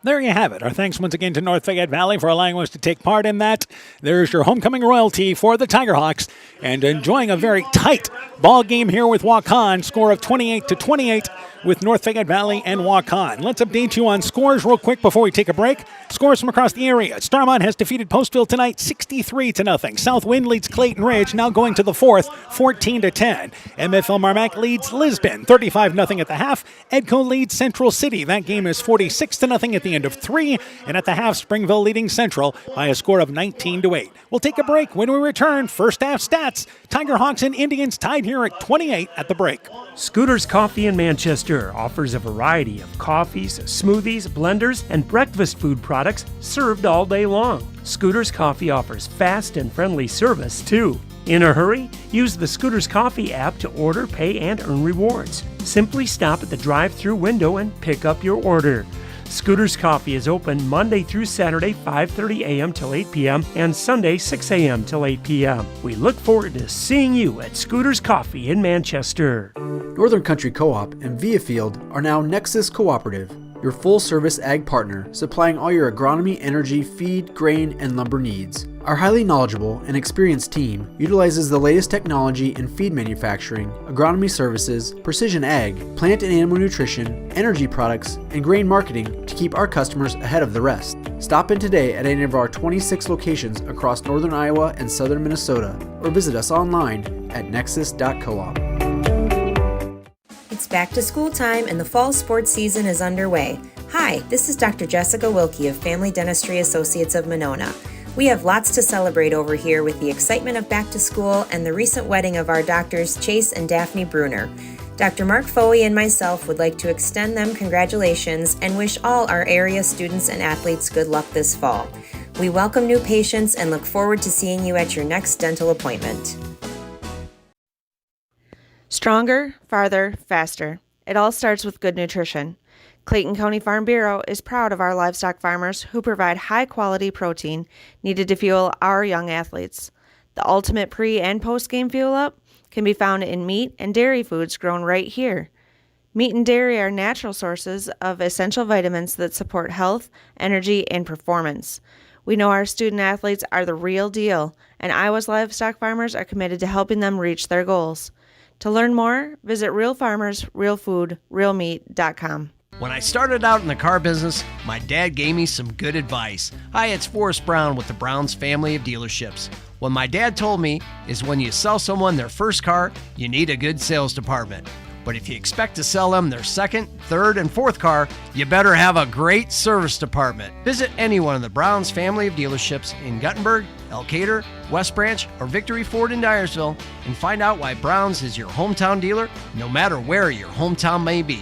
There you have it. Our thanks once again to North Fayette Valley for allowing us to take part in that. There's your homecoming royalty for the Tigerhawks, and enjoying a very tight ball game here with Waukon. Score of 28-28 with North Fayette Valley and Waukon. Let's update you on scores real quick before we take a break. Scores from across the area. Starmont has defeated Postville tonight 63-0. Southwind leads Clayton Ridge, now going to the fourth, 14-10. MFL Marmac leads Lisbon 35-0 at the half. Edco leads Central City. That game is 46-0 at the end of 3, and at the half, Springville leading Central by a score of 19-8. We'll take a break. When we return, first half stats. Tigerhawks and Indians tied here at 28 at the break. Scooters Coffee in Manchester offers a variety of coffees, smoothies, blenders, and breakfast food products served all day long. Scooters Coffee offers fast and friendly service, too. In a hurry? Use the Scooters Coffee app to order, pay, and earn rewards. Simply stop at the drive-thru window and pick up your order. Scooters Coffee is open Monday through Saturday, 5:30 a.m. till 8 p.m. and Sunday, 6 a.m. till 8 p.m. We look forward to seeing you at Scooters Coffee in Manchester. Northern Country Co-op and Viafield are now Nexus Cooperative, your full-service ag partner supplying all your agronomy, energy, feed, grain, and lumber needs. Our highly knowledgeable and experienced team utilizes the latest technology in feed manufacturing, agronomy services, precision ag, plant and animal nutrition, energy products, and grain marketing to keep our customers ahead of the rest. Stop in today at any of our 26 locations across northern Iowa and southern Minnesota, or visit us online at nexus.coop. It's back to school time and the fall sports season is underway. Hi, this is Dr. Jessica Wilkie of Family Dentistry Associates of Monona. We have lots to celebrate over here with the excitement of back to school and the recent wedding of our doctors Chase and Daphne Bruner. Dr. Mark Foey and myself would like to extend them congratulations and wish all our area students and athletes good luck this fall. We welcome new patients and look forward to seeing you at your next dental appointment. Stronger, farther, faster. It all starts with good nutrition. Clayton County Farm Bureau is proud of our livestock farmers who provide high-quality protein needed to fuel our young athletes. The ultimate pre- and post-game fuel-up can be found in meat and dairy foods grown right here. Meat and dairy are natural sources of essential vitamins that support health, energy, and performance. We know our student athletes are the real deal, and Iowa's livestock farmers are committed to helping them reach their goals. To learn more, visit realfarmersrealfoodrealmeat.com. When I started out in the car business, my dad gave me some good advice. Hi, it's Forrest Brown with the Brown's family of dealerships. What my dad told me is when you sell someone their first car, you need a good sales department. But if you expect to sell them their second, third, and fourth car, you better have a great service department. Visit any one of the Browns family of dealerships in Guttenberg, Elkader, West Branch, or Victory Ford in Dyersville and find out why Browns is your hometown dealer, no matter where your hometown may be.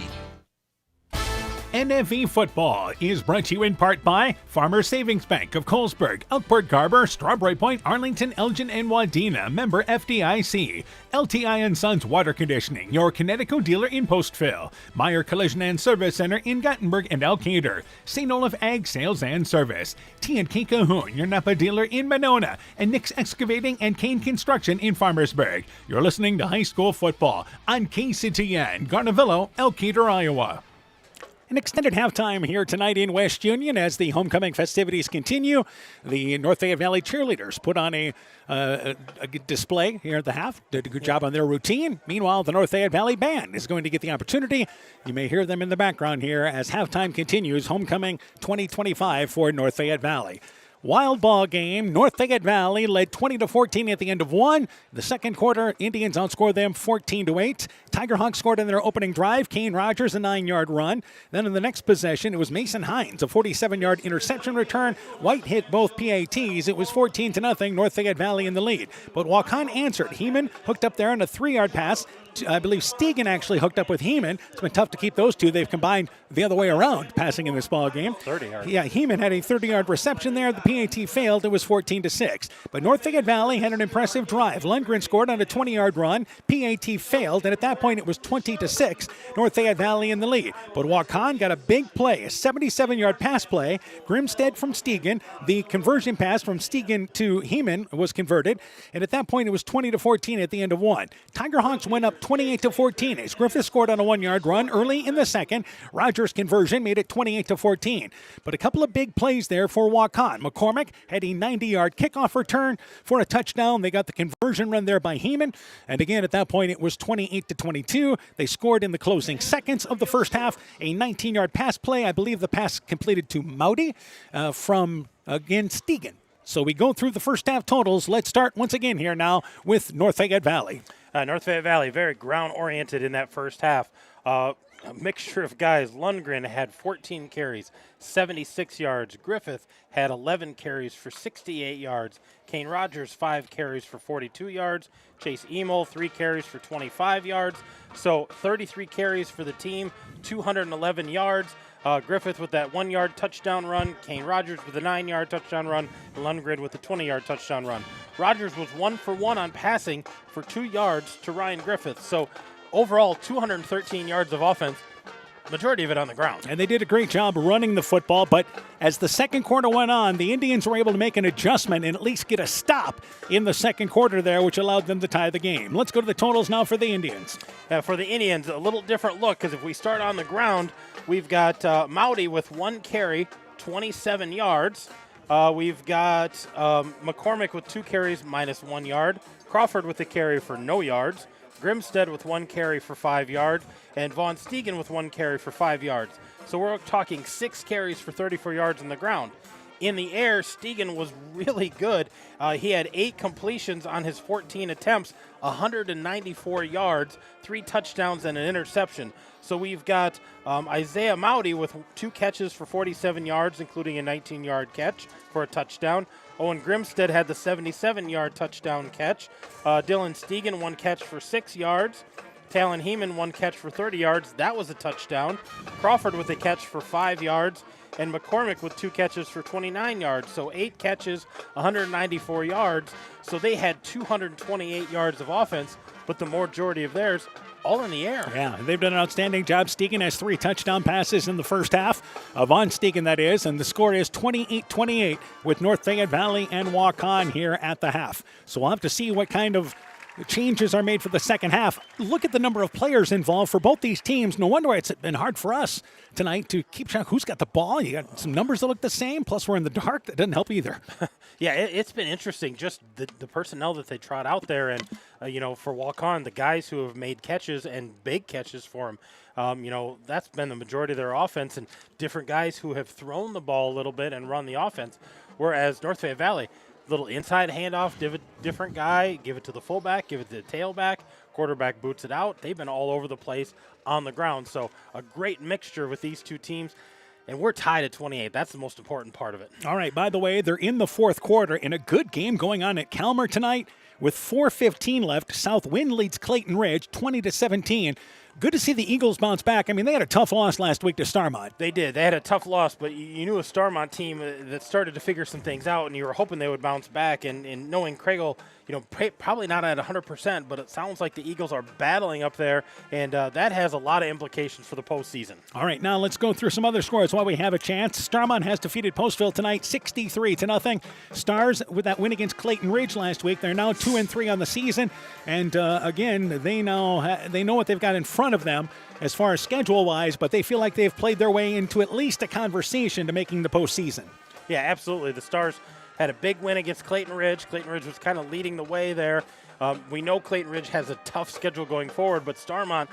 NFE Football is brought to you in part by Farmers Savings Bank of Colesburg, Elkport Garber, Strawberry Point, Arlington, Elgin, and Wadena, member FDIC. LTI & Sons Water Conditioning, your Connecticut dealer in Postville. Meyer Collision and Service Center in Guttenberg and Elkader. St. Olaf Ag Sales and Service. T&K Cahoon, your Napa dealer in Monona. And Nick's Excavating and Kane Construction in Farmersburg. You're listening to High School Football on KCTN, Garnavillo, Elkader, Iowa. An extended halftime here tonight in West Union as the homecoming festivities continue. The North Fayette Valley cheerleaders put on a display here at the half. Did a good job on their routine. Meanwhile, the North Fayette Valley band is going to get the opportunity. You may hear them in the background here as halftime continues. Homecoming 2025 for North Fayette Valley. Wild ball game. North Fayette Valley led 20-14 at the end of one. The second quarter, Indians outscored them 14-8. Tigerhawks scored in their opening drive. Kane Rogers, a 9-yard run. Then in the next possession, it was Mason Hines, a 47-yard interception return. White hit both PATs. It was 14-0, North Fayette Valley in the lead. But Waukon answered. Heeman hooked up there on a 3-yard pass. I believe Stegen actually hooked up with Heeman. It's been tough to keep those two. They've combined the other way around passing in this ball game. 30-yard. Yeah, Heeman had a 30-yard reception there. The PAT failed. It was 14-6. But North Fayette Valley had an impressive drive. Lundgren scored on a 20-yard run. PAT failed, and at that point it was 20-6. North Fayette Valley in the lead. But Waukon got a big play, a 77-yard pass play. Grimstead from Stegen. The conversion pass from Stegen to Heeman was converted, and at that point it was 20-14 at the end of one. Tigerhawks went up 28-14 as Griffith scored on a 1-yard run early in the second. Rogers' conversion made it 28-14. But a couple of big plays there for Waukon. McCormick had a 90-yard kickoff return for a touchdown. They got the conversion run there by Heeman. And again, at that point, it was 28-22. They scored in the closing seconds of the first half. A 19-yard pass play. I believe the pass completed to Maudy from, again, Stegen. So we go through the first half totals. Let's start once again here now with North Fayette Valley. North Fayette Valley, very ground-oriented in that first half. A mixture of guys. Lundgren had 14 carries, 76 yards. Griffith had 11 carries for 68 yards. Kane Rogers, 5 carries for 42 yards. Chase Emil, 3 carries for 25 yards. So 33 carries for the team, 211 yards. Griffith with that 1-yard touchdown run, Kane Rogers with a 9-yard touchdown run, and Lundgren with a 20-yard touchdown run. Rogers was 1 for 1 on passing for 2 yards to Ryan Griffith. So overall, 213 yards of offense, majority of it on the ground. And they did a great job running the football, but as the second quarter went on, the Indians were able to make an adjustment and at least get a stop in the second quarter there, which allowed them to tie the game. Let's go to the totals now for the Indians. For the Indians, a little different look, because if we start on the ground, we've got Maudy with 1 carry, 27 yards. We've got McCormick with 2 carries, minus 1 yard. Crawford with a carry for no yards. Grimstead with 1 carry for 5 yards. And Vaughn Stegen with 1 carry for 5 yards. So we're talking 6 carries for 34 yards on the ground. In the air, Stegen was really good. He had 8 completions on his 14 attempts, 194 yards, 3 touchdowns, and an interception. So we've got Isaiah Maudy with 2 catches for 47 yards, including a 19-yard catch for a touchdown. Owen Grimstead had the 77-yard touchdown catch. Dylan Stegen, 1 catch for 6 yards. Talon Heeman, 1 catch for 30 yards. That was a touchdown. Crawford with a catch for 5 yards. And McCormick with 2 catches for 29 yards. So 8 catches, 194 yards. So they had 228 yards of offense, but the majority of theirs all in the air. Yeah, they've done an outstanding job. Stegen has 3 touchdown passes in the first half. Vaughn Stegen, that is. And the score is 28-28 with North Fayette Valley and Waukon here at the half. So we'll have to see what kind of changes are made for the second half. Look at the number of players involved for both these teams. No wonder it's been hard for us tonight to keep track who's got the ball. You got some numbers that look the same, plus we're in the dark. That doesn't help either. Yeah, it's been interesting, just the personnel that they trot out there. And, for Waukon, the guys who have made catches and big catches for them, that's been the majority of their offense, and different guys who have thrown the ball a little bit and run the offense. Whereas North Fayette Valley, little inside handoff, different guy, give it to the fullback, give it to the tailback, quarterback boots it out. They've been all over the place on the ground. So a great mixture with these two teams. And we're tied at 28. That's the most important part of it. All right, by the way, they're in the fourth quarter in a good game going on at Calmer tonight. With 4:15 left, Southwind leads Clayton Ridge 20-17. Good to see the Eagles bounce back. I mean, they had a tough loss last week to Starmont. They did. They had a tough loss, but you knew a Starmont team that started to figure some things out, and you were hoping they would bounce back. And knowing Craigle, probably not at 100%, but it sounds like the Eagles are battling up there, and that has a lot of implications for the postseason. All right, now let's go through some other scores while we have a chance. Starmont has defeated Postville tonight 63-0. Stars, with that win against Clayton Ridge last week, they're now 2-3 on the season, and again, they know what they've got in front of them as far as schedule-wise, but they feel like they've played their way into at least a conversation to making the postseason. Yeah, absolutely. The Stars had a big win against Clayton Ridge. Clayton Ridge was kind of leading the way there. We know Clayton Ridge has a tough schedule going forward, but Starmont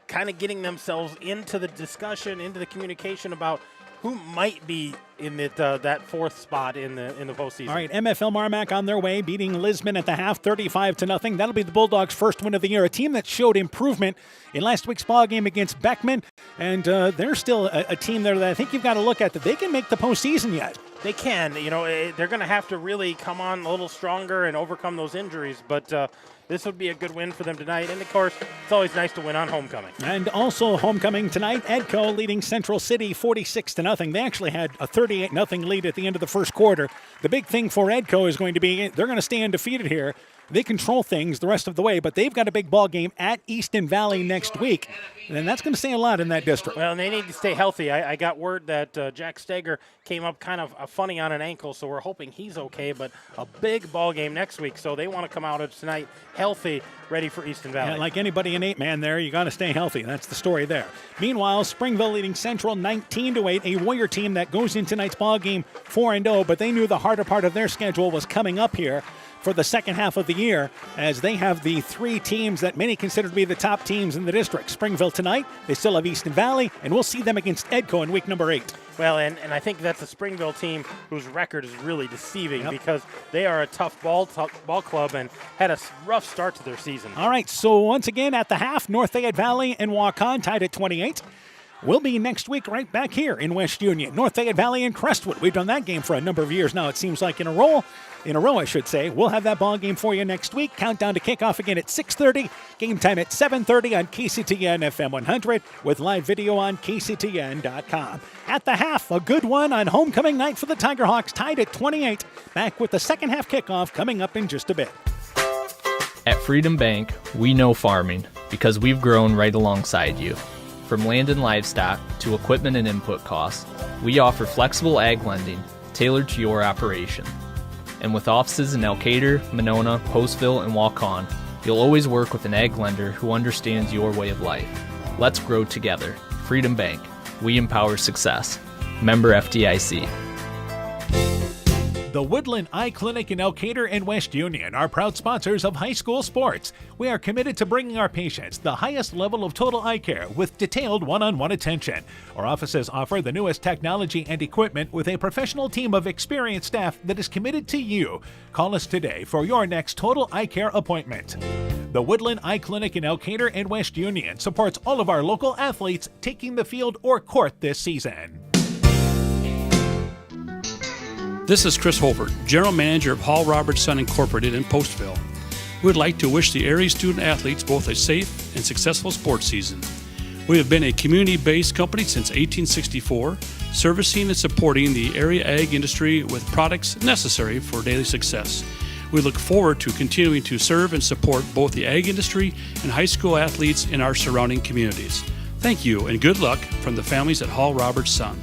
kind of getting themselves into the discussion, into the communication about who might be in that fourth spot in the postseason. All right, MFL Marmac on their way, beating Lisbon at the half, 35-0. That'll be the Bulldogs' first win of the year. A team that showed improvement in last week's ball game against Beckman, and they're still a team there that I think you've got to look at that they can make the postseason yet. They can. They're going to have to really come on a little stronger and overcome those injuries, but this would be a good win for them tonight. And, of course, it's always nice to win on homecoming. And also homecoming tonight, Edco leading Central City 46-0. They actually had a 38-0 lead at the end of the first quarter. The big thing for Edco is going to be they're going to stay undefeated here. They control things the rest of the way, but they've got a big ball game at Easton Valley next week, and that's going to say a lot in that district. Well, and they need to stay healthy. I got word that Jack Steger came up kind of funny on an ankle, so we're hoping he's okay, but a big ball game next week, so they want to come out tonight healthy, ready for Easton Valley. Yeah, like anybody in 8-man there, you got to stay healthy. That's the story there. Meanwhile, Springville leading Central 19-8, a Warrior team that goes into tonight's ball game 4-0, but they knew the harder part of their schedule was coming up here for the second half of the year, as they have the three teams that many consider to be the top teams in the district. Springville tonight, they still have Easton Valley, and we'll see them against Edco in week number 8. Well, and I think that's a Springville team whose record is really deceiving because they are a tough ball club and had a rough start to their season. All right, so once again at the half, North Fayette Valley and Waukon tied at 28. We'll be next week right back here in West Union. North Fayette Valley and Crestwood. We've done that game for a number of years now, it seems like in a row, I should say. We'll have that ball game for you next week. Countdown to kickoff again at 6:30. Game time at 7:30 on KCTN FM 100 with live video on KCTN.com. At the half, a good one on homecoming night for the Tigerhawks, tied at 28. Back with the second half kickoff coming up in just a bit. At Freedom Bank, we know farming because we've grown right alongside you. From land and livestock to equipment and input costs, we offer flexible ag lending tailored to your operation. And with offices in Elkader, Monona, Postville, and Waukon, you'll always work with an ag lender who understands your way of life. Let's grow together. Freedom Bank. We empower success. Member FDIC. The Woodland Eye Clinic in Elkader and West Union are proud sponsors of high school sports. We are committed to bringing our patients the highest level of total eye care with detailed one-on-one attention. Our offices offer the newest technology and equipment with a professional team of experienced staff that is committed to you. Call us today for your next total eye care appointment. The Woodland Eye Clinic in Elkader and West Union supports all of our local athletes taking the field or court this season. This is Chris Holbert, General Manager of Hall Roberts Son Incorporated in Postville. We would like to wish the area student athletes both a safe and successful sports season. We have been a community-based company since 1864, servicing and supporting the area ag industry with products necessary for daily success. We look forward to continuing to serve and support both the ag industry and high school athletes in our surrounding communities. Thank you and good luck from the families at Hall Roberts Son.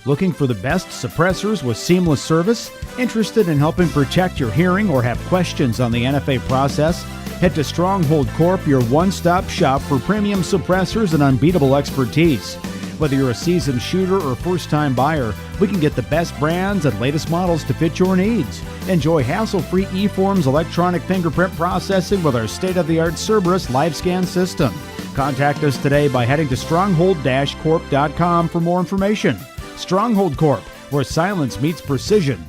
Looking for the best suppressors with seamless service? Interested in helping protect your hearing or have questions on the NFA process? Head to Stronghold Corp, your one-stop shop for premium suppressors and unbeatable expertise. Whether you're a seasoned shooter or first-time buyer, we can get the best brands and latest models to fit your needs. Enjoy hassle-free eForms electronic fingerprint processing with our state-of-the-art Cerberus LiveScan system. Contact us today by heading to stronghold-corp.com for more information. Stronghold Corp, where silence meets precision.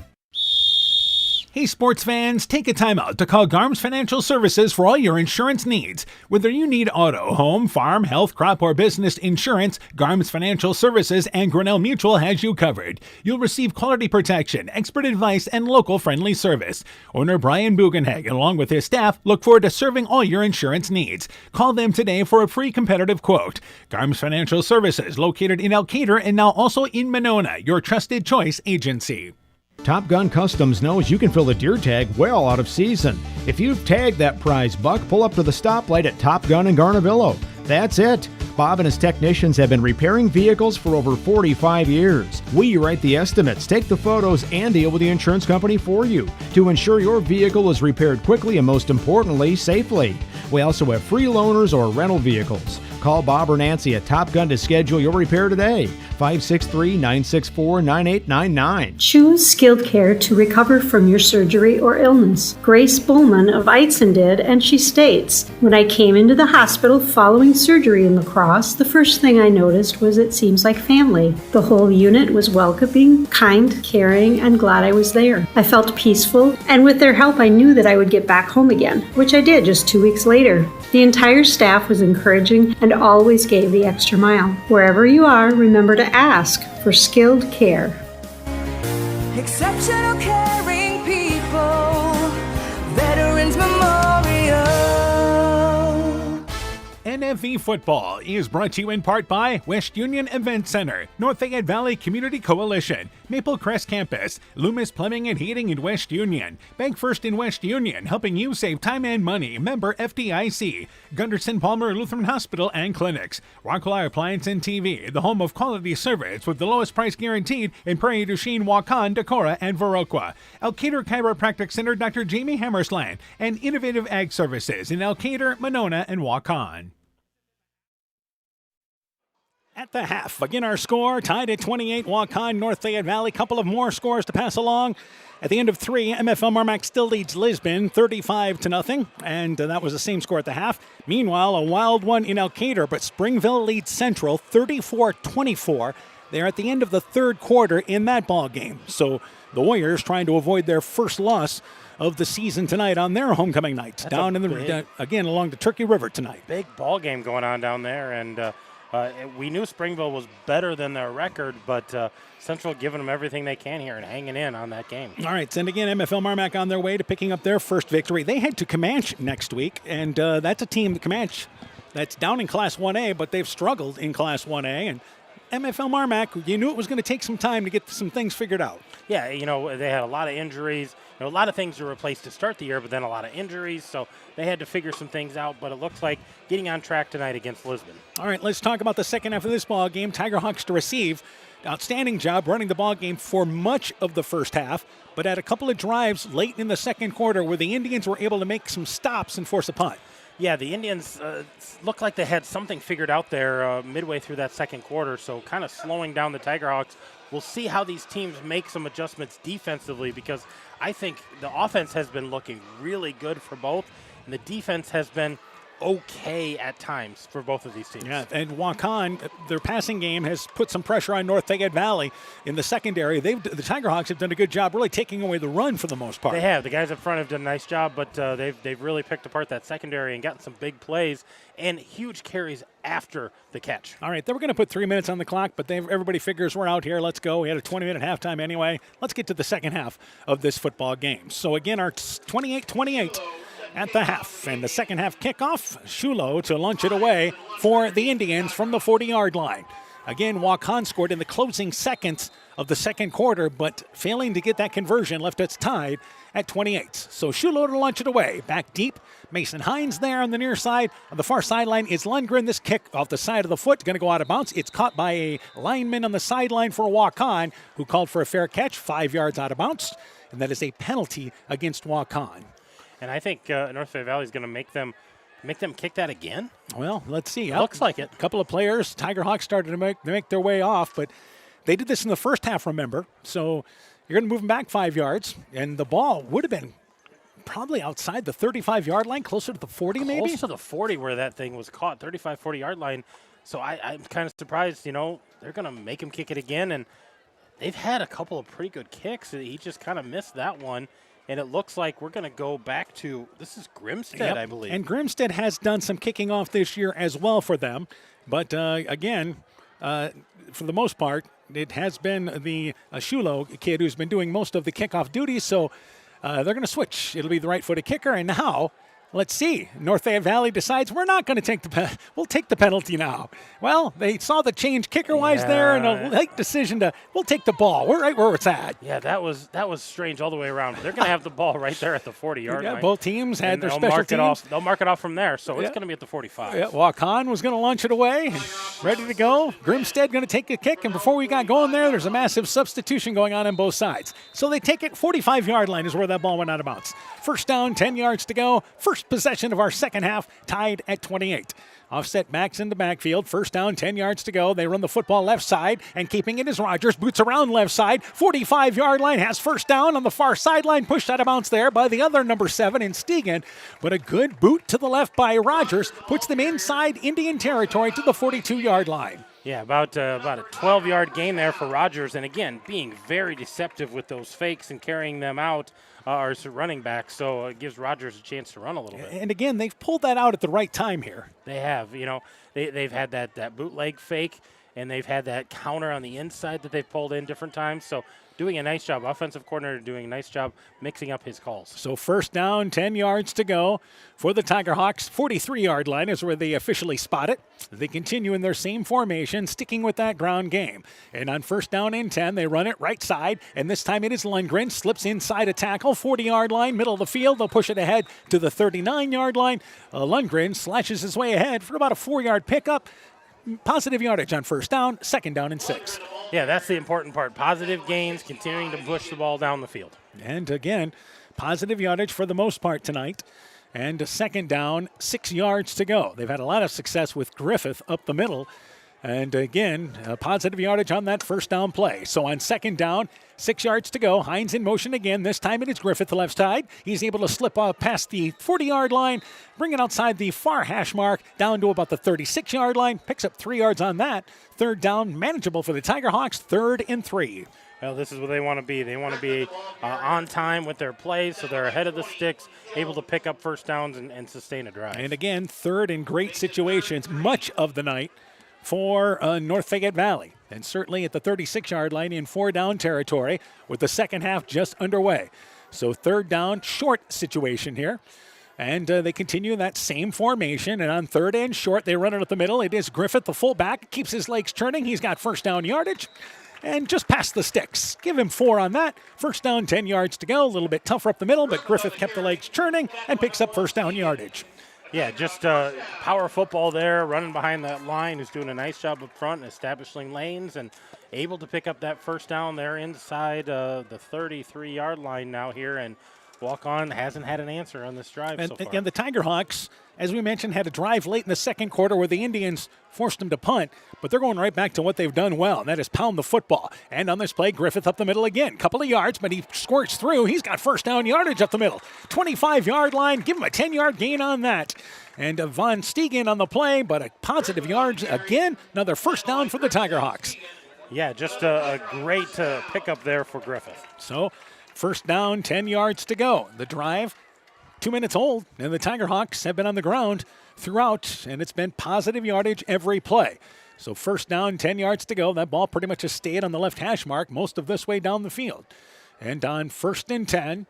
Hey sports fans, take a time out to call Garms Financial Services for all your insurance needs. Whether you need auto, home, farm, health, crop, or business insurance, Garms Financial Services and Grinnell Mutual has you covered. You'll receive quality protection, expert advice, and local friendly service. Owner Brian Bugenhagen, along with his staff, look forward to serving all your insurance needs. Call them today for a free competitive quote. Garms Financial Services, located in Elkader and now also in Monona, your trusted choice agency. Top Gun Customs knows you can fill the deer tag well out of season. If you've tagged that prize buck, pull up to the stoplight at Top Gun in Garnavillo. That's it. Bob and his technicians have been repairing vehicles for over 45 years. We write the estimates, take the photos, and deal with the insurance company for you to ensure your vehicle is repaired quickly and, most importantly, safely. We also have free loaners or rental vehicles. Call Bob or Nancy at Top Gun to schedule your repair today. 563-964-9899. Choose skilled care to recover from your surgery or illness. Grace Bullman of Eitzen did, and she states, "When I came into the hospital following surgery in La Crosse, the first thing I noticed was it seems like family. The whole unit was welcoming, kind, caring, and glad I was there. I felt peaceful, and with their help I knew that I would get back home again, which I did just 2 weeks later. The entire staff was encouraging and always gave the extra mile. Wherever you are, remember to ask for skilled care." Exceptional caring people, Veterans Memorial. NFV Football is brought to you in part by West Union Event Center, North Fayette Valley Community Coalition, Maple Crest Campus, Loomis Plumbing and Heating in West Union, Bank First in West Union, helping you save time and money, member FDIC, Gunderson Palmer Lutheran Hospital and Clinics, Rockwell Appliance and TV, the home of quality service with the lowest price guaranteed in Prairie du Chien, Waukon, Decorah, and Viroqua, Elkader Chiropractic Center, Dr. Jamie Hammersland, and Innovative Ag Services in Elkader, Monona, and Waukon. At the half, again our score, tied at 28, Waukon, North Fayette Valley. Couple of more scores to pass along. At the end of 3, MFL Marmac still leads Lisbon 35-0, and that was the same score at the half. Meanwhile, a wild one in Elkader, but Springville leads Central 34-24. They're at the end of the third quarter in that ball game. So the Warriors trying to avoid their first loss of the season tonight on their homecoming night. That's down in the again along the Turkey River tonight. Big ball game going on down there, and we knew Springville was better than their record, but Central giving them everything they can here and hanging in on that game. All right, and again, MFL Marmac on their way to picking up their first victory. They head to Comanche next week, and that's a team, Comanche, that's down in Class 1A, but they've struggled in Class 1A, and MFL Marmac, you knew it was going to take some time to get some things figured out. Yeah, they had a lot of injuries. A lot of things to replace to start the year, but then a lot of injuries, so they had to figure some things out, but it looks like getting on track tonight against Lisbon. All right, let's talk about the second half of this ball game. Tigerhawks to receive. Outstanding job running the ball game for much of the first half, but at a couple of drives late in the second quarter where the Indians were able to make some stops and force a punt. Yeah, the Indians looked like they had something figured out there midway through that second quarter, so kind of slowing down the Tigerhawks. We'll see how these teams make some adjustments defensively, because I think the offense has been looking really good for both, and the defense has been okay at times for both of these teams. Yeah, and Waukon, their passing game has put some pressure on North Fayette Valley in the secondary. The Tigerhawks have done a good job really taking away the run for the most part. They have. The guys up front have done a nice job, but they've really picked apart that secondary and gotten some big plays and huge carries after the catch. All right, they were going to put 3 minutes on the clock, but everybody figures we're out here. Let's go. We had a 20-minute halftime anyway. Let's get to the second half of this football game. So again, our 28-28 at the half. And the second half kickoff, Shulo to launch it away for the Indians from the 40-yard line. Again, Waukon scored in the closing seconds of the second quarter, but failing to get that conversion left us tied at 28. So Shulo to launch it away. Back deep, Mason Hines there on the near side. On the far sideline is Lundgren. This kick off the side of the foot, going to go out of bounds. It's caught by a lineman on the sideline for Waukon, who called for a fair catch, 5 yards out of bounds. And that is a penalty against Waukon. And I think North Fayette Valley is going to make them kick that again. Well, let's see. Looks like it. A couple of players, Tigerhawks started to make their way off, but they did this in the first half, remember. So you're going to move them back 5 yards, and the ball would have been probably outside the 35-yard line, closer to the 40 maybe? Close to the 40 where that thing was caught, 35, 40-yard line. So I'm kind of surprised, they're going to make him kick it again, and they've had a couple of pretty good kicks. He just kind of missed that one. And it looks like we're going to go back to, this is Grimstead, I believe. And Grimstead has done some kicking off this year as well for them. But again, for the most part, it has been the Shulo kid who's been doing most of the kickoff duties. So they're going to switch. It'll be the right-footed kicker. And now, let's see. North Fayette Valley decides we're not going to take we'll take the penalty now. Well, they saw the change kicker-wise there, and a late decision we'll take the ball. We're right where it's at. Yeah, that was strange all the way around. They're going to have the ball right there at the 40-yard line. Both teams had their special teams. They'll mark it off from there, so it's going to be at the 45. Yeah, Waukon was going to launch it away, ready to go. Grimstead going to take a kick, and before we got going there's a massive substitution going on both sides. So they take it, 45-yard line is where that ball went out of bounds. First down, 10 yards to go. First possession of our second half, tied at 28. Offset backs in the backfield. First down, 10 yards to go. They run the football left side, and keeping it is Rogers. Boots around left side. 45-yard line, has first down on the far sideline. Pushed out of bounds there by the other number 7 in Stegen. But a good boot to the left by Rogers puts them inside Indian territory to the 42-yard line. Yeah, about a 12-yard gain there for Rogers. And again, being very deceptive with those fakes and carrying them out. Our running back, so it gives Rogers a chance to run a little bit. And again, they've pulled that out at the right time here. They have. They've had that bootleg fake, and they've had that counter on the inside that they've pulled in different times. So doing a nice job. Offensive coordinator doing a nice job mixing up his calls. So first down, 10 yards to go for the Tiger Hawks. 43-yard line is where they officially spot it. They continue in their same formation, sticking with that ground game. And on first down and 10, they run it right side, and this time it is Lundgren. Slips inside a tackle, 40-yard line, middle of the field. They'll push it ahead to the 39-yard line. Lundgren slashes his way ahead for about a 4-yard pickup. Positive yardage on first down, second down and 6. Yeah, that's the important part. Positive gains, continuing to push the ball down the field. And again, positive yardage for the most part tonight. And a second down, 6 yards to go. They've had a lot of success with Griffith up the middle. And again, positive yardage on that first down play. So on second down, 6 yards to go. Hines in motion again. This time it is Griffith left side. He's able to slip past the 40-yard line, bring it outside the far hash mark, down to about the 36-yard line. Picks up 3 yards on that. Third down, manageable for the Tiger Hawks. 3rd and 3. Well, this is what they want to be. They want to be on time with their plays, so they're ahead of the sticks, able to pick up first downs and sustain a drive. And again, third in great situations much of the night for North Fayette Valley. And certainly at the 36-yard line in 4-down territory with the second half just underway. So third down, short situation here. And they continue that same formation. And on third and short, they run it up the middle. It is Griffith, the fullback, keeps his legs turning. He's got first down yardage. And just past the sticks. Give him 4 on that. First down, 10 yards to go. A little bit tougher up the middle, but Griffith kept the legs churning and picks up first down yardage. Yeah, just power football there, running behind that line, who's doing a nice job up front, establishing lanes, and able to pick up that first down there inside the 33-yard line now here. And Waukon hasn't had an answer on this drive so far. And the Tiger Hawks, as we mentioned, had a drive late in the second quarter where the Indians forced them to punt, but they're going right back to what they've done well, and that is pound the football. And on this play, Griffith up the middle again. Couple of yards, but he squirts through. He's got first down yardage up the middle. 25-yard line. Give him a 10-yard gain on that. And Von Stegen on the play, but a positive yards again. Another first down for the Tiger Hawks. Yeah, just a great pickup there for Griffith. So first down, 10 yards to go. The drive, 2 minutes old, and the Tiger Hawks have been on the ground throughout, and it's been positive yardage every play. So first down, 10 yards to go. That ball pretty much has stayed on the left hash mark most of this way down the field. And on first and 10,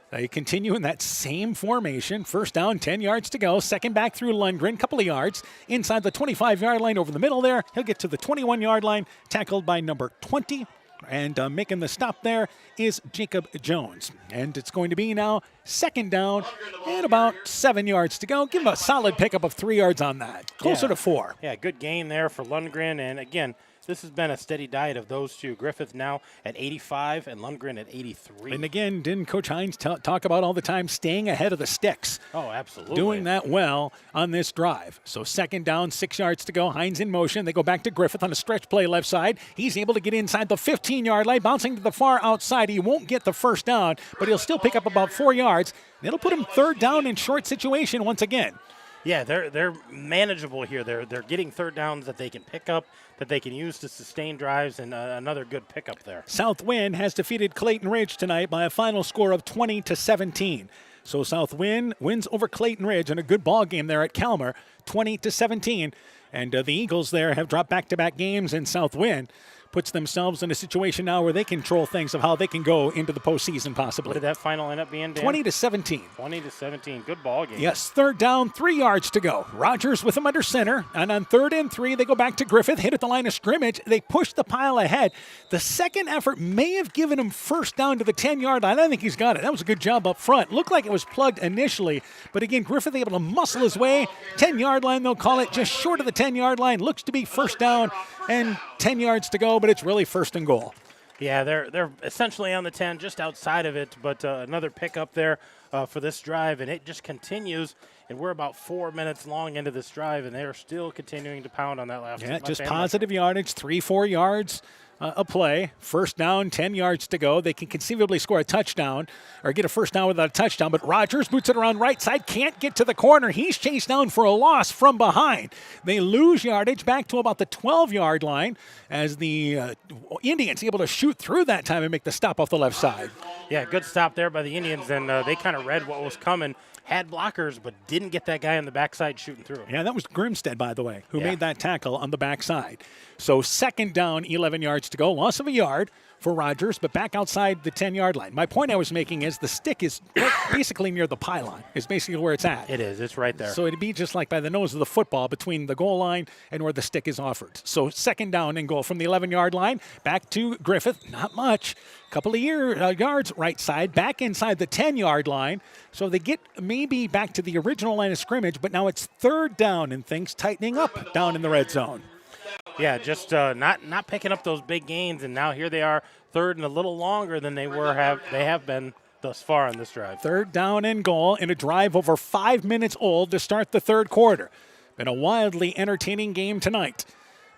they continue in that same formation. First down, 10 yards to go. Second back through Lundgren, couple of yards. Inside the 25-yard line over the middle there. He'll get to the 21-yard line, tackled by number 20. And making the stop there is Jacob Jones. And it's going to be now second down and about 7 yards to go. Give him a solid pickup of 3 yards on that. Closer to 4. Yeah, good gain there for Lundgren. And again, this has been a steady diet of those two. Griffith now at 85 and Lundgren at 83. And again, didn't Coach Hines talk about all the time staying ahead of the sticks? Oh, absolutely. Doing that well on this drive. So second down, 6 yards to go. Hines in motion. They go back to Griffith on a stretch play left side. He's able to get inside the 15-yard line, bouncing to the far outside. He won't get the first down, but he'll still pick up about 4 yards. It'll put him third down in short situation once again. Yeah, they're manageable here. They're getting third downs that they can pick up, that they can use to sustain drives, and another good pickup there. Southwind has defeated Clayton Ridge tonight by a final score of 20-17. So Southwind wins over Clayton Ridge in a good ball game there at Calmer, 20-17. And the Eagles there have dropped back-to-back games, and Southwind puts themselves in a situation now where they control things of how they can go into the postseason possibly. What did that final end up being, Dan? 20-17. 20-17. Good ball game. Yes, third down, 3 yards to go. Rogers with them under center, and on 3rd and 3, they go back to Griffith, hit at the line of scrimmage. They push the pile ahead. The second effort may have given him first down to the 10-yard line. I think he's got it. That was a good job up front. Looked like it was plugged initially, but again, Griffith able to muscle his way. 10-yard line, they'll call it, just short of the 10-yard line. Looks to be first down and 10 yards to go, but it's really first and goal. Yeah, they're essentially on the 10, just outside of it, but another pickup there for this drive, and it just continues, and we're about 4 minutes long into this drive, and they're still continuing to pound on that left. Yeah, just positive yardage, 3-4 yards a play. First down, 10 yards to go. They can conceivably score a touchdown or get a first down without a touchdown, but Rogers boots it around right side, can't get to the corner. He's chased down for a loss from behind. They lose yardage back to about the 12-yard line as the Indians able to shoot through that time and make the stop off the left side. Yeah, good stop there by the Indians, and they kind of read what was coming. Had blockers, but didn't get that guy on the backside shooting through. Yeah, that was Grimstead, by the way, who made that tackle on the backside. So second down, 11 yards to go. Loss of a yard for Rogers, but back outside the 10-yard line. My point I was making is the stick is basically near the pylon, is basically where it's at. It is. It's right there. So it'd be just like by the nose of the football between the goal line and where the stick is offered. So second down and goal from the 11-yard line. Back to Griffith. Not much. Couple of yards right side, back inside the 10-yard line. So they get maybe back to the original line of scrimmage, but now it's third down and things tightening up down in the red zone. Yeah, just not picking up those big gains, and now here they are, third and a little longer than they have been thus far on this drive. Third down and goal in a drive over 5 minutes old to start the third quarter. Been a wildly entertaining game tonight.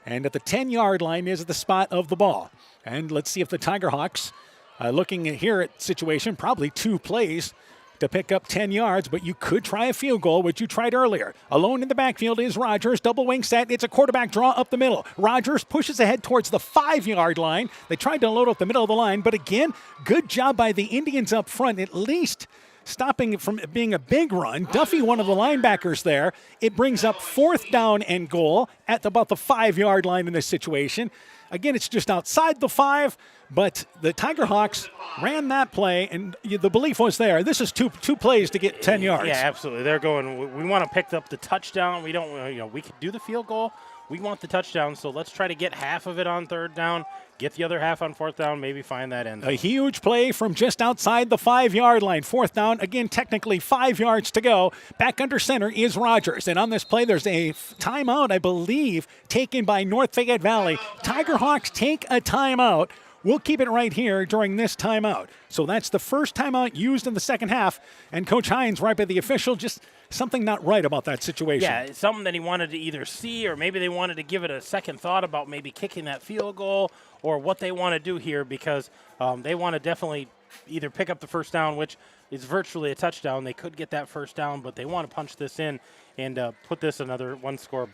And at the 10-yard line is the spot of the ball. And let's see if the Tigerhawks, looking here at situation, probably 2 plays to pick up 10 yards, but you could try a field goal, which you tried earlier. Alone in the backfield is Rogers, double wing set. It's a quarterback draw up the middle. Rogers pushes ahead towards the 5-yard line. They tried to load up the middle of the line, but again, good job by the Indians up front, at least stopping it from being a big run. Duffy, one of the linebackers there. It brings up fourth down and goal at about the 5-yard line in this situation. Again, it's just outside the 5, but the Tigerhawks ran that play, and the belief was there. This is two plays to get 10 yards. Yeah, absolutely. They're going, we want to pick up the touchdown. We don't, we could do the field goal. We want the touchdown, so let's try to get half of it on third down, get the other half on fourth down, maybe find that end zone. A huge play from just outside the 5-yard line. Fourth down, again, technically 5 yards to go. Back under center is Rogers. And on this play, there's a timeout, I believe, taken by North Fayette Valley. Tigerhawks take a timeout. We'll keep it right here during this timeout. So that's the first timeout used in the second half. And Coach Hines, right by the official, just something not right about that situation. Yeah, it's something that he wanted to either see, or maybe they wanted to give it a second thought about maybe kicking that field goal, or what they want to do here, because they want to definitely either pick up the first down, which is virtually a touchdown. They could get that first down, but they want to punch this in and put this another one-score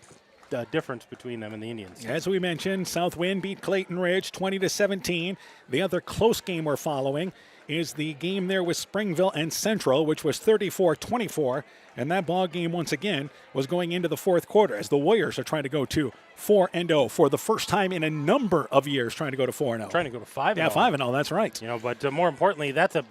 difference between them and the Indians. As we mentioned, Southwind beat Clayton Ridge 20-17. The other close game we're following is the game there with Springville and Central, which was 34-24. And that ball game, once again, was going into the fourth quarter as the Warriors are trying to go to 4-0 for the first time in a number of years, trying to go to 4-0. Trying to go to 5-0. Yeah, 5-0, that's right. But more importantly, that's a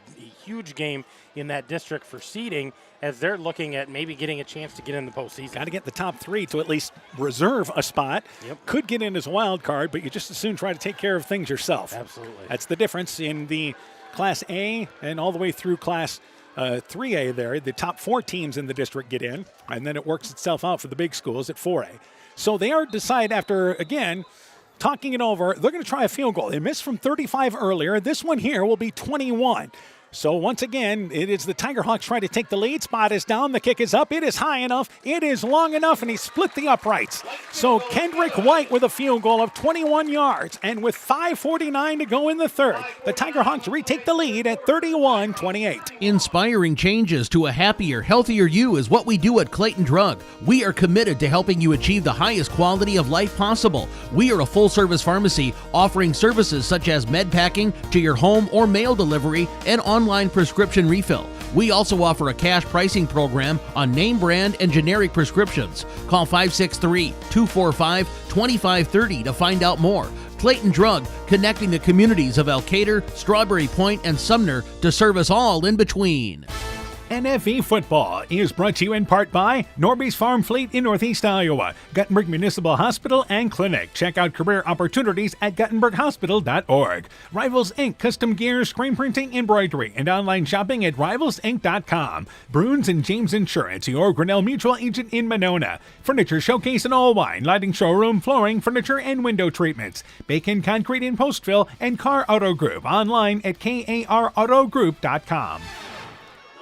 huge game in that district for seeding, as they're looking at maybe getting a chance to get in the postseason. Got to get the top 3 to at least reserve a spot. Yep. Could get in as a wild card, but you just as soon try to take care of things yourself. Absolutely. That's the difference in the Class A and all the way through Class 3A there. The top 4 teams in the district get in, and then it works itself out for the big schools at 4A. So they are decide after, again, talking it over, they're going to try a field goal. They missed from 35 earlier. This one here will be 21. So once again, it is the Tiger Hawks trying to take the lead. Spot is down. The kick is up. It is high enough. It is long enough, and he split the uprights. So Kendrick White with a field goal of 21 yards. And with 5:49 to go in the third, the Tiger Hawks retake the lead at 31-28. Inspiring changes to a happier, healthier you is what we do at Clayton Drug. We are committed to helping you achieve the highest quality of life possible. We are a full-service pharmacy offering services such as med packing to your home or mail delivery and online prescription refill. We also offer a cash pricing program on name brand and generic prescriptions. Call 563-245-2530 to find out more. Clayton Drug, connecting the communities of Elkader, Strawberry Point, and Sumner to serve us all in between. NFE football is brought to you in part by Norby's Farm Fleet in Northeast Iowa, Guttenberg Municipal Hospital and Clinic. Check out career opportunities at guttenberghospital.org. Rivals Inc. Custom Gear, Screen Printing, Embroidery, and online shopping at rivalsinc.com. Bruins and James Insurance, your Grinnell Mutual agent in Monona. Furniture Showcase and All Wine, lighting showroom, flooring, furniture, and window treatments. Bacon Concrete in Postville and Car Auto Group online at karautogroup.com.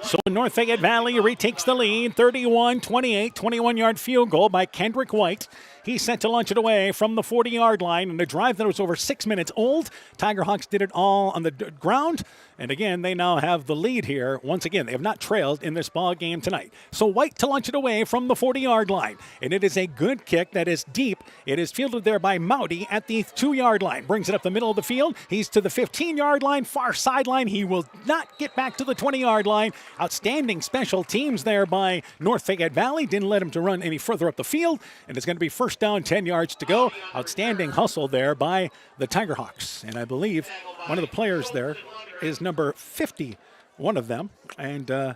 So North Fayette Valley retakes the lead, 31-28, 21-yard field goal by Kendrick White. He's set to launch it away from the 40-yard line in a drive that was over 6 minutes old. Tiger Hawks did it all on the ground. And again, they now have the lead here. Once again, they have not trailed in this ball game tonight. So White to launch it away from the 40-yard line. And it is a good kick that is deep. It is fielded there by Mowdy at the 2-yard line. Brings it up the middle of the field. He's to the 15-yard line, far sideline. He will not get back to the 20-yard line. Outstanding special teams there by North Fayette Valley. Didn't let him to run any further up the field. And it's going to be first down, 10 yards to go. Outstanding hustle there by the Tiger Hawks. And I believe one of the players there is number 50, one of them. And I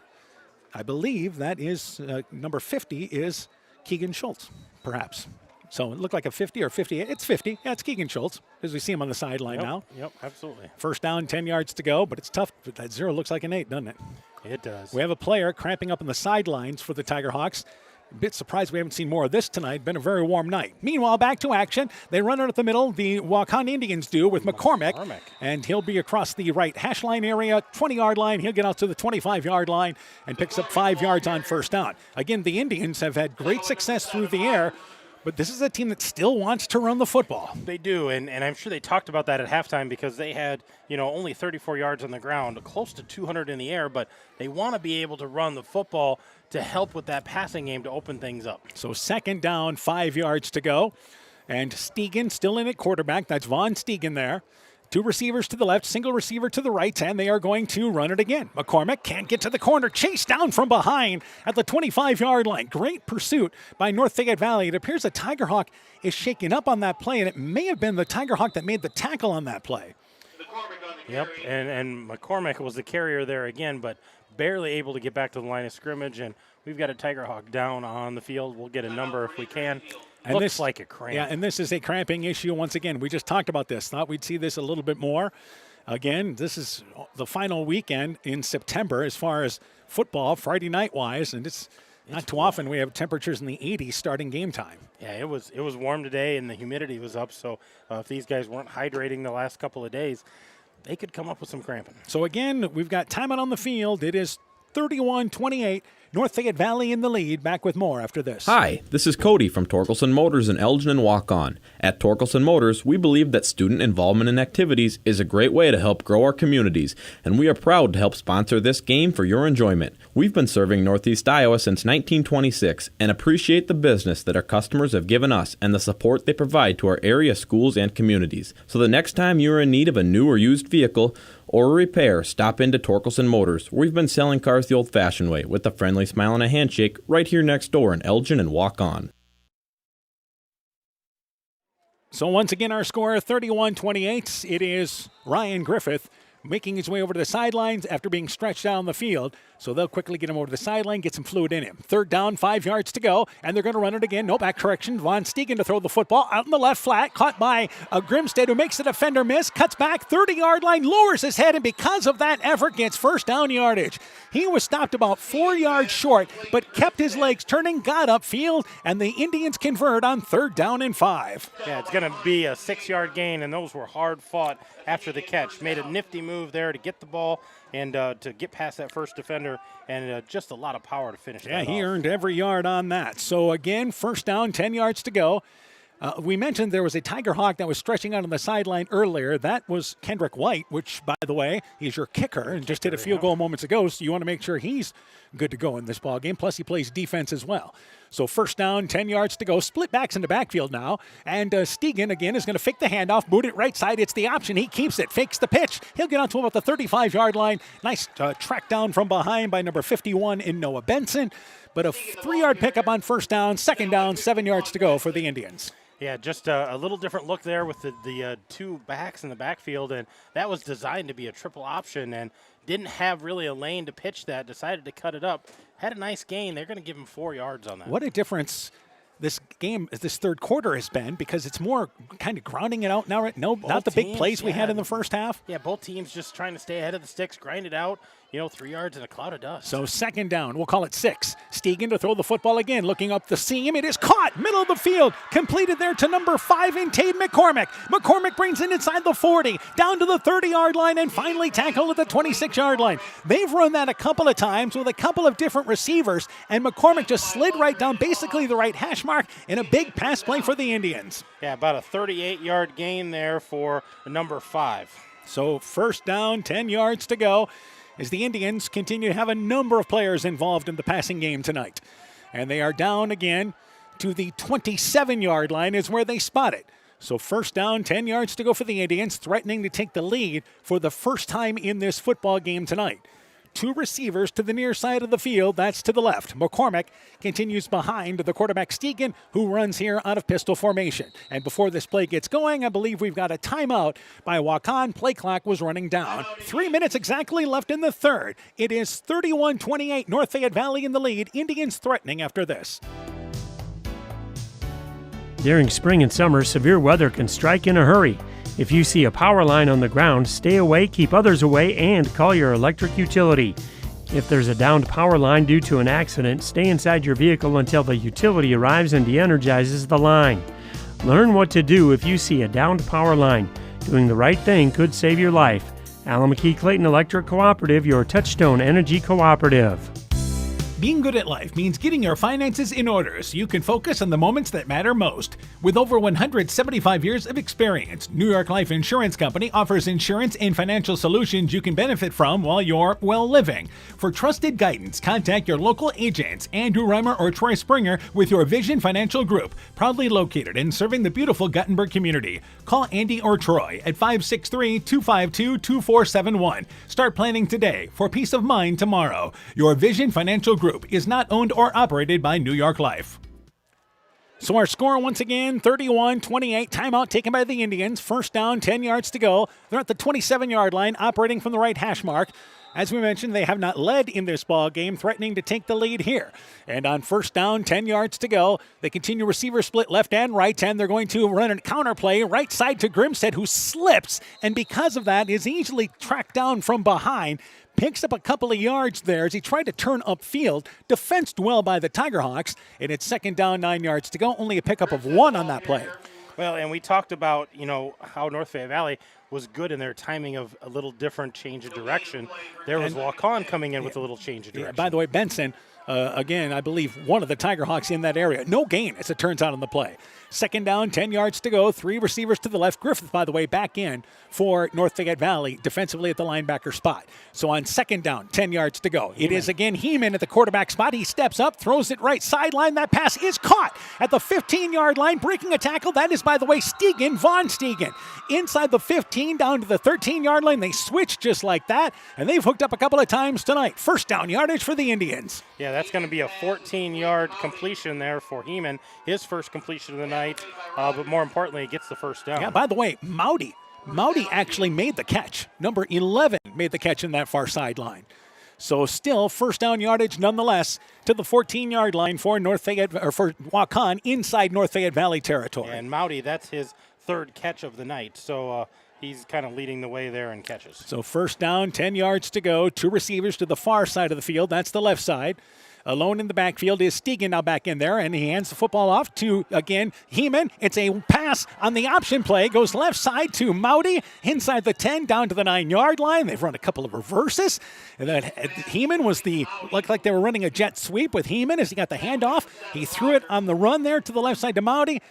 believe that is number 50 is Keegan Schultz, perhaps. So it looked like a 50 or 58. It's 50. Yeah, it's Keegan Schultz, as we see him on the sideline now. Yep, absolutely. First down, 10 yards to go, but it's tough. That 0 looks like an 8, doesn't it? It does. We have a player cramping up on the sidelines for the Tiger Hawks. A bit surprised we haven't seen more of this tonight. Been a very warm night. Meanwhile, back to action. They run it at the middle. The Waukon Indians do with McCormick. And he'll be across the right hash line area, 20-yard line. He'll get out to the 25-yard line and picks up 5 yards on first down. Again, the Indians have had great success through the air, but this is a team that still wants to run the football. They do, and I'm sure they talked about that at halftime because they had, only 34 yards on the ground, close to 200 in the air, but they want to be able to run the football to help with that passing game to open things up. So second down, 5 yards to go. And Stegan still in at quarterback. That's Vaughn Stegan there. 2 receivers to the left, single receiver to the right, and they are going to run it again. McCormick can't get to the corner. Chased down from behind at the 25-yard line. Great pursuit by North Fayette Valley. It appears the Tiger Hawk is shaking up on that play, and it may have been the Tiger Hawk that made the tackle on that play. Yep, and McCormick was the carrier there again, but barely able to get back to the line of scrimmage, and we've got a Tiger Hawk down on the field. We'll get a number if we can. And Looks this, like a cramp. Yeah, and this is a cramping issue once again. We just talked about this. Thought we'd see this a little bit more. Again, this is the final weekend in September as far as football, Friday night-wise, and it's not too often we have temperatures in the 80s starting game time. Yeah, it was warm today, and the humidity was up, so if these guys weren't hydrating the last couple of days, they could come up with some cramping. So again, we've got time out on the field. It is 31-28. North Fayette Valley in the lead. Back with more after this. Hi, this is Cody from Torkelson Motors in Elgin and Waukon. At Torkelson Motors, we believe that student involvement in activities is a great way to help grow our communities, and we are proud to help sponsor this game for your enjoyment. We've been serving Northeast Iowa since 1926 and appreciate the business that our customers have given us and the support they provide to our area schools and communities. So the next time you are in need of a new or used vehicle or a repair, stop into Torkelson Motors. We've been selling cars the old-fashioned way with a friendly smile and a handshake right here next door in Elgin and Waukon. So once again, our score 31-28. It is Ryan Griffith making his way over to the sidelines after being stretched out on the field. So they'll quickly get him over to the sideline, get some fluid in him. Third down, 5 yards to go, and they're going to run it again. No back correction. Von Stegan to throw the football out in the left flat, caught by Grimstead, who makes the defender miss, cuts back, 30-yard line, lowers his head, and because of that effort, gets first down yardage. He was stopped about 4 yards short, but kept his legs turning, got upfield, and the Indians convert on 3rd down and 5. Yeah, it's going to be a 6-yard gain, and those were hard fought after the catch. Made a nifty move there to get the ball and to get past that first defender, and just a lot of power to finish that he off. earned every yard on that. So again, first down, 10 yards to go. We mentioned there was a Tiger Hawk that was stretching out on the sideline earlier. That was Kendrick White, which, by the way, is your kicker and just hit a field goal moments ago, so you want to make sure he's good to go in this ball game. Plus, he plays defense as well. So first down, 10 yards to go. Split backs in the backfield now. And Stegan, again, is going to fake the handoff, boot it right side. It's the option. He keeps it, fakes the pitch. He'll get out to about the 35-yard line. Nice track down from behind by number 51 in Noah Benson. But a 3-yard pickup on first down. Second down, 7 yards to go for the Indians. Yeah, just a little different look there with the two backs in the backfield, and that was designed to be a triple option and didn't have really a lane to pitch that, decided to cut it up. Had a nice gain. They're going to give him 4 yards on that. What a difference this game, this third quarter has been, because it's more kind of grounding it out now. Not the big plays we had in the first half. Yeah, both teams just trying to stay ahead of the sticks, grind it out. 3 yards in a cloud of dust. So second down, we'll call it 6. Stegan to throw the football again, looking up the seam. It is caught, middle of the field, completed there to number 5 in Tate McCormick. McCormick brings it inside the 40, down to the 30-yard line, and finally tackled at the 26-yard line. They've run that a couple of times with a couple of different receivers, and McCormick just slid right down, basically the right hash mark, in a big pass play for the Indians. Yeah, about a 38-yard gain there for number 5. So first down, 10 yards to go, as the Indians continue to have a number of players involved in the passing game tonight. And they are down again to the 27-yard line is where they spot it. So first down, 10 yards to go for the Indians, threatening to take the lead for the first time in this football game tonight. 2 receivers to the near side of the field. That's to the left. McCormick continues behind the quarterback Stegan, who runs here out of pistol formation. And before this play gets going, I believe we've got a timeout by Waukon. Play clock was running down. 3 minutes exactly left in the third. It is 31-28, North Fayette Valley in the lead. Indians threatening after this. During spring and summer, severe weather can strike in a hurry. If you see a power line on the ground, stay away, keep others away, and call your electric utility. If there's a downed power line due to an accident, stay inside your vehicle until the utility arrives and de-energizes the line. Learn what to do if you see a downed power line. Doing the right thing could save your life. Alameda Clayton Electric Cooperative, your Touchstone Energy Cooperative. Being good at life means getting your finances in order so you can focus on the moments that matter most. With over 175 years of experience, New York Life Insurance Company offers insurance and financial solutions you can benefit from while you're, living. For trusted guidance, contact your local agents, Andrew Reimer or Troy Springer with your Vision Financial Group, proudly located and serving the beautiful Guttenberg community. Call Andy or Troy at 563-252-2471. Start planning today for peace of mind tomorrow. Your Vision Financial Group is not owned or operated by New York Life. So our score once again, 31-28. Timeout taken by the Indians. First down, 10 yards to go. They're at the 27-yard line, operating from the right hash mark. As we mentioned, they have not led in this ball game, threatening to take the lead here. And on first down, 10 yards to go, they continue receiver split left and right, and they're going to run a counter play right side to Grimstead, who slips, and because of that is easily tracked down from behind. Picks up a couple of yards there as he tried to turn upfield. Defensed well by the Tiger Hawks, and it's second down, 9 yards to go. Only a pickup of 1 on that play. Well, and we talked about, how North Fayette Valley was good in their timing of a little different change of direction. There was Waukon coming in with a little change of direction. By the way, Benson, again, I believe one of the Tiger Hawks in that area. No gain, as it turns out on the play. Second down, 10 yards to go. 3 receivers to the left. Griffith, by the way, back in for North Fayette Valley, defensively at the linebacker spot. So on second down, 10 yards to go. It is again Heeman at the quarterback spot. He steps up, throws it right sideline. That pass is caught at the 15-yard line, breaking a tackle. That is, by the way, Vaughn Stegan. Inside the 15, down to the 13-yard line. They switch just like that, and they've hooked up a couple of times tonight. First down yardage for the Indians. Yeah, that's going to be a 14-yard completion there for Heeman. His first completion of the night, but more importantly, he gets the first down. Yeah, by the way, Maudy actually made the catch. Number 11 made the catch in that far sideline. So still first down yardage nonetheless to the 14-yard line for for Waukon inside North Fayette Valley territory. And Maudy, that's his third catch of the night. So he's kind of leading the way there in catches. So first down, 10 yards to go. 2 receivers to the far side of the field. That's the left side. Alone in the backfield is Stegan now back in there, and he hands the football off to, again, Heeman. It's a pass on the option play. Goes left side to Mowdy, inside the 10, down to the 9-yard line. They've run a couple of reverses. And then Heeman looked like they were running a jet sweep with Heeman as he got the handoff. He threw it on the run there to the left side to Mowdy.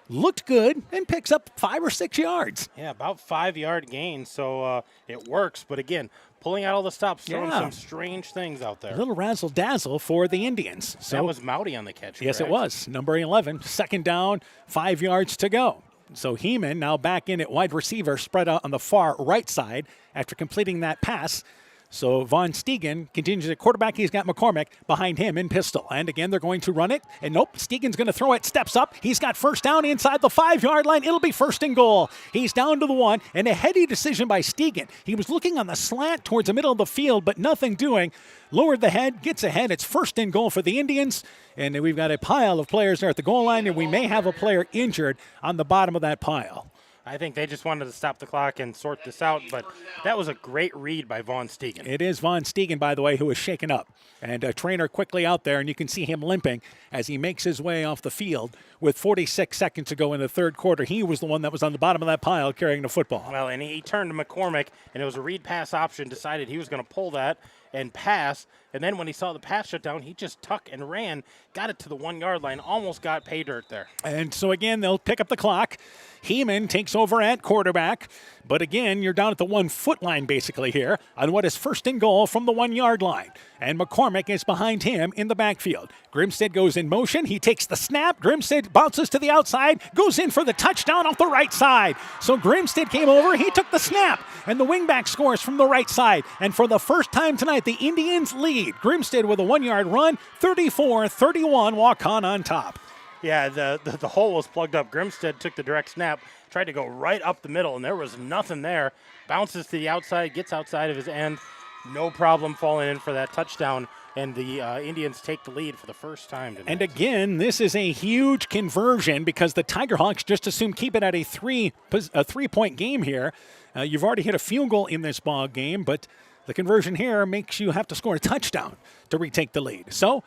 Looked good and picks up 5 or 6 yards. Yeah, about 5-yard gain, so it works. But again, pulling out all the stops, throwing some strange things out there. A little razzle-dazzle for the Indians. So that was Mowdy on the catch, Yes, correct? it was. Number 11, second down, 5 yards to go. So Heeman now back in at wide receiver, spread out on the far right side after completing that pass. So Von Stegan continues at quarterback. He's got McCormick behind him in pistol. And again, they're going to run it. And nope, Stegan's going to throw it, steps up. He's got first down inside the 5-yard line. It'll be first and goal. He's down to the 1. And a heady decision by Stegan. He was looking on the slant towards the middle of the field, but nothing doing. Lowered the head, gets ahead. It's first and goal for the Indians. And we've got a pile of players there at the goal line, and we may have a player injured on the bottom of that pile. I think they just wanted to stop the clock and sort this out, but that was a great read by Von Stegan. It is Von Stegan, by the way, who is shaken up. And a trainer quickly out there, and you can see him limping as he makes his way off the field with 46 seconds to go in the third quarter. He was the one that was on the bottom of that pile carrying the football. Well, and he turned to McCormick, and it was a read pass option, decided he was going to pull that and pass. And then when he saw the pass shut down, he just tucked and ran, got it to the 1-yard line, almost got pay dirt there. And so again, they'll pick up the clock. Heeman takes over at quarterback. But again, you're down at the 1-foot line basically here on what is first and goal from the 1-yard line. And McCormick is behind him in the backfield. Grimstead goes in motion. He takes the snap. Grimstead bounces to the outside, goes in for the touchdown off the right side. So Grimstead came over. He took the snap, and the wingback scores from the right side. And for the first time tonight, the Indians lead. Grimstead with a 1-yard run, 34-31, Waukon on top. Yeah, the hole was plugged up. Grimstead took the direct snap, tried to go right up the middle, and there was nothing there. Bounces to the outside, gets outside of his end. No problem falling in for that touchdown, and the Indians take the lead for the first time tonight. And again, this is a huge conversion because the Tigerhawks just assume keep it at a three-point game here. You've already hit a field goal in this ball game, but the conversion here makes you have to score a touchdown to retake the lead. So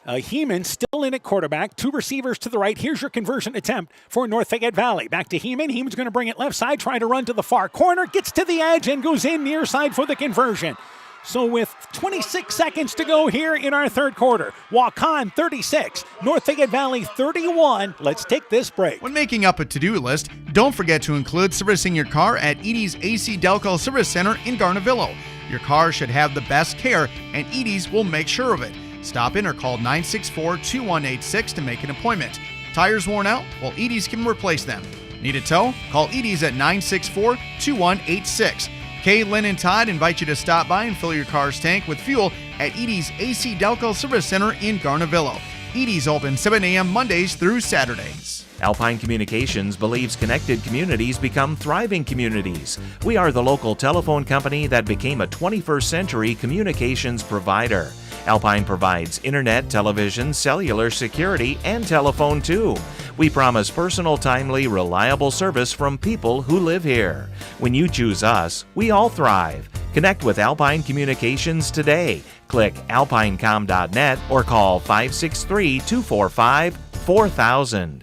Heeman still in at quarterback, 2 receivers to the right. Here's your conversion attempt for North Fayette Valley. Back to Heeman. Heeman's going to bring it left side, trying to run to the far corner, gets to the edge and goes in near side for the conversion. So with 26 seconds to go here in our third quarter, Waukon 36, North Fayette Valley 31. Let's take this break. When making up a to-do list, don't forget to include servicing your car at Edie's AC Delco Service Center in Garnavillo. Your car should have the best care, and Edie's will make sure of it. Stop in or call 964-2186 to make an appointment. Tires worn out? Well, Edie's can replace them. Need a tow? Call Edie's at 964-2186. Kay, Lynn, and Todd invite you to stop by and fill your car's tank with fuel at Edie's AC Delco Service Center in Garnavillo. Edie's open 7 a.m. Mondays through Saturdays. Alpine Communications believes connected communities become thriving communities. We are the local telephone company that became a 21st century communications provider. Alpine provides internet, television, cellular security, and telephone too. We promise personal, timely, reliable service from people who live here. When you choose us, we all thrive. Connect with Alpine Communications today. Click alpinecom.net or call 563-245-4000.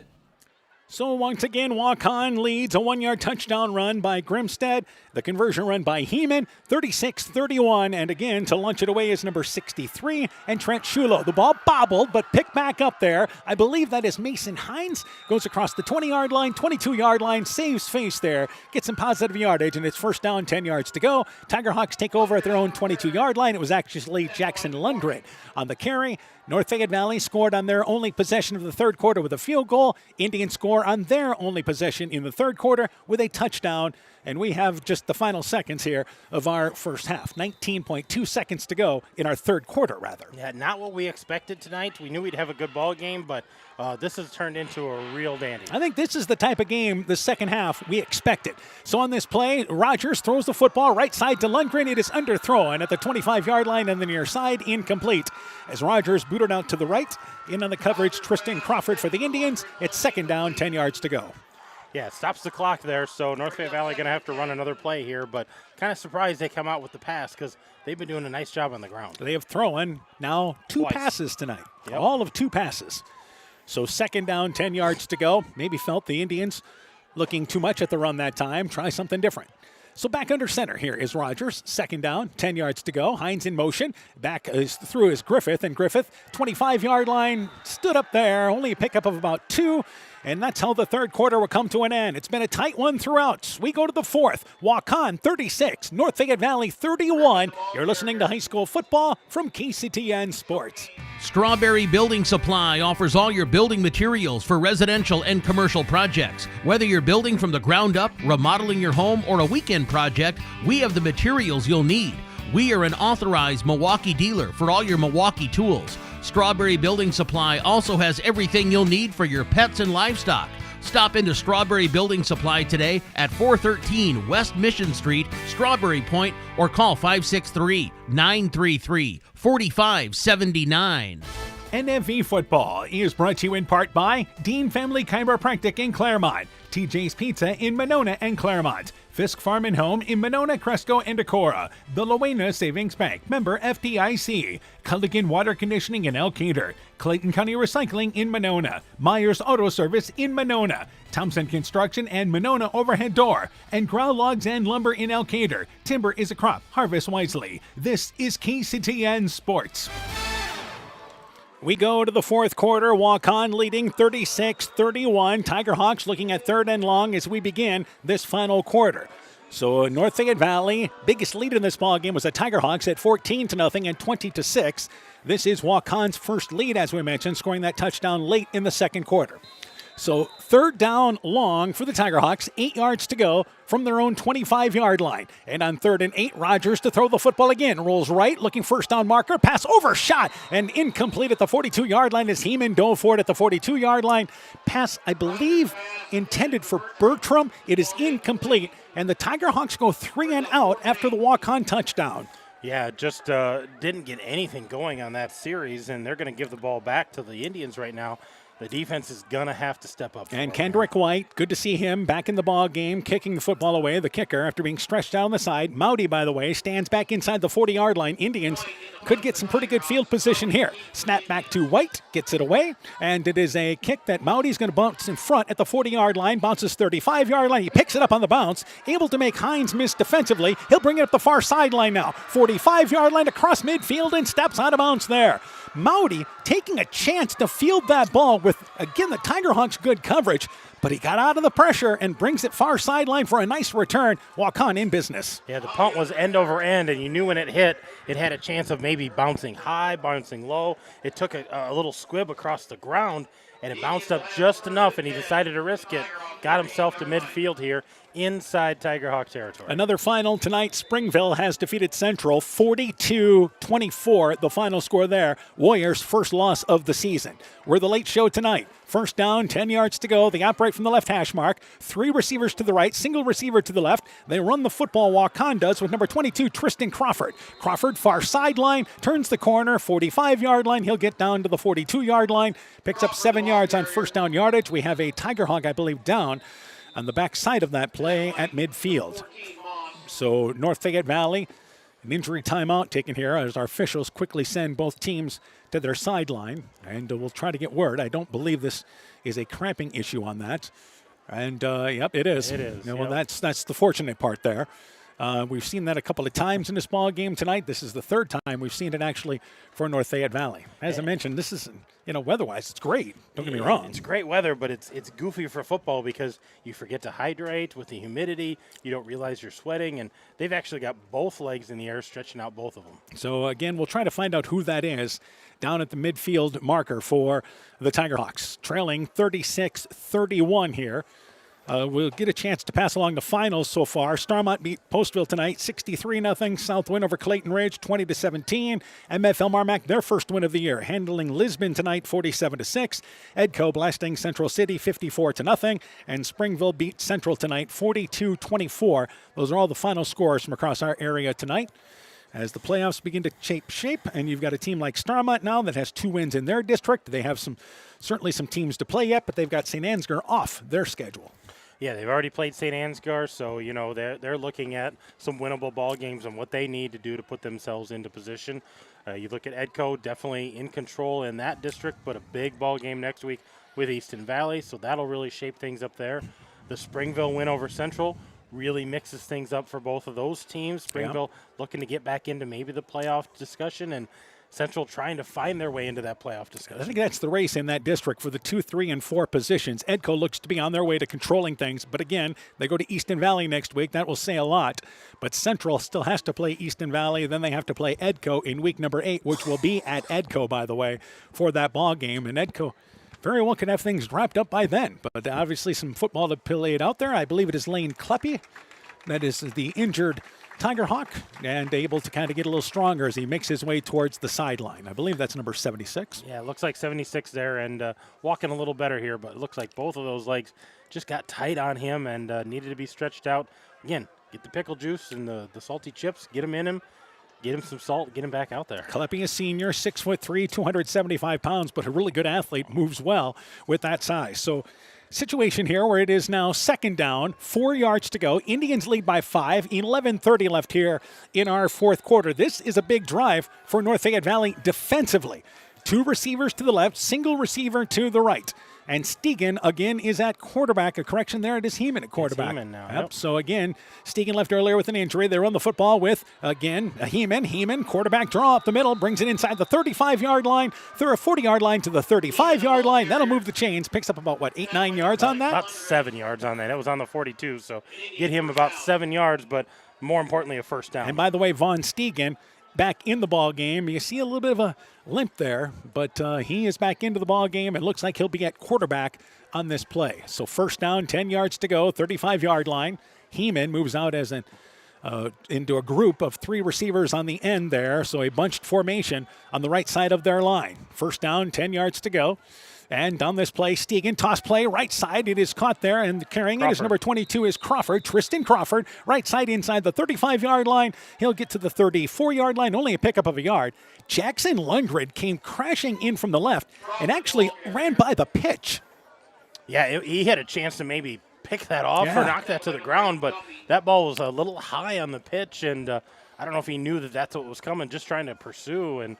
So once again, Waukon leads a 1-yard touchdown run by Grimstead. The conversion run by Heeman, 36-31. And again, to launch it away is number 63 and Trent Shulo. The ball bobbled, but picked back up there. I believe that is Mason Hines. Goes across the 20-yard line, 22-yard line, saves face there, gets some positive yardage, and it's first down, 10 yards to go. Tigerhawks take over at their own 22-yard line. It was actually Jackson Lundgren on the carry. North Fayette Valley scored on their only possession of the third quarter with a field goal. Indians score on their only possession in the third quarter with a touchdown. And we have just the final seconds here of our first half. 19.2 seconds to go in our third quarter, rather. Yeah, not what we expected tonight. We knew we'd have a good ball game, but this has turned into a real dandy. I think this is the type of game, the second half, we expected. So on this play, Rogers throws the football right side to Lundgren. It is underthrown at the 25-yard line on the near side, incomplete. As Rogers booted out to the right, in on the coverage, Tristan Crawford for the Indians. It's second down, 10 yards to go. Yeah, it stops the clock there, so North Fayette Valley going to have to run another play here, but kind of surprised they come out with the pass because they've been doing a nice job on the ground. They have thrown now 2 passes tonight, all of 2 passes. So second down, 10 yards to go. Maybe felt the Indians looking too much at the run that time. Try something different. So back under center here is Rogers. Second down, 10 yards to go. Hines in motion. Back through is Griffith, and Griffith, 25-yard line, stood up there. Only a pickup of about 2. And that's how the third quarter will come to an end. It's been a tight one throughout. We go to the fourth. Waukon 36, North Fayette Valley 31. You're listening to high school football from KCTN Sports. Strawberry Building Supply offers all your building materials for residential and commercial projects. Whether you're building from the ground up, remodeling your home, or a weekend project, we have the materials you'll need. We are an authorized Milwaukee dealer for all your Milwaukee tools. Strawberry Building Supply also has everything you'll need for your pets and livestock. Stop into Strawberry Building Supply today at 413 West Mission Street, Strawberry Point, or call 563-933-4579. NFV Football is brought to you in part by Dean Family Chiropractic in Claremont, TJ's Pizza in Monona and Claremont, Fisk Farm and Home in Monona, Cresco, and Decorah, the Loena Savings Bank, member FDIC, Culligan Water Conditioning in Elkader, Clayton County Recycling in Monona, Myers Auto Service in Monona, Thompson Construction and Monona Overhead Door, and Grow Logs and Lumber in Elkader. Timber is a crop. Harvest wisely. This is KCTN Sports. We go to the fourth quarter. Waukon leading 36-31. Tigerhawks looking at third and long as we begin this final quarter. So North Fayette Valley, biggest lead in this ball game was the Tigerhawks at 14-0 and 20-6. This is Waukon's first lead, as we mentioned, scoring that touchdown late in the second quarter. So third down long for the Tigerhawks, 8 yards to go from their own 25-yard line. And on 3rd and 8, Rogers to throw the football again. Rolls right, looking first down marker, pass overshot, and incomplete at the 42-yard line as Heeman dove for it at the 42-yard line. Pass, I believe, intended for Bertram. It is incomplete, and the Tigerhawks go 3 and out after the walk-on touchdown. Yeah, just didn't get anything going on that series, and they're going to give the ball back to the Indians right now. The defense is going to have to step up. And Kendrick White, good to see him back in the ball game, kicking the football away, the kicker, after being stretched out on the side. Mowdy, by the way, stands back inside the 40-yard line. Indians could get some pretty good field position here. Snap back to White, gets it away, and it is a kick that Mowdy's going to bounce in front at the 40-yard line, bounces 35-yard line. He picks it up on the bounce, able to make Hines miss defensively. He'll bring it up the far sideline now. 45-yard line across midfield and steps out of bounds there. Mowdy taking a chance to field that ball with, again, the Tigerhawks' good coverage, but he got out of the pressure and brings it far sideline for a nice return. Waukon in business. Yeah, the punt was end over end, and you knew when it hit, it had a chance of maybe bouncing high, bouncing low. It took a little squib across the ground, and it bounced up just enough, and he decided to risk it. Got himself to midfield here inside Tigerhawk territory. Another final tonight. Springville has defeated Central 42-24, the final score there. Warriors' first loss of the season. We're the late show tonight. First down, 10 yards to go. They operate from the left hash mark. 3 receivers to the right, single receiver to the left. They run the football. Waukon does with number 22, Tristan Crawford. Crawford, far sideline, turns the corner, 45-yard line. He'll get down to the 42-yard line. Picks up 7 yards on first down yardage. We have a Tigerhawk, I believe, down on the back side of that play at midfield. So North Fayette Valley, an injury timeout taken here as our officials quickly send both teams to their sideline. And we'll try to get word. I don't believe this is a cramping issue on that. And, yep, it is. It is. Well, that's the fortunate part there. We've seen that a couple of times in this ball game tonight. This is the third time we've seen it actually for North Fayette Valley. As I mentioned, this is, weather-wise, it's great. Don't get me wrong. It's great weather, but it's goofy for football because you forget to hydrate with the humidity. You don't realize you're sweating, and they've actually got both legs in the air, stretching out both of them. So, again, we'll try to find out who that is down at the midfield marker for the Tigerhawks. Trailing 36-31 here. We'll get a chance to pass along the finals so far. Starmont beat Postville tonight, 63-0. South win over Clayton Ridge, 20-17. MFL Marmac, their first win of the year, handling Lisbon tonight, 47-6. Edco blasting Central City, 54-0. And Springville beat Central tonight, 42-24. Those are all the final scores from across our area tonight. As the playoffs begin to take shape, and you've got a team like Starmont now that has 2 wins in their district. They have certainly some teams to play yet, but they've got St. Ansgar off their schedule. Yeah, they've already played St. Ansgar, so they're looking at some winnable ball games and what they need to do to put themselves into position. You look at Edco, definitely in control in that district, but a big ball game next week with Easton Valley, so that'll really shape things up there. The Springville win over Central really mixes things up for both of those teams. Springville looking to get back into maybe the playoff discussion, and Central trying to find their way into that playoff discussion. I think that's the race in that district for the 2, 3, and 4 positions. Edco looks to be on their way to controlling things, but again, they go to Easton Valley next week. That will say a lot. But Central still has to play Easton Valley. Then they have to play Edco in week number 8, which will be at Edco, by the way, for that ball game. And Edco very well could have things wrapped up by then. But obviously some football to play out there. I believe it is Lane Kleppe. That is the injured Tiger Hawk, and able to kind of get a little stronger as he makes his way towards the sideline. I believe that's number 76. Yeah, it looks like 76 there, and walking a little better here, but it looks like both of those legs just got tight on him and needed to be stretched out. Again, get the pickle juice and the salty chips, get them in him, get him some salt, get him back out there. Kleppe, a senior, 6'3", 275 pounds, but a really good athlete, moves well with that size. So situation here where it is now second down, 4 yards to go. Indians lead by 5, 11:30 left here in our fourth quarter. This is a big drive for North Fayette Valley defensively. 2 receivers to the left, single receiver to the right. And Stegen, again, is at quarterback. A correction there, it is Heeman at quarterback. It's Heeman now. Yep. So, again, Stegen left earlier with an injury. They run the football with, again, Heeman. Heeman, quarterback draw up the middle, brings it inside the 35-yard line, through a 40-yard line to the 35-yard line. That'll move the chains. Picks up about, 8, 9 yards on that? About 7 yards on that. That was on the 42, so get him about 7 yards, but more importantly, a first down. And by the way, Vaughn Stegen back in the ball game. You see a little bit of a limp there, but he is back into the ball game. It looks like he'll be at quarterback on this play. So first down, 10 yards to go, 35-yard line. Heeman moves out as into a group of 3 receivers on the end there, so a bunched formation on the right side of their line. First down, 10 yards to go. And on this play, Stegen, toss play, right side. It is caught there, and carrying it is number 22 is Crawford, Tristan Crawford, right side inside the 35-yard line. He'll get to the 34-yard line, only a pickup of a yard. Jackson Lundgren came crashing in from the left and actually ran by the pitch. Yeah, he had a chance to maybe pick that off or knock that to the ground, but that ball was a little high on the pitch, and I don't know if he knew that that's what was coming, just trying to pursue, and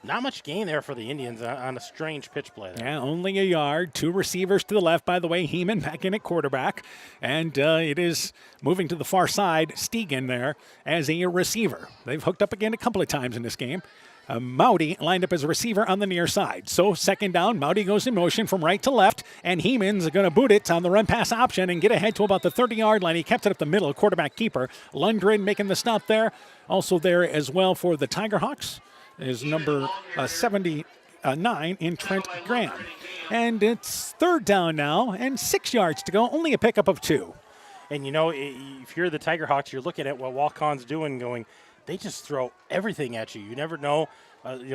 not much gain there for the Indians on a strange pitch play there. Yeah, only a yard. 2 receivers to the left. By the way, Heeman back in at quarterback. And it is moving to the far side. Stegen there as a receiver. They've hooked up again a couple of times in this game. Mowdy lined up as a receiver on the near side. So second down, Mowdy goes in motion from right to left, and Heeman's going to boot it on the run-pass option and get ahead to about the 30-yard line. He kept it up the middle, quarterback keeper. Lundgren making the stop there. Also there as well for the Tiger Hawks is number 79 in Trent Graham. And it's third down now and 6 yards to go, only a pickup of 2. And, if you're the Tiger Hawks, you're looking at what Waukon's doing going, they just throw everything at you. You never know,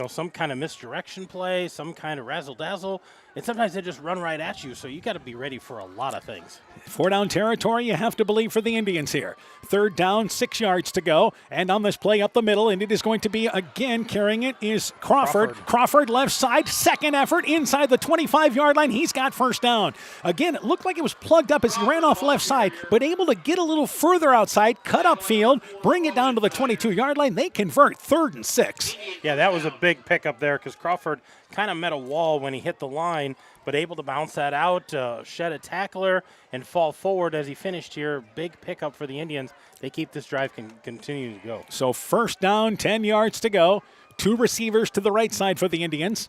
some kind of misdirection play, some kind of razzle-dazzle, and sometimes they just run right at you, so you got to be ready for a lot of things. 4 down territory, you have to believe, for the Indians here. Third down, 6 yards to go, and on this play up the middle, and it is going to be, again, carrying it is Crawford. Crawford left side, second effort inside the 25-yard line. He's got first down. Again, it looked like it was plugged up as he ran off left side, but able to get a little further outside, cut upfield, bring it down to the 22-yard line. They convert 3rd and 6. Yeah, that was a big pickup there because Crawford kind of met a wall when he hit the line, but able to bounce that out, shed a tackler, and fall forward as he finished here. Big pickup for the Indians. They keep this drive continuing to go. So first down, 10 yards to go. 2 receivers to the right side for the Indians.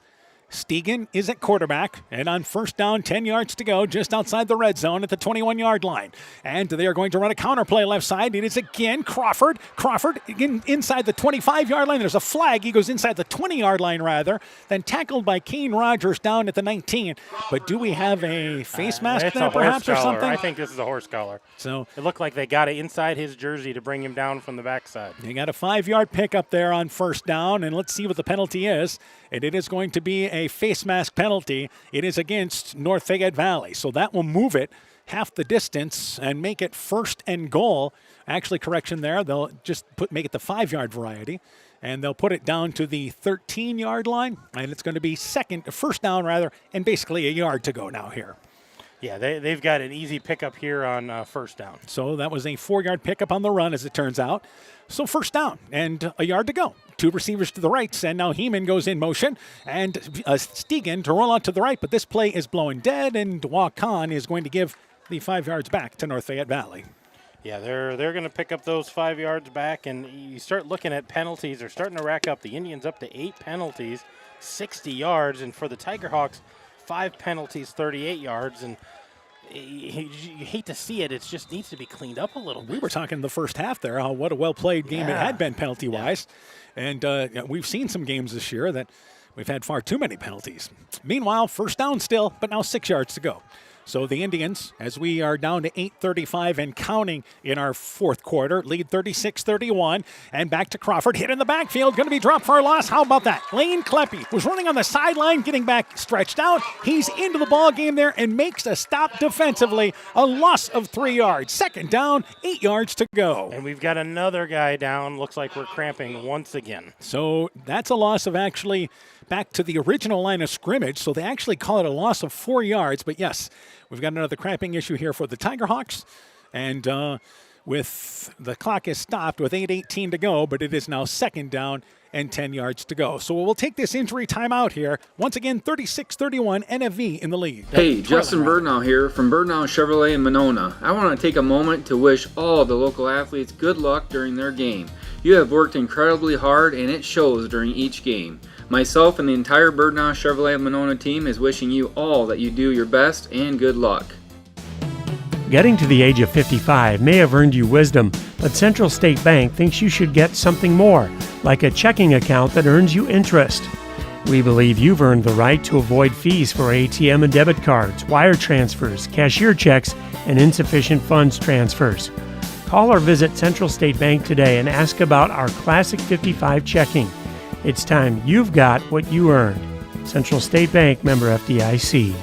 Stegen is at quarterback, and on first down, 10 yards to go, just outside the red zone at the 21-yard line. And they are going to run a counter play left side. It is again Crawford. Crawford inside the 25-yard line. There's a flag. He goes inside the 20-yard line, rather. Then tackled by Kane Rogers down at the 19. But do we have a face mask there, perhaps, or something? I think this is a horse collar. So it looked like they got it inside his jersey to bring him down from the backside. They got a 5-yard pickup there on first down, and let's see what the penalty is. And it is going to be a face mask penalty. It is against North Fayette Valley, so that will move it half the distance and make it first and goal. Actually, correction there. They'll just make it the 5-yard variety, and they'll put it down to the 13-yard line, and it's going to be first down, and basically a yard to go now here. Yeah, they've got an easy pickup here on first down. So that was a 4-yard pickup on the run, as it turns out. So first down and a yard to go. 2 receivers to the right, and now Heeman goes in motion, and Stegen to roll out to the right, but this play is blowing dead, and Waukon is going to give the 5 yards back to North Fayette Valley. Yeah, they're going to pick up those 5 yards back, and you start looking at penalties. They're starting to rack up. The Indians up to 8 penalties, 60 yards, and for the Tiger Hawks, 5 penalties, 38 yards, and you hate to see it. It just needs to be cleaned up a little bit. We were talking the first half there, what a well-played game it had been penalty-wise. Yeah. And we've seen some games this year that we've had far too many penalties. Meanwhile, first down still, but now 6 yards to go. So the Indians, as we are down to 8:35 and counting in our fourth quarter, lead 36-31. And back to Crawford, hit in the backfield, going to be dropped for a loss. How about that? Lane Kleppe was running on the sideline, getting back stretched out. He's into the ball game there and makes a stop defensively. A loss of 3 yards. Second down, 8 yards to go. And we've got another guy down. Looks like we're cramping once again. So that's a loss of actually back to the original line of scrimmage. So they actually call it a loss of 4 yards. But yes, we've got another cramping issue here for the Tiger Hawks. And with the clock is stopped with 8:18 to go, but it is now second down and 10 yards to go. So we'll take this injury timeout here. Once again, 36-31, NFV in the lead. Hey, Justin Burdnow here from Burdnow Chevrolet in Monona. I want to take a moment to wish all the local athletes good luck during their game. You have worked incredibly hard, and it shows during each game. Myself and the entire Burdnow Chevrolet Monona team is wishing you all that you do your best and good luck. Getting to the age of 55 may have earned you wisdom, but Central State Bank thinks you should get something more, like a checking account that earns you interest. We believe you've earned the right to avoid fees for ATM and debit cards, wire transfers, cashier checks, and insufficient funds transfers. Call or visit Central State Bank today and ask about our Classic 55 checking. It's time you've got what you earned. Central State Bank, member FDIC.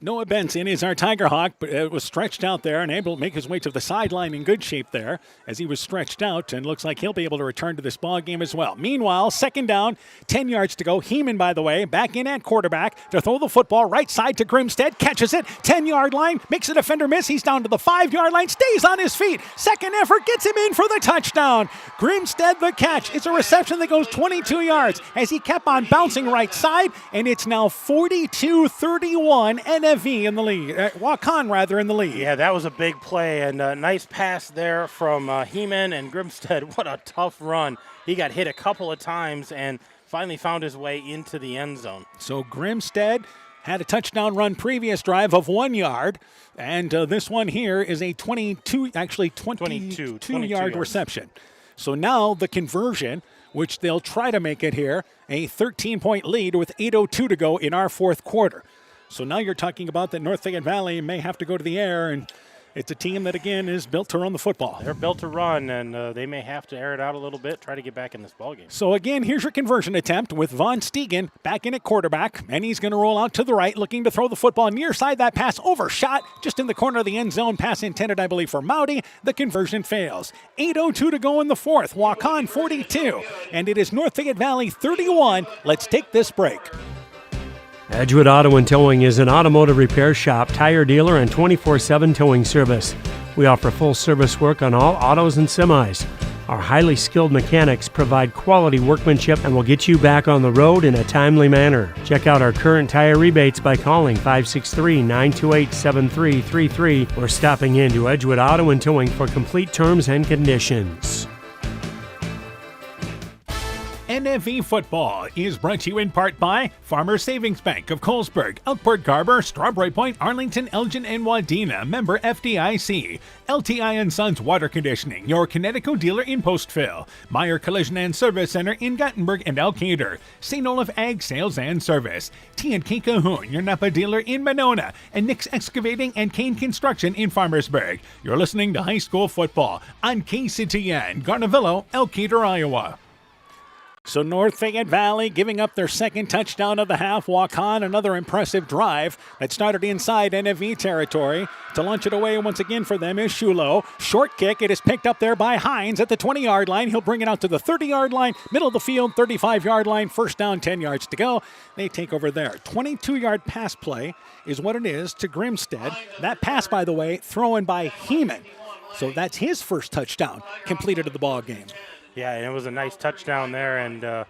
Noah Benson is our Tiger Hawk, but it was stretched out there and able to make his way to the sideline in good shape there as he was stretched out, and looks like he'll be able to return to this ball game as well. Meanwhile, second down, 10 yards to go. Heeman, by the way, back in at quarterback to throw the football right side to Grimstead, catches it, 10-yard line, makes a defender miss. He's down to the 5-yard line, stays on his feet. Second effort gets him in for the touchdown. Grimstead the catch. It's a reception that goes 22 yards as he kept on bouncing right side, and it's now 42-31 NFV in the lead. Waukon, rather, in the lead. Yeah, that was a big play, and a nice pass there from Heeman and Grimstead. What a tough run. He got hit a couple of times and finally found his way into the end zone. So Grimstead had a touchdown run previous drive of 1 yard, and this one here is a 22-yard reception. So now the conversion, which they'll try to make it here, a 13-point lead with 8:02 to go in our fourth quarter. So now you're talking about that North Fayette Valley may have to go to the air, and it's a team that, again, is built to run the football. They're built to run, and they may have to air it out a little bit, try to get back in this ballgame. So, again, here's your conversion attempt with Von Stegen back in at quarterback, and he's going to roll out to the right, looking to throw the football near side. That pass overshot just in the corner of the end zone. Pass intended, I believe, for Mowdy. The conversion fails. 8:02 to go in the fourth. Waukon 42, and it is North Fayette Valley 31. Let's take this break. Edgewood Auto and Towing is an automotive repair shop, tire dealer, and 24/7 towing service. We offer full service work on all autos and semis. Our highly skilled mechanics provide quality workmanship and will get you back on the road in a timely manner. Check out our current tire rebates by calling 563-928-7333 or stopping in to Edgewood Auto and Towing for complete terms and conditions. NFV Football is brought to you in part by Farmers Savings Bank of Colesburg, Elkport Garber, Strawberry Point, Arlington, Elgin, and Wadena, member FDIC. LTI & Sons Water Conditioning, your Connecticut dealer in Postville. Meyer Collision and Service Center in Gothenburg and Elkader. St. Olaf Ag Sales and Service. T&K Cahoon, your Napa dealer in Monona. And Nick's Excavating and Kane Construction in Farmersburg. You're listening to High School Football on KCTN, Garnavillo, Elkader, Iowa. So North Fayette Valley giving up their second touchdown of the half. Waukon, another impressive drive that started inside NFV territory. To launch it away once again for them is Shulo. Short kick. It is picked up there by Hines at the 20-yard line. He'll bring it out to the 30-yard line, middle of the field, 35-yard line. First down, 10 yards to go. They take over there. 22-yard pass play is what it is to Grimstead. That pass, by the way, thrown by Heeman. So that's his first touchdown completed of the ball game. Yeah, and it was a nice touchdown there, and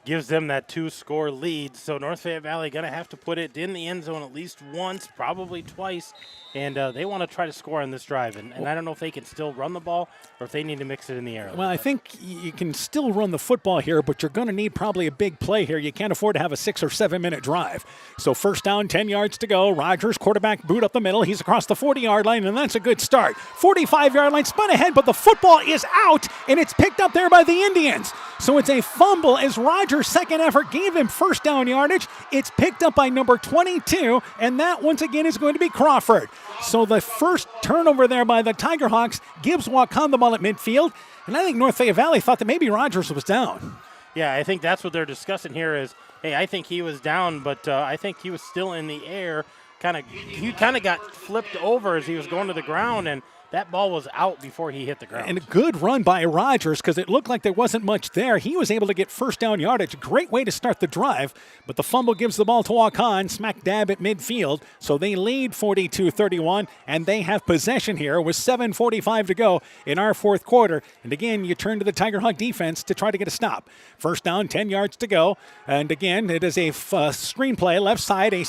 gives them that 2-score lead. So North Fayette Valley going to have to put it in the end zone at least once, probably twice, and they want to try to score on this drive. And I don't know if they can still run the ball or if they need to mix it in the air. Well, I think you can still run the football here, but you're going to need probably a big play here. You can't afford to have a 6 or 7 minute drive. So first down, 10 yards to go. Rogers, quarterback, boot up the middle. He's across the 40-yard line, and that's a good start. 45-yard line, spun ahead, but the football is out, and it's picked up there by the Indians. So it's a fumble as Rogers' second effort gave him first down yardage. It's picked up by number 22, and that once again is going to be Crawford. So the first turnover there by the Tigerhawks gives Waukon the ball at midfield, and I think North Fayette Valley thought that maybe Rogers was down. Yeah, I think that's what they're discussing here is, hey, I think he was down, but I think he was still in the air. He kind of got flipped over as he was going to the ground, and that ball was out before he hit the ground. And a good run by Rogers because it looked like there wasn't much there. He was able to get first down yardage. Great way to start the drive, but the fumble gives the ball to Waukon, smack dab at midfield. So they lead 42-31, and they have possession here with 7:45 to go in our fourth quarter. And again, you turn to the Tigerhawk defense to try to get a stop. First down, 10 yards to go. And again, it is a screen play, left side, a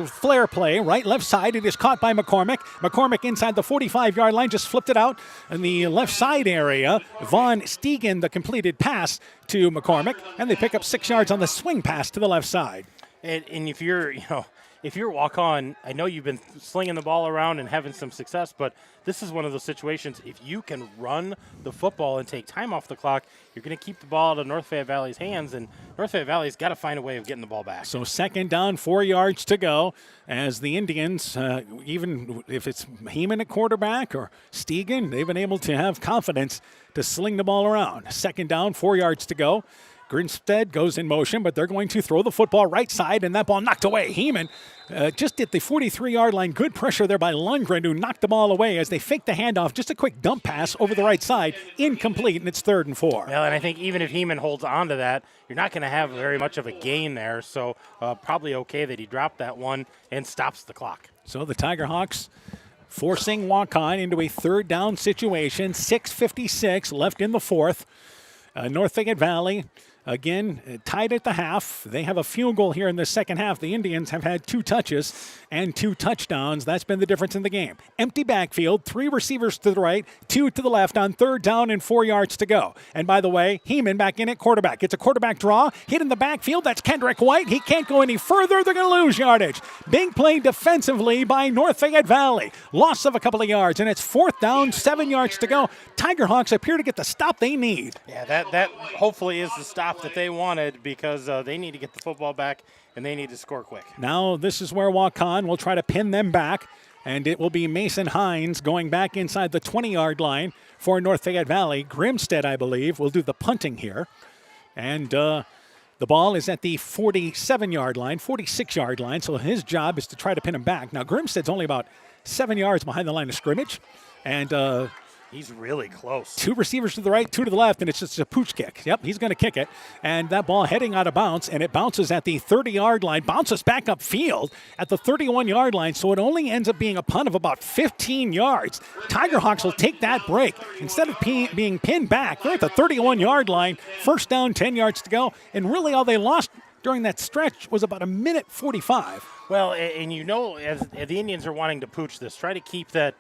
flare play, right, left side. It is caught by McCormick. McCormick inside the 45-yard line, just flipped it out in the left side area. Vaughn Stegen, the completed pass to McCormick, and they pick up 6 yards on the swing pass to the left side. And if you're Waukon, I know you've been slinging the ball around and having some success, but this is one of those situations, if you can run the football and take time off the clock, you're going to keep the ball out of North Fayette Valley's hands, and North Fayette Valley's got to find a way of getting the ball back. So second down, 4 yards to go as the Indians, even if it's Heeman at quarterback or Stegen, they've been able to have confidence to sling the ball around. Second down, 4 yards to go. Grinstead goes in motion, but they're going to throw the football right side, and that ball knocked away. Heeman just at the 43-yard line. Good pressure there by Lundgren, who knocked the ball away as they fake the handoff. Just a quick dump pass over the right side. Incomplete, and it's 3rd and 4. Well, and I think even if Heeman holds on to that, you're not going to have very much of a gain there, so probably okay that he dropped that one and stops the clock. So the Tigerhawks forcing Waukon into a 3rd down situation. 6:56 left in the fourth. North Fayette Valley, again, tied at the half. They have a field goal here in the second half. The Indians have had 2 touches and 2 touchdowns. That's been the difference in the game. Empty backfield, 3 receivers to the right, 2 to the left on 3rd down and 4 yards to go. And by the way, Heeman back in at quarterback. It's a quarterback draw. Hit in the backfield. That's Kendrick White. He can't go any further. They're going to lose yardage. Big play defensively by North Fayette Valley. Loss of a couple of yards, and it's 4th down, 7 yards to go. Tigerhawks appear to get the stop they need. Yeah, that hopefully is the stop that they wanted because they need to get the football back and they need to score quick. Now this is where Waukon will try to pin them back, and it will be Mason Hines going back inside the 20-yard line for North Fayette Valley. Grimstead, I believe, will do the punting here. And the ball is at the 47-yard line, 46-yard line, so his job is to try to pin him back. Now Grimstead's only about 7 yards behind the line of scrimmage, and he's really close. 2 receivers to the right, 2 to the left, and it's just a pooch kick. Yep, he's going to kick it. And that ball heading out of bounds, and it bounces at the 30-yard line, bounces back upfield at the 31-yard line, so it only ends up being a punt of about 15 yards. Tigerhawks will take that break. Instead of being pinned back, they're at the 31-yard line. First down, 10 yards to go, and really all they lost during that stretch was about 1:45. Well, and as the Indians are wanting to pooch this, try to keep that,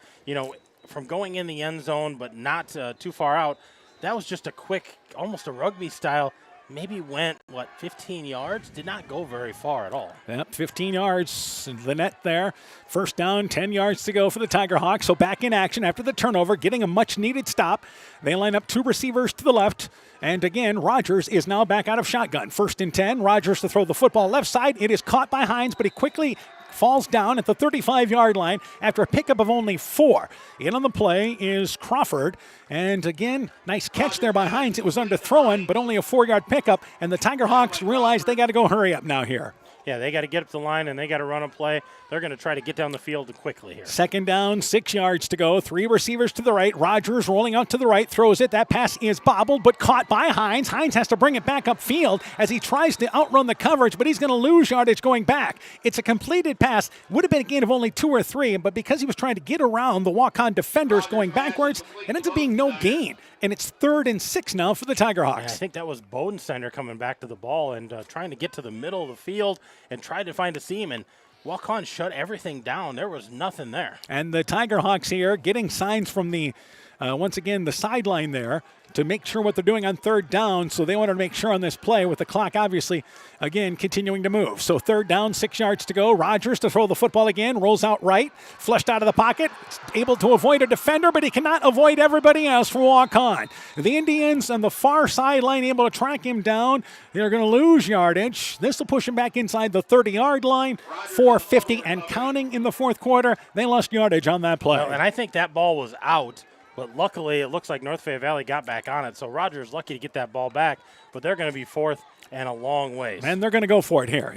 from going in the end zone, but not too far out. That was just a quick, almost a rugby style, maybe went, 15 yards? Did not go very far at all. Yep, 15 yards, the net there. First down, 10 yards to go for the Tigerhawks. So back in action after the turnover, getting a much-needed stop. They line up 2 receivers to the left. And again, Rogers is now back out of shotgun. 1st and 10, Rogers to throw the football left side. It is caught by Hines, but he quickly falls down at the 35-yard line after a pickup of only 4. In on the play is Crawford. And again, nice catch there by Hines. It was underthrown, but only a 4-yard pickup. And the Tiger Hawks realize they got to go hurry up now here. Yeah, they got to get up the line, and they got to run a play. They're going to try to get down the field quickly here. Second down, 6 yards to go. 3 receivers to the right. Rogers rolling out to the right, throws it. That pass is bobbled, but caught by Hines. Hines has to bring it back upfield as he tries to outrun the coverage, but he's going to lose yardage going back. It's a completed pass. Would have been a gain of only 2 or 3, but because he was trying to get around the Waukon defenders going backwards, it ends up being no gain. And it's 3rd and 6 now for the Tiger Hawks. Yeah, I think that was Bodensteiner coming back to the ball and trying to get to the middle of the field and try to find a seam. And Waukon shut everything down. There was nothing there. And the Tiger Hawks here getting signs from the, once again, the sideline there to make sure what they're doing on 3rd down. So they wanted to make sure on this play with the clock, obviously, again, continuing to move. So 3rd down, 6 yards to go. Rogers to throw the football again, rolls out right, flushed out of the pocket, able to avoid a defender, but he cannot avoid everybody else for Waukon. The Indians on the far sideline able to track him down. They're going to lose yardage. This will push him back inside the 30-yard line. 4:50 and counting in the 4th quarter. They lost yardage on that play. Well, and I think that ball was out. But luckily, it looks like North Fayette Valley got back on it. So Rogers lucky to get that ball back. But they're going to be 4th and a long ways. And they're going to go for it here.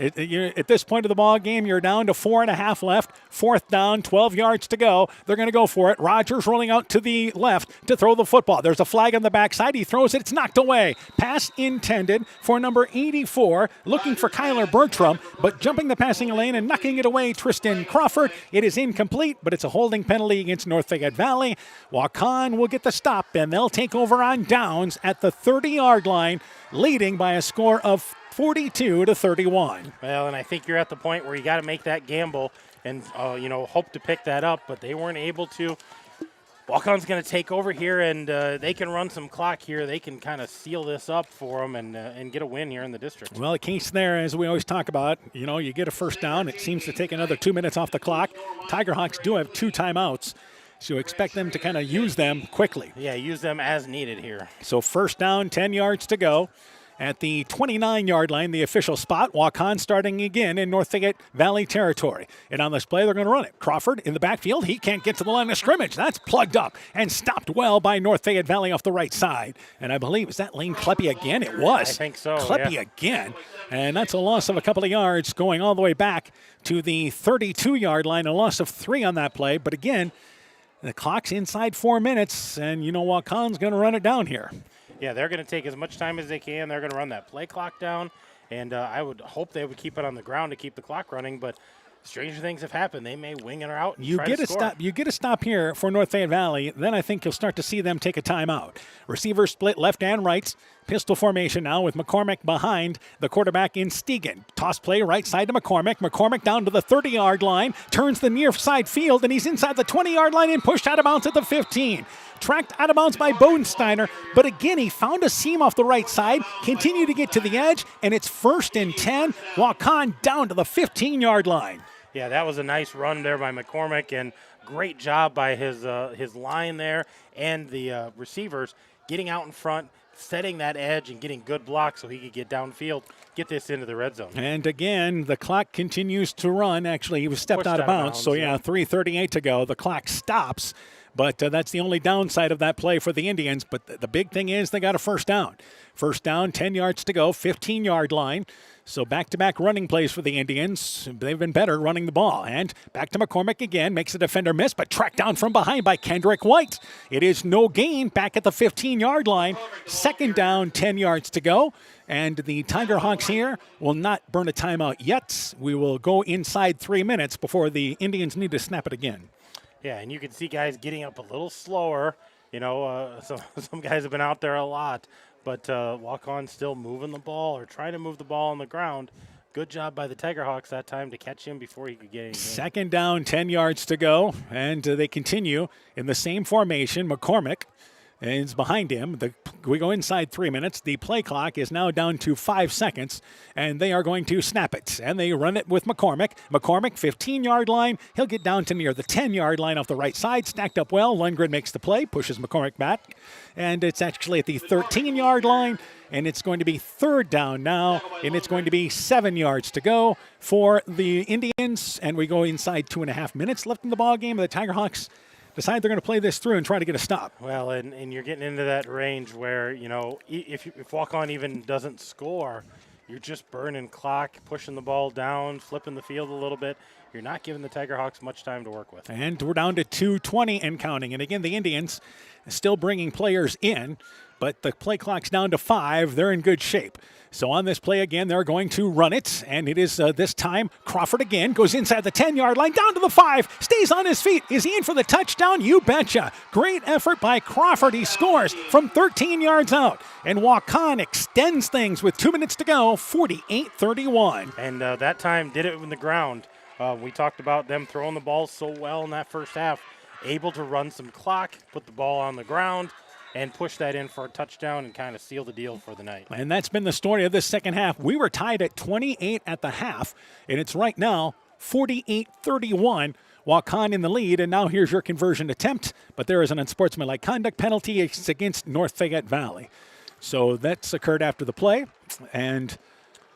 At this point of the ball game, you're down to 4.5 left. 4th down, 12 yards to go. They're going to go for it. Rogers rolling out to the left to throw the football. There's a flag on the backside. He throws it. It's knocked away. Pass intended for number 84, looking for Kyler Bertram, but jumping the passing lane and knocking it away, Tristan Crawford. It is incomplete, but it's a holding penalty against North Fayette Valley. Waukon will get the stop, and they'll take over on downs at the 30-yard line, leading by a score of 42-31. Well, and I think you're at the point where you got to make that gamble and, hope to pick that up, but they weren't able to. Waukon's going to take over here, and they can run some clock here. They can kind of seal this up for them and get a win here in the district. Well, the case there, as we always talk about, you get a first down. It seems to take another 2 minutes off the clock. Tiger Hawks do have 2 timeouts, so expect them to kind of use them quickly. Yeah, use them as needed here. So first down, 10 yards to go. At the 29-yard line, the official spot, Waukon starting again in North Fayette Valley territory. And on this play, they're going to run it. Crawford in the backfield. He can't get to the line of scrimmage. That's plugged up and stopped well by North Fayette Valley off the right side. And I believe, is that Lane Kleppe again? It was. I think so, Kleppe again. And that's a loss of a couple of yards going all the way back to the 32-yard line. A loss of 3 on that play. But again, the clock's inside 4 minutes, and Waukon's going to run it down here. Yeah, they're going to take as much time as they can. They're going to run that play clock down, and I would hope they would keep it on the ground to keep the clock running, but stranger things have happened. They may wing it out and try to score. You get a stop here for North Fayette Valley, then I think you'll start to see them take a timeout. Receivers split left and right. Pistol formation now with McCormick behind the quarterback in Stegan. Toss play right side to McCormick. McCormick down to the 30-yard line, turns the near side field, and he's inside the 20-yard line and pushed out of bounds at the 15. Tracked out of bounds by Bodensteiner, but again, he found a seam off the right side, continued to get to the edge, and it's 1st and 10. Waukon down to the 15-yard line. Yeah, that was a nice run there by McCormick, and great job by his line there and the receivers getting out in front, setting that edge and getting good blocks so he could get downfield, get this into the red zone. And again, the clock continues to run. Actually, he was stepped out of bounds. So, 3:38 to go. The clock stops. But that's the only downside of that play for the Indians. But the big thing is they got a first down. First down, 10 yards to go, 15-yard line. So back-to-back running plays for the Indians. They've been better running the ball. And back to McCormick again. Makes a defender miss, but tracked down from behind by Kendrick White. It is no gain back at the 15-yard line. Second down, 10 yards to go. And the Tiger Hawks here will not burn a timeout yet. We will go inside 3 minutes before the Indians need to snap it again. Yeah, and you can see guys getting up a little slower. Some guys have been out there a lot. But Waukon still moving the ball or trying to move the ball on the ground. Good job by the Tiger Hawks that time to catch him before he could get anything. Second down, 10 yards to go. And they continue in the same formation. McCormick and it's behind him. We go inside 3 minutes. The play clock is now down to 5 seconds, and they are going to snap it. And they run it with McCormick. McCormick, 15-yard line. He'll get down to near the 10-yard line off the right side. Stacked up well. Lundgren makes the play, pushes McCormick back. And it's actually at the 13-yard line, and it's going to be third down now, and it's going to be 7 yards to go for the Indians. And we go inside 2.5 minutes left in the ball game. The Tigerhawks decide they're going to play this through and try to get a stop. Well, and you're getting into that range where, if Waukon even doesn't score, you're just burning clock, pushing the ball down, flipping the field a little bit. You're not giving the Tigerhawks much time to work with. And we're down to 2:20 and counting. And again, the Indians still bringing players in, but the play clock's down to 5. They're in good shape. So on this play again, they're going to run it, and it is this time Crawford again goes inside the 10-yard line, down to the 5, stays on his feet. Is he in for the touchdown? You betcha. Great effort by Crawford. He scores from 13 yards out, and Waukon extends things with 2 minutes to go, 48-31. And that time did it in the ground. We talked about them throwing the ball so well in that first half, able to run some clock, put the ball on the ground, and push that in for a touchdown and kind of seal the deal for the night. And that's been the story of this second half. We were tied at 28 at the half, and it's right now 48-31. Waukon in the lead, and now here's your conversion attempt, but there is an unsportsmanlike conduct penalty. It's against North Fayette Valley. So that's occurred after the play, and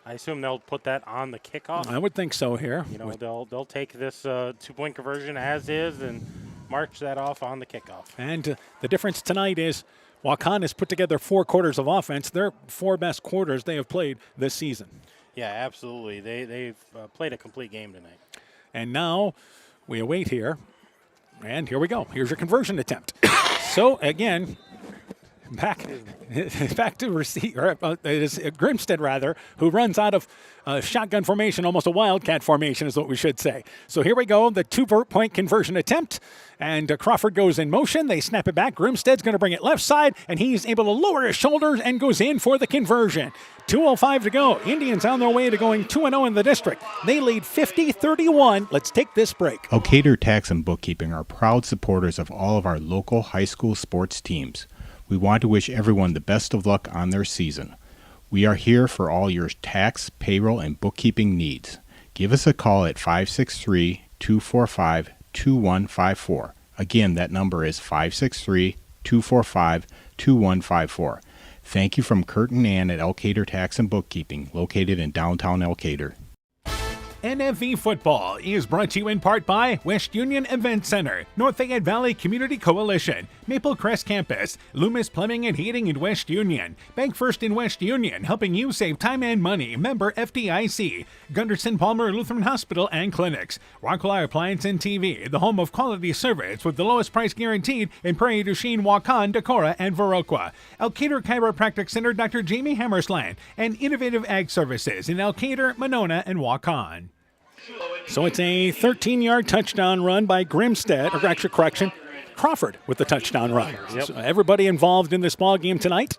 I assume they'll put that on the kickoff. I would think so here. They'll take this 2-point conversion as is and march that off on the kickoff. And the difference tonight is Waukon has put together 4 quarters of offense. Their 4 best quarters they have played this season. Yeah, absolutely. They've played a complete game tonight. And now we await here. And here we go. Here's your conversion attempt. So, again, back to receiver. It is Grimstead, rather, who runs out of shotgun formation, almost a wildcat formation is what we should say. So here we go, the 2-point conversion attempt. And Crawford goes in motion. They snap it back. Grimstead's going to bring it left side, and he's able to lower his shoulders and goes in for the conversion. 2:05 to go. Indians on their way to going 2-0 in the district. They lead 50-31. Let's take this break. Elkader Tax and Bookkeeping are proud supporters of all of our local high school sports teams. We want to wish everyone the best of luck on their season. We are here for all your tax, payroll, and bookkeeping needs. Give us a call at 563-245-2154. Again, that number is 563-245-2154. Thank you from Kurt and Ann at Elkader Tax and Bookkeeping, located in downtown Elkader. NFV Football is brought to you in part by West Union Event Center, North Fayette Valley Community Coalition, Maple Crest Campus, Loomis Plumbing and Heating in West Union, Bank First in West Union, helping you save time and money, member FDIC, Gunderson Palmer Lutheran Hospital and Clinics, Rockwell Appliance and TV, the home of quality service with the lowest price guaranteed in Prairie du Chien, Waukon, Decorah, and Viroqua, Elkader Chiropractic Center, Dr. Jamie Hammersland, and Innovative Ag Services in Elkader, Monona, and Waukon. So it's a 13-yard touchdown run by Grimstead, or actually, correction, Crawford with the touchdown run. Yep. So everybody involved in this ball game tonight.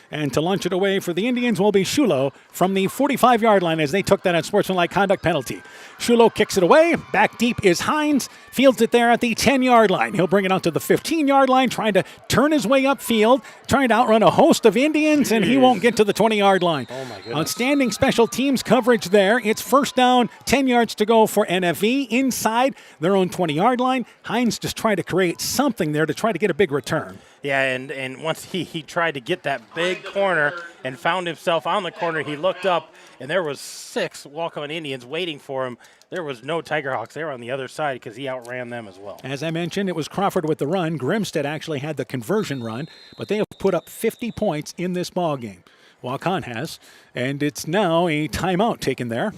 And to launch it away for the Indians will be Shulo from the 45-yard line as they took that unsportsmanlike conduct penalty. Shulo kicks it away. Back deep is Hines. Fields it there at the 10-yard line. He'll bring it out to the 15-yard line, trying to turn his way upfield, trying to outrun a host of Indians, and he won't get to the 20-yard line. Oh, my goodness. Outstanding special teams coverage there. It's first down, 10 yards to go for NFV inside their own 20-yard line. Hines just trying to create something there to try to get a big return. Yeah, and once he tried to get that big corner and found himself on the corner, he looked up, and there was 6 Waukon Indians waiting for him. There was no Tigerhawks. They were on the other side because he outran them as well. As I mentioned, it was Crawford with the run. Grimstead actually had the conversion run, but they have put up 50 points in this ball game. Waukon has, and it's now a timeout taken there,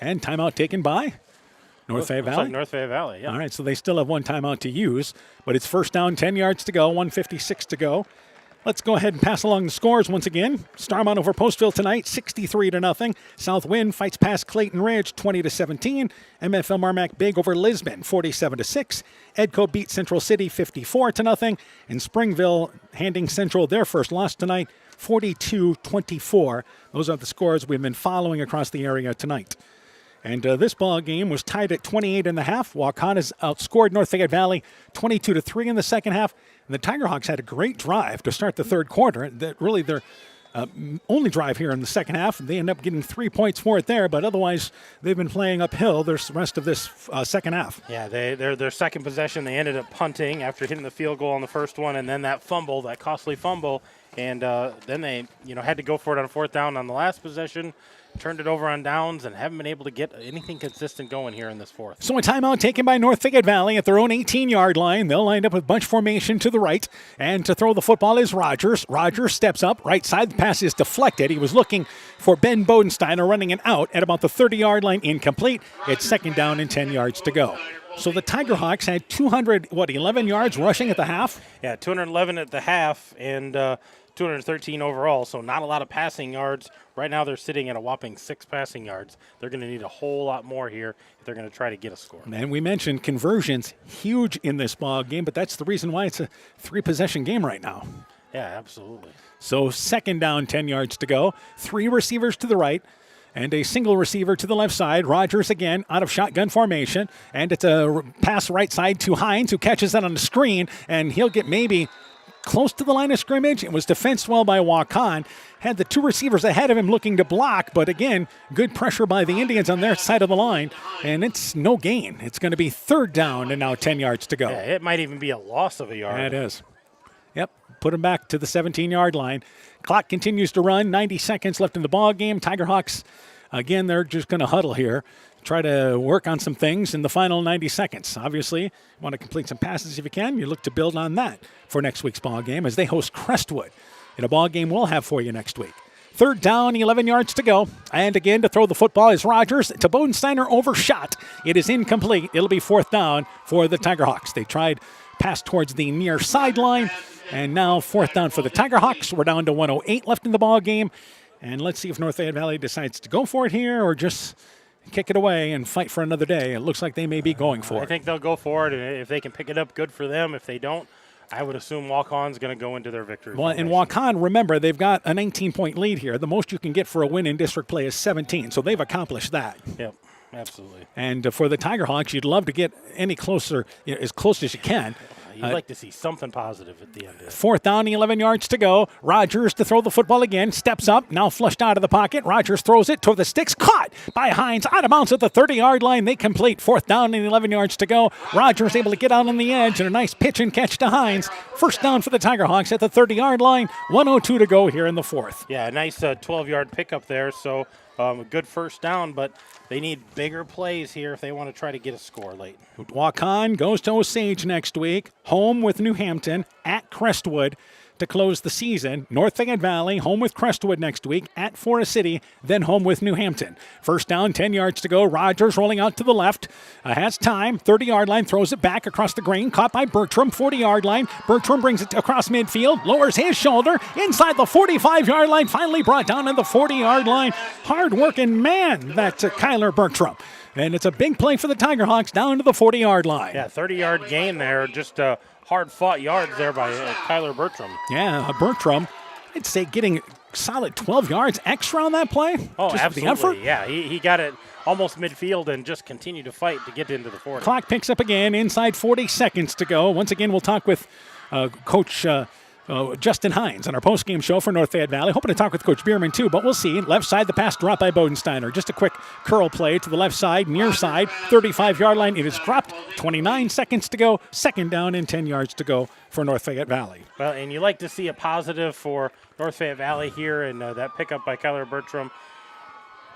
and timeout taken by North Fayette Valley? Like North Fayette Valley, yeah. All right, so they still have one timeout to use, but it's first down, 10 yards to go, 1:56 to go. Let's go ahead and pass along the scores once again. Starmont over Postville tonight, 63-0. South Wind fights past Clayton Ridge, 20-17. MFL Marmac Big over Lisbon, 47-6. Edco beat Central City, 54-0. And Springville handing Central their first loss tonight, 42-24. Those are the scores we've been following across the area tonight. And this ball game was tied at 28 in the half. Waukon has outscored North Fayette Valley 22-3 in the second half. And the Tigerhawks had a great drive to start the third quarter. That really their only drive here in the second half. They end up getting 3 points for it there, but otherwise they've been playing uphill the rest of this second half. Yeah, their second possession, they ended up punting after hitting the field goal on the first one, and then that fumble, that costly fumble, and then they had to go for it on fourth down on the last possession. Turned it over on downs and haven't been able to get anything consistent going here in this fourth. So a timeout taken by North Fayette Valley at their own 18-yard line. They'll line up with bunch formation to the right. And to throw the football is Rogers. Rogers steps up. Right side, the pass is deflected. He was looking for Ben Bodensteiner running an out at about the 30-yard line, incomplete. It's second down and 10 yards to go. So the Tigerhawks had 11 yards rushing at the half? Yeah, 211 at the half and 213 overall, so not a lot of passing yards. Right now they're sitting at a whopping 6 passing yards. They're going to need a whole lot more here if they're going to try to get a score. And we mentioned conversions, huge in this ball game, but that's the reason why it's a 3-possession game right now. Yeah, absolutely. So second down, 10 yards to go. 3 receivers to the right and a single receiver to the left side. Rogers again out of shotgun formation, and it's a pass right side to Hines, who catches that on the screen, and he'll get maybe close to the line of scrimmage. It was defensed well by Waukon. Had the 2 receivers ahead of him looking to block, but again, good pressure by the Indians on their side of the line, and it's no gain. It's going to be third down and now 10 yards to go. Yeah, it might even be a loss of a yard. Yeah, it is. Yep, put him back to the 17-yard line. Clock continues to run, 90 seconds left in the ball game. Tigerhawks, again, they're just going to huddle here. Try to work on some things in the final 90 seconds. Obviously, you want to complete some passes if you can. You look to build on that for next week's ball game as they host Crestwood in a ball game we'll have for you next week. Third down, 11 yards to go. And again, to throw the football is Rogers. To Bodensteiner, overshot. It is incomplete. It'll be fourth down for the Tigerhawks. They tried pass towards the near sideline, and now fourth down for the Tigerhawks. We're down to 1:08 left in the ball game. And let's see if North Fayette Valley decides to go for it here or just kick it away and fight for another day. It looks like they may be going for it. I think they'll go for it, and if they can pick it up, good for them. If they don't, I would assume Waukon's going to go into their victory. Well, in Waukon, remember, they've got a 19-point lead here. The most you can get for a win in district play is 17, so they've accomplished that. Yep, absolutely. And for the Tigerhawks, you'd love to get any closer, as close as you can. You'd like to see something positive at the end of it. Fourth down, 11 yards to go. Rogers to throw the football again. Steps up, now flushed out of the pocket. Rogers throws it to the sticks. Caught by Hines. Out of bounds at the 30-yard line. They complete. Fourth down and 11 yards to go. Rogers able to get out on the edge, and a nice pitch and catch to Hines. First down for the Tigerhawks at the 30-yard line. 1:02 to go here in the fourth. Yeah, a nice 12-yard pickup there, so a good first down, but they need bigger plays here if they want to try to get a score late. Waukon goes to Osage next week, home with New Hampton, at Crestwood to close the season. North Fayette Valley, home with Crestwood next week, at Forest City, then home with New Hampton. First down, 10 yards to go. Rogers rolling out to the left. Has time, 30-yard line, throws it back across the green, caught by Bertram, 40-yard line. Bertram brings it across midfield, lowers his shoulder, inside the 45-yard line, finally brought down at the 40-yard line. Hard-working man, that's Kyler Bertram. And it's a big play for the Tigerhawks down to the 40-yard line. Yeah, 30-yard gain there, just hard-fought yards there by Kyler Bertram. Yeah, Bertram, I'd say getting solid 12 yards extra on that play. Oh, just absolutely. The effort. Yeah, he got it almost midfield and just continued to fight to get into the 40. Clock picks up again, inside 40 seconds to go. Once again, we'll talk with Coach Justin Hines on our postgame show for North Fayette Valley. Hoping to talk with Coach Bierman too, but we'll see. Left side, the pass dropped by Bodensteiner. Just a quick curl play to the left side, near side, 35-yard line. It is dropped. 29 seconds to go. Second down and 10 yards to go for North Fayette Valley. Well, and you like to see a positive for North Fayette Valley here, and that pickup by Kyler Bertram.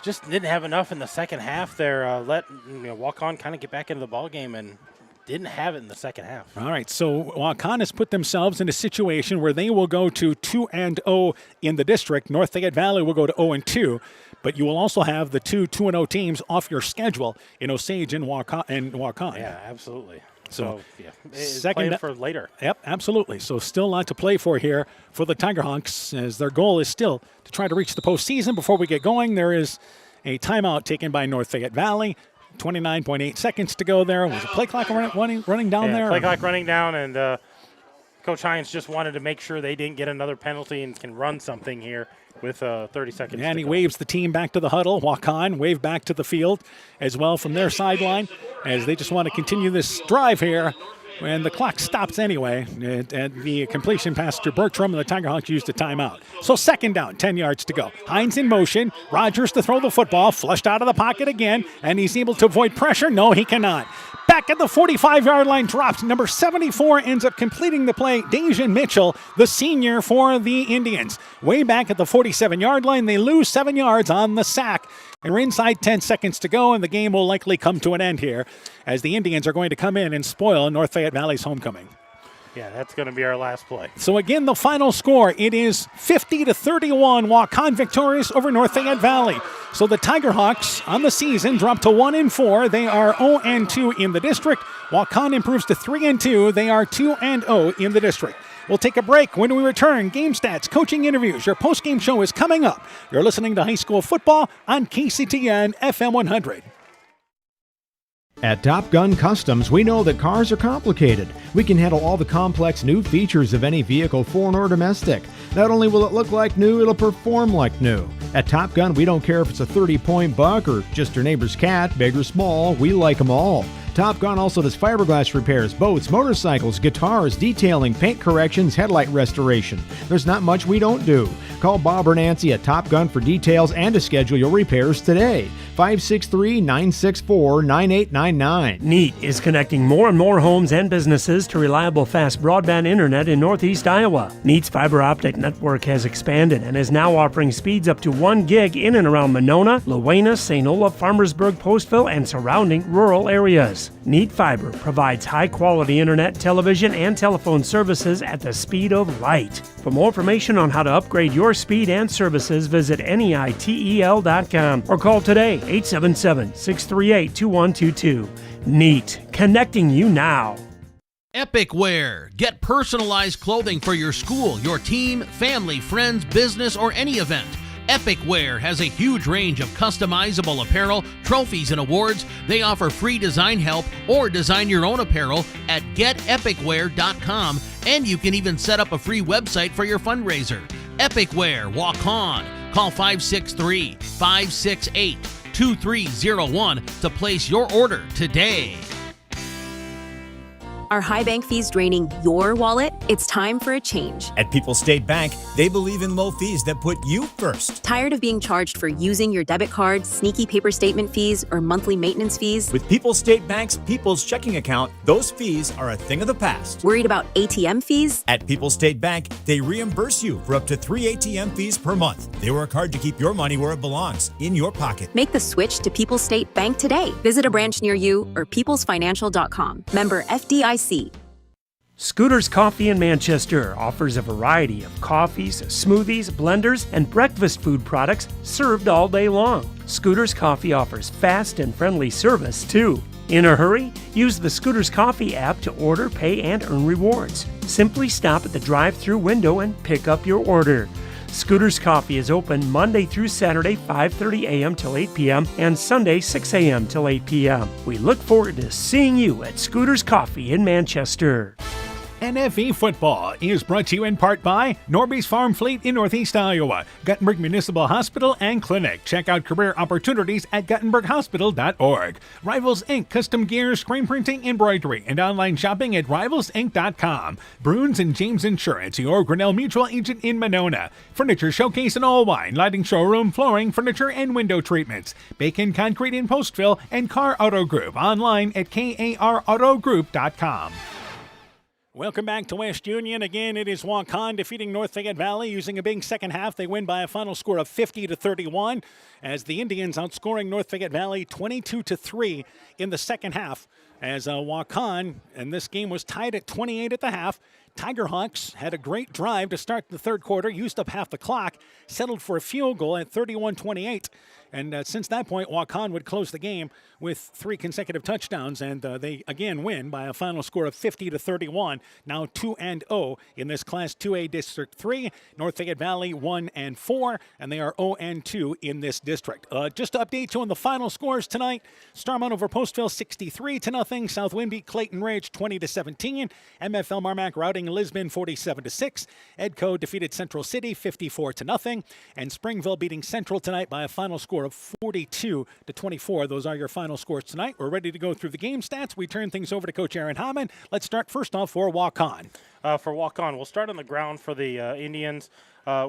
Just didn't have enough in the second half there. Let Waukon kind of get back into the ball game and didn't have it in the second half. All right, so Waukon has put themselves in a situation where they will go to 2-0 in the district. North Fayette Valley will go to 0-2, but you will also have the 2-0 teams off your schedule in Osage and Waukon. Yeah, absolutely. So yeah, second for later. Yep, absolutely. So still a lot to play for here for the Tigerhawks, as their goal is still to try to reach the postseason. Before we get going, there is a timeout taken by North Fayette Valley. 29.8 seconds to go there. Was the play clock running down there? Play clock running down, and Coach Hines just wanted to make sure they didn't get another penalty and can run something here with 30 seconds And to he go. waves the team back to the huddle. Waukon wave back to the field as well from their sideline as they just want to continue this drive here. And the clock stops anyway, and the completion pass to Bertram, and the Tigerhawks used a timeout. So second down, 10 yards to go. Hines in motion. Rogers to throw the football, flushed out of the pocket again, and he's able to avoid pressure. No, he cannot. Back at the 45-yard line, dropped. Number 74 ends up completing the play. Dejan Mitchell, the senior for the Indians. Way back at the 47-yard line, they lose 7 yards on the sack. And we're inside 10 seconds to go, and the game will likely come to an end here as the Indians are going to come in and spoil North Fayette Valley's homecoming. Yeah, that's going to be our last play. So again, the final score, it is 50-31, Waukon victorious over North Fayette Valley. So the Tigerhawks on the season drop to 1-4. They are 0-2 in the district. Waukon improves to 3-2. They are 2-0 in the district. We'll take a break. When we return, game stats, coaching interviews, your post-game show is coming up. You're listening to high school football on KCTN FM 100. At Top Gun Customs, we know that cars are complicated. We can handle all the complex new features of any vehicle, foreign or domestic. Not only will it look like new, it'll perform like new. At Top Gun, we don't care if it's a 30-point buck or just your neighbor's cat, big or small, we like them all. Top Gun also does fiberglass repairs, boats, motorcycles, guitars, detailing, paint corrections, headlight restoration. There's not much we don't do. Call Bob or Nancy at Top Gun for details and to schedule your repairs today. 563-964-9899. NEAT is connecting more and more homes and businesses to reliable, fast broadband internet in Northeast Iowa. NEAT's fiber optic network has expanded and is now offering speeds up to 1 gig in and around Monona, Luena, St. Olaf, Farmersburg, Postville, and surrounding rural areas. NEAT Fiber provides high-quality internet, television, and telephone services at the speed of light. For more information on how to upgrade your speed and services, visit NEITEL.com or call today, 877-638-2122. NEAT, connecting you now. Epic Wear. Get personalized clothing for your school, your team, family, friends, business, or any event. Epic Wear has a huge range of customizable apparel, trophies, and awards. They offer free design help or design your own apparel at getepicwear.com, and you can even set up a free website for your fundraiser. Epic Wear, Waukon. Call 563-568-2301 to place your order today. Are high bank fees draining your wallet? It's time for a change. At People's State Bank, they believe in low fees that put you first. Tired of being charged for using your debit card, sneaky paper statement fees, or monthly maintenance fees? With People's State Bank's People's Checking Account, those fees are a thing of the past. Worried about ATM fees? At People's State Bank, they reimburse you for up to 3 ATM fees per month. They work hard to keep your money where it belongs, in your pocket. Make the switch to People's State Bank today. Visit a branch near you or peoplesfinancial.com. Member FDIC. Scooter's Coffee in Manchester offers a variety of coffees, smoothies, blenders, and breakfast food products served all day long. Scooter's Coffee offers fast and friendly service, too. In a hurry? Use the Scooter's Coffee app to order, pay, and earn rewards. Simply stop at the drive-thru window and pick up your order. Scooter's Coffee is open Monday through Saturday, 5:30 a.m. till 8 p.m. and Sunday, 6 a.m. till 8 p.m. We look forward to seeing you at Scooter's Coffee in Manchester. NFE Football is brought to you in part by Norby's Farm Fleet in Northeast Iowa, Guttenberg Municipal Hospital and Clinic. Check out career opportunities at GuttenbergHospital.org. Rivals Inc. Custom Gear, Screen Printing, Embroidery, and online shopping at RivalsInc.com. Bruns and James Insurance, your Grinnell Mutual agent in Monona. Furniture Showcase and Allwine, lighting showroom, flooring, furniture, and window treatments. Bacon Concrete in Postville and Car Auto Group online at KARAutogroup.com. Welcome back to West Union. Again, it is Waukon defeating North Fayette Valley using a big second half. They win by a final score of 50-31 as the Indians outscoring North Fayette Valley 22-3 in the second half. As Waukon, and this game was tied at 28 at the half. Tigerhawks had a great drive to start the third quarter, used up half the clock, settled for a field goal at 31-28. And since that point, Waukon would close the game with 3 consecutive touchdowns, and they again win by a final score of 50-31. Now 2-0 in this Class 2A District 3. North Fayette Valley 1-4, and they are 0-2 in this district. Just to update you on the final scores tonight: Starmont over Postville 63-0. 0. Southwind beat Clayton Ridge 20-17. MFL Marmac routing Lisbon 47-6. Edco defeated Central City 54-0. And Springville beating Central tonight by a final score of 42-24. Those are your final scores tonight. We're ready to go through the game stats. We turn things over to Coach Aaron Hammond. Let's start first off for Waukon. For Waukon, we'll start on the ground for the Indians.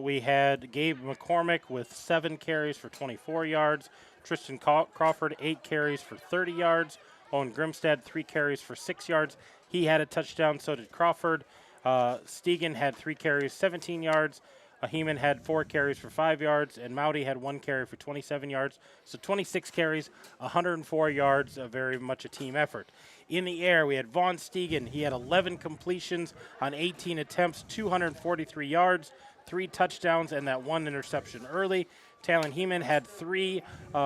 We had Gabe McCormick with 7 carries for 24 yards. Tristan Crawford, 8 carries for 30 yards. Owen Grimstead, 3 carries for 6 yards. He had a touchdown, so did Crawford. Stegen had 3 carries, 17 yards. Heeman had 4 carries for 5 yards, and Mowdy had 1 carry for 27 yards. So 26 carries, 104 yards, very much a team effort. In the air, we had Vaughn Stegen. He had 11 completions on 18 attempts, 243 yards, 3 touchdowns, and that 1 interception early. Talon Heeman had 3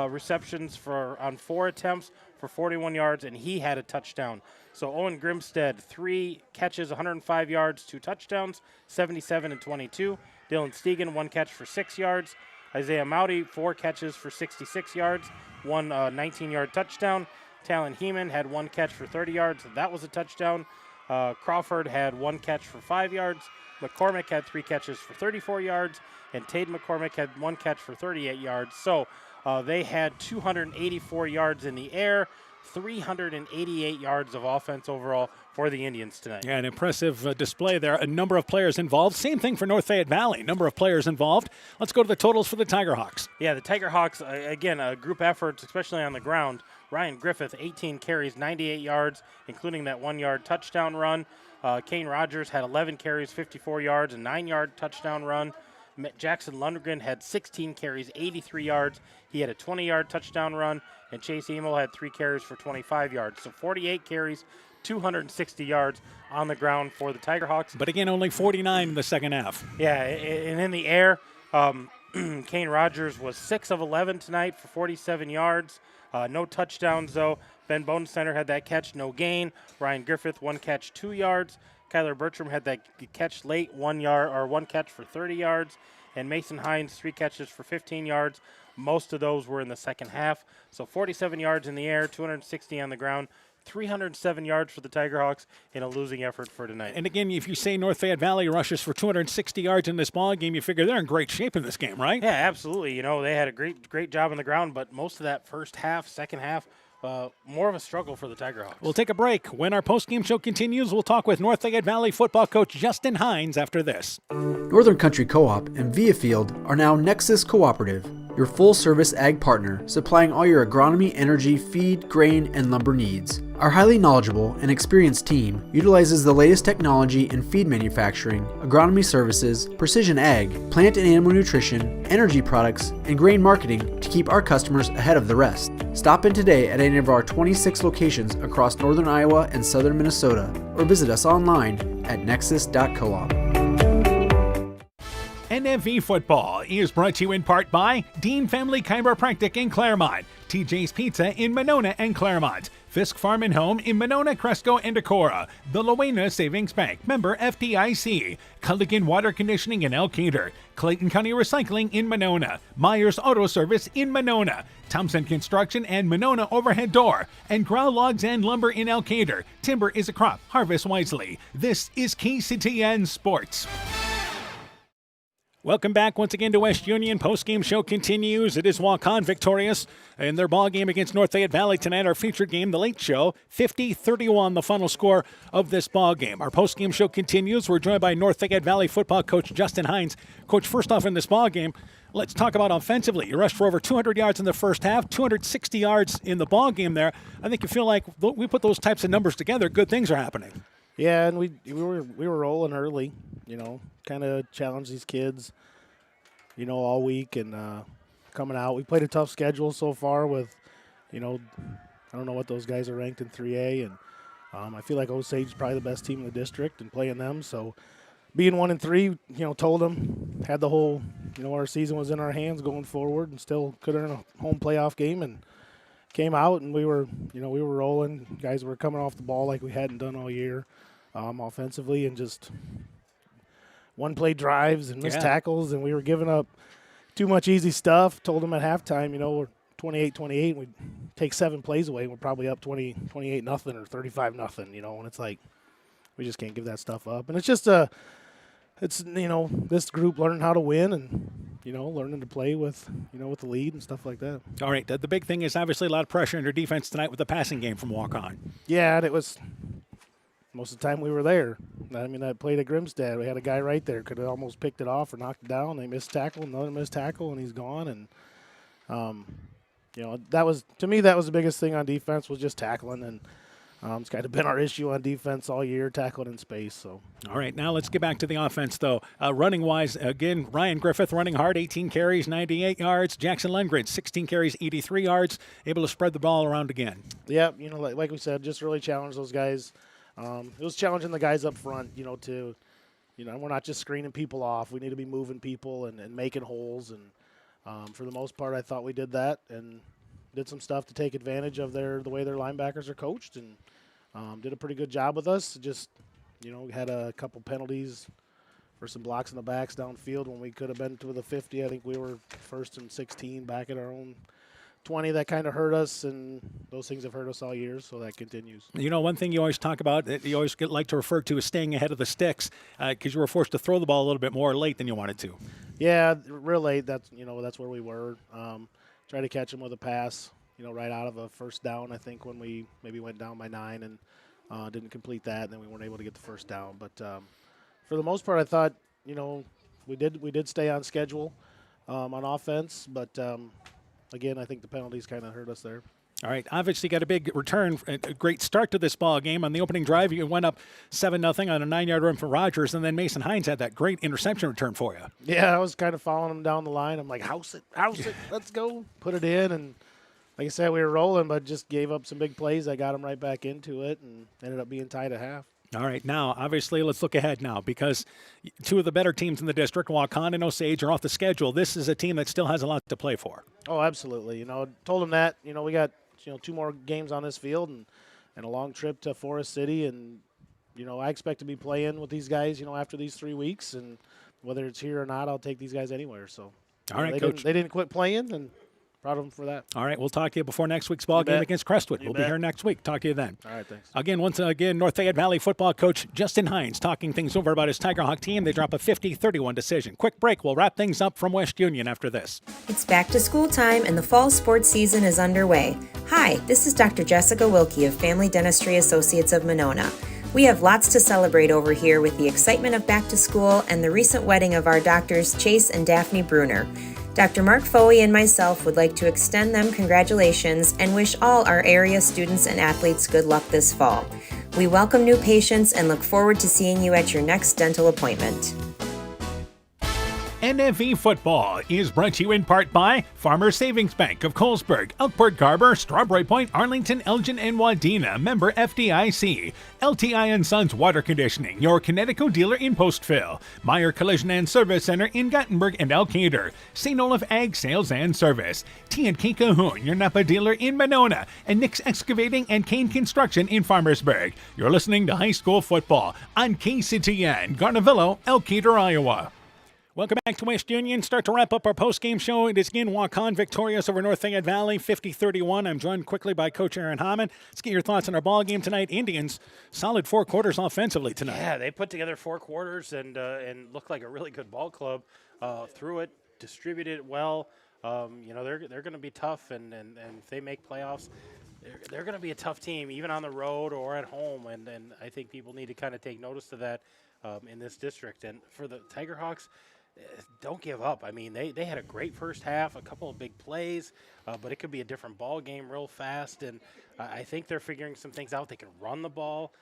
receptions on 4 attempts for 41 yards, and he had a touchdown. So Owen Grimstead, 3 catches, 105 yards, 2 touchdowns, 77 and 22. Dylan Stegen, 1 catch for 6 yards. Isaiah Mowdy, 4 catches for 66 yards, 1 19-yard touchdown. Talon Heeman had 1 catch for 30 yards. That was a touchdown. Crawford had 1 catch for 5 yards. McCormick had 3 catches for 34 yards. And Tate McCormick had 1 catch for 38 yards. So they had 284 yards in the air, 388 yards of offense overall for the Indians tonight. Yeah, an impressive display there. A number of players involved. Same thing for North Fayette Valley. Number of players involved. Let's go to the totals for the Tigerhawks. Yeah, the Tigerhawks, again, group efforts, especially on the ground. Ryan Griffith, 18 carries, 98 yards, including that 1-yard touchdown run. Kane Rogers had 11 carries, 54 yards, a 9-yard touchdown run. Jackson Lundgren had 16 carries, 83 yards. He had a 20-yard touchdown run. And Chase Emil had 3 carries for 25 yards. So 48 carries, 260 yards on the ground for the Tigerhawks. But again, only 49 in the second half. Yeah, and in the air, Kane Rogers was 6 of 11 tonight for 47 yards. No touchdowns, though. Ben Bonecenter had that catch, no gain. Ryan Griffith, 1 catch, 2 yards. Kyler Bertram had that catch late, 1 catch for 30 yards. And Mason Hines, 3 catches for 15 yards. Most of those were in the second half. So 47 yards in the air, 260 on the ground. 307 yards for the Tigerhawks in a losing effort for tonight. And again, if you say North Fayette Valley rushes for 260 yards in this ball game, you figure they're in great shape in this game, right? Yeah, absolutely. You know, they had a great job on the ground, but most of that first half, second half, more of a struggle for the Tigerhawks. We'll take a break. When our postgame show continues, we'll talk with North Fayette Valley football coach Justin Hines after this. Northern Country Co-op and Viafield are now Nexus Cooperative, your full-service ag partner supplying all your agronomy, energy, feed, grain, and lumber needs. Our highly knowledgeable and experienced team utilizes the latest technology in feed manufacturing, agronomy services, precision ag, plant and animal nutrition, energy products, and grain marketing to keep our customers ahead of the rest. Stop in today at any of our 26 locations across northern Iowa and southern Minnesota, or visit us online at nexus.coop. NFV Football is brought to you in part by Dean Family Chiropractic in Claremont, TJ's Pizza in Monona and Claremont, Fisk Farm and Home in Monona, Cresco, and Decorah, the Loena Savings Bank, member FDIC, Culligan Water Conditioning in Elkader, Clayton County Recycling in Monona, Myers Auto Service in Monona, Thompson Construction and Monona Overhead Door, and Grow Logs and Lumber in Elkader. Timber is a crop, harvest wisely. This is KCTN Sports. Welcome back once again to West Union. Post-game show continues. It is Waukon victorious in their ball game against North Fayette Valley tonight. Our featured game, the late show, 50-31, the final score of this ball game. Our post-game show continues. We're joined by North Fayette Valley football coach Justin Hines. Coach, first off in this ball game, let's talk about offensively. You rushed for over 200 yards in the first half, 260 yards in the ball game there. I think you feel like we put those types of numbers together, good things are happening. Yeah, and we were rolling early, you know, kind of challenged these kids, you know, all week and coming out. We played a tough schedule so far with, you know, I don't know what those guys are ranked in 3A, and I feel like Osage is probably the best team in the district and playing them. So being 1-3, you know, told them, had the whole, you know, our season was in our hands going forward and still could earn a home playoff game, and came out and we were rolling. Guys were coming off the ball like we hadn't done all year. Offensively, and just one-play drives and missed tackles, and we were giving up too much easy stuff. Told them at halftime, you know, we're 28-28. We take 7 plays away, we're probably up 28 nothing or 35 nothing. And it's like we just can't give that stuff up. And it's just this group learning how to win and learning to play with with the lead and stuff like that. All right, the big thing is obviously a lot of pressure on your defense tonight with the passing game from Waukon. Yeah, and it was most of the time we were there. I mean, I played at Grimstad. We had a guy right there, could have almost picked it off or knocked it down. They missed tackle, another missed tackle, and he's gone. And that was, to me, that was the biggest thing on defense was just tackling. And it's kind of been our issue on defense all year, tackling in space. So. All right, now let's get back to the offense, though. Running-wise, again, Ryan Griffith running hard, 18 carries, 98 yards. Jackson Lundgren, 16 carries, 83 yards, able to spread the ball around again. Yeah, like we said, just really challenge those guys. It was challenging the guys up front, we're not just screening people off. We need to be moving people and making holes. And for the most part, I thought we did that and did some stuff to take advantage of the way their linebackers are coached, and did a pretty good job with us. Just, had a couple penalties for some blocks in the backs downfield when we could have been to the 50. I think we were 1st and 16 back at our own 20. That kind of hurt us, and those things have hurt us all year, so that continues. One thing you always talk about, that you always like to refer to, is staying ahead of the sticks, because you were forced to throw the ball a little bit more late than you wanted to. Yeah, real late. That's where we were. Try to catch them with a pass, right out of a first down. I think when we maybe went down by 9 and didn't complete that, and then we weren't able to get the first down. But for the most part, I thought we did stay on schedule on offense, but. Again, I think the penalties kind of hurt us there. All right, obviously got a big return, a great start to this ball game. On the opening drive, you went up 7-0 on a 9-yard run for Rogers, and then Mason Hines had that great interception return for you. Yeah, I was kind of following him down the line. I'm like, house it, let's go. Put it in, and like I said, we were rolling, but just gave up some big plays. I got them right back into it and ended up being tied at half. All right, now, obviously, let's look ahead now, because 2 of the better teams in the district, Waukon and Osage, are off the schedule. This is a team that still has a lot to play for. Oh, absolutely. Told them that. We got 2 more games on this field and a long trip to Forest City, and I expect to be playing with these guys after these 3 weeks, and whether it's here or not, I'll take these guys anywhere. So, all right, Coach. They didn't quit playing, and proud of them for that. All right, we'll talk to you before next week's ball game against Crestwood. We'll be here next week. Talk to you then. All right, thanks. Once again, North Fayette Valley football coach Justin Hines talking things over about his Tiger Hawk team. They drop a 50-31 decision. Quick break. We'll wrap things up from West Union after this. It's back to school time and the fall sports season is underway. Hi, this is Dr. Jessica Wilkie of Family Dentistry Associates of Monona. We have lots to celebrate over here with the excitement of back to school and the recent wedding of our doctors Chase and Daphne Bruner. Dr. Mark Foley and myself would like to extend them congratulations and wish all our area students and athletes good luck this fall. We welcome new patients and look forward to seeing you at your next dental appointment. NFE Football is brought to you in part by Farmers Savings Bank of Colesburg, Elkport Garber, Strawberry Point, Arlington, Elgin, and Wadena, member FDIC. LTI & Sons Water Conditioning, your Connecticut dealer in Postville. Meyer Collision and Service Center in Gothenburg and Elkader. St. Olaf Ag Sales and Service. T&K Cahoon, your Napa dealer in Monona. And Nick's Excavating and Kane Construction in Farmersburg. You're listening to High School Football on KCTN, Garnavillo, Elkader, Iowa. Welcome back to West Union. Start to wrap up our post-game show. It is again Waukon victorious over North Fayette Valley, 50-31. I'm joined quickly by Coach Aaron Hammond. Let's get your thoughts on our ball game tonight. Indians, solid 4 quarters offensively tonight. Yeah, they put together 4 quarters and looked like a really good ball club. Threw it, distributed it well. They're going to be tough, and if they make playoffs, they're going to be a tough team, even on the road or at home. And I think people need to kind of take notice of that in this district. And for the Tiger Hawks, don't give up. I mean, they had a great first half, a couple of big plays, but it could be a different ball game real fast. And I think they're figuring some things out. They can run the ball.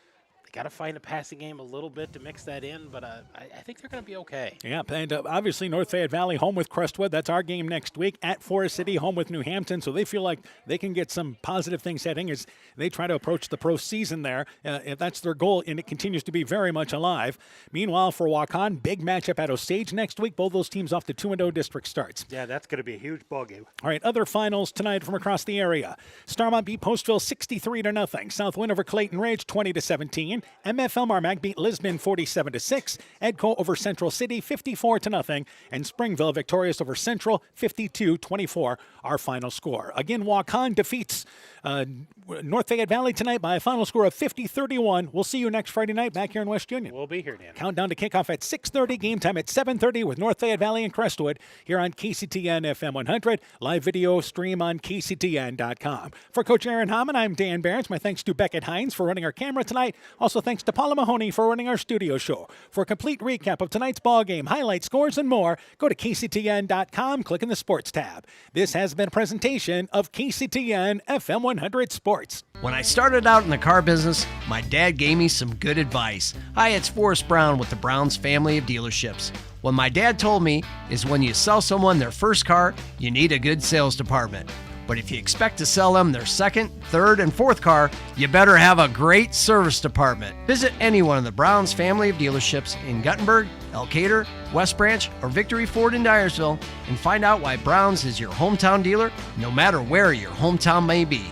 They got to find a passing game a little bit to mix that in, but I think they're going to be okay. Yeah, and obviously North Fayette Valley home with Crestwood. That's our game next week. At Forest City, home with New Hampton. So they feel like they can get some positive things heading as they try to approach the pro season there. If that's their goal, and it continues to be very much alive. Meanwhile, for Waukon, big matchup at Osage next week. Both those teams off to 2-0 district starts. Yeah, that's going to be a huge ball game. All right, other finals tonight from across the area. Starmont beat Postville 63-0. Southwind over Clayton Ridge 20-17. Union. MFL Marmac beat Lisbon 47-6. Edco over Central City 54-0. And Springville victorious over Central 52-24. Our final score. Again, Waukon defeats North Fayette Valley tonight by a final score of 50-31. We'll see you next Friday night back here in West Union. We'll be here, Dan. Countdown to kickoff at 6:30. Game time at 7:30 with North Fayette Valley and Crestwood here on KCTN FM 100. Live video stream on KCTN.com. For Coach Aaron Hammond, I'm Dan Behrens. My thanks to Beckett Hines for running our camera tonight. Also thanks to Paula Mahoney for running our studio show. For a complete recap of tonight's ball game, highlights, scores, and more, go to KCTN.com, click in the Sports tab. This has been a presentation of KCTN FM 100 Sports. When I started out in the car business, my dad gave me some good advice. Hi, it's Forrest Brown with the Brown's family of dealerships. What my dad told me is when you sell someone their first car, you need a good sales department. But if you expect to sell them their second, third, and fourth car, you better have a great service department. Visit any one of the Brown's family of dealerships in Guttenberg, Elkader, West Branch, or Victory Ford in Dyersville and find out why Brown's is your hometown dealer, no matter where your hometown may be.